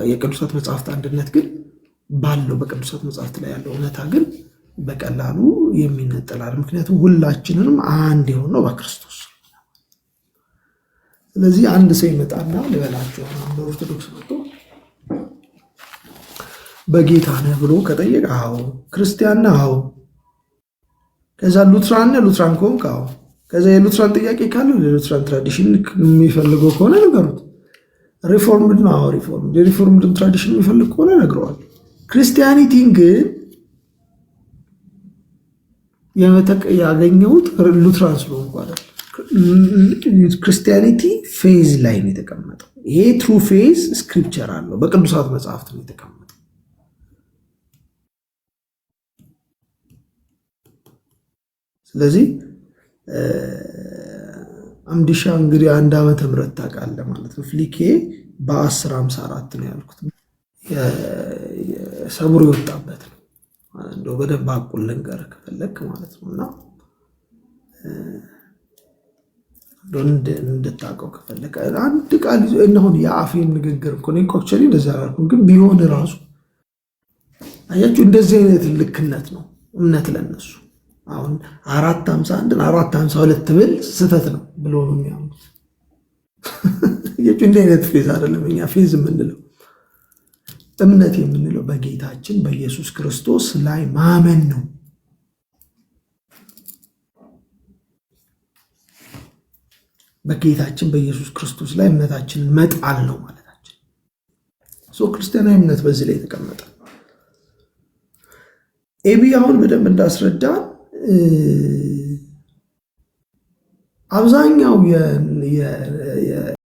የቅዱሳት መጽሐፍት አንድነት ግን ባለው በቅዱሳት መጽሐፍት ላይ ያለው እውነታ ግን በቀላሉ የሚነጠላል። ምክንያቱም ሁላችንንም አንድ የሆነው በክርስቶስ። ስለዚህ አንድ ሰው ይመጣና ልበላችሁ በኦርቶዶክስ መጥቶ በጌታ ነህ ብሎ ከጠየቀ አዎ፣ ክርስቲያን ነህ አዎ፣ ከዛ ሉትራን ነህ ሉትራን ከሆንክ አዎ፣ ከዛ የሉትራን ጥያቄ ካለው የሉትራን ትራዲሽን የሚፈልገው ከሆነ ነገሩት። ሪፎርምድ ነው አዎ፣ የሪፎርምድ ትራዲሽን የሚፈልግ ከሆነ ነግረዋል። ክርስቲያኒቲን ግን ያገኘሁት ሉትራን ስለሆንኩ አይደል። ክርስቲያኒቲ ፌዝ ላይ ነው የተቀመጠው። ይሄ ትሩ ፌዝ ስክሪፕቸር አለው፣ በቅዱሳት መጽሐፍት ነው የተቀመጠው። ስለዚህ አምዲሻ እንግዲህ 1 ዓመተ ምህረት ታውቃለህ ማለት ነው። ፍሊኬ በ1054 ነው ያልኩት። ሰብሮ የወጣበት ነው። እንደው በደንብ አቁል ልንገር ከፈለክ ማለት ነው። እና እንድታውቀው ከፈለክ አንድ ቃል እነሆን የአፌን ንግግር እኮ ነው ኮክቸሪ እንደዛ አላልኩም፣ ግን ቢሆን ራሱ አያችሁ እንደዚህ አይነት ልክነት ነው እምነት ለነሱ። አሁን 451 452 ብል ስህተት ነው ብሎ ነው የሚያምኑት። አያችሁ እንዲህ አይነት ፌዝ አይደለም እኛ ፌዝ የምንለው። እምነት የምንለው በጌታችን በኢየሱስ ክርስቶስ ላይ ማመን ነው። በጌታችን በኢየሱስ ክርስቶስ ላይ እምነታችንን መጣል ነው ማለታችን። ክርስቲያናዊ እምነት በዚህ ላይ የተቀመጠ ኤቢ አሁን በደንብ እንዳስረዳን አብዛኛው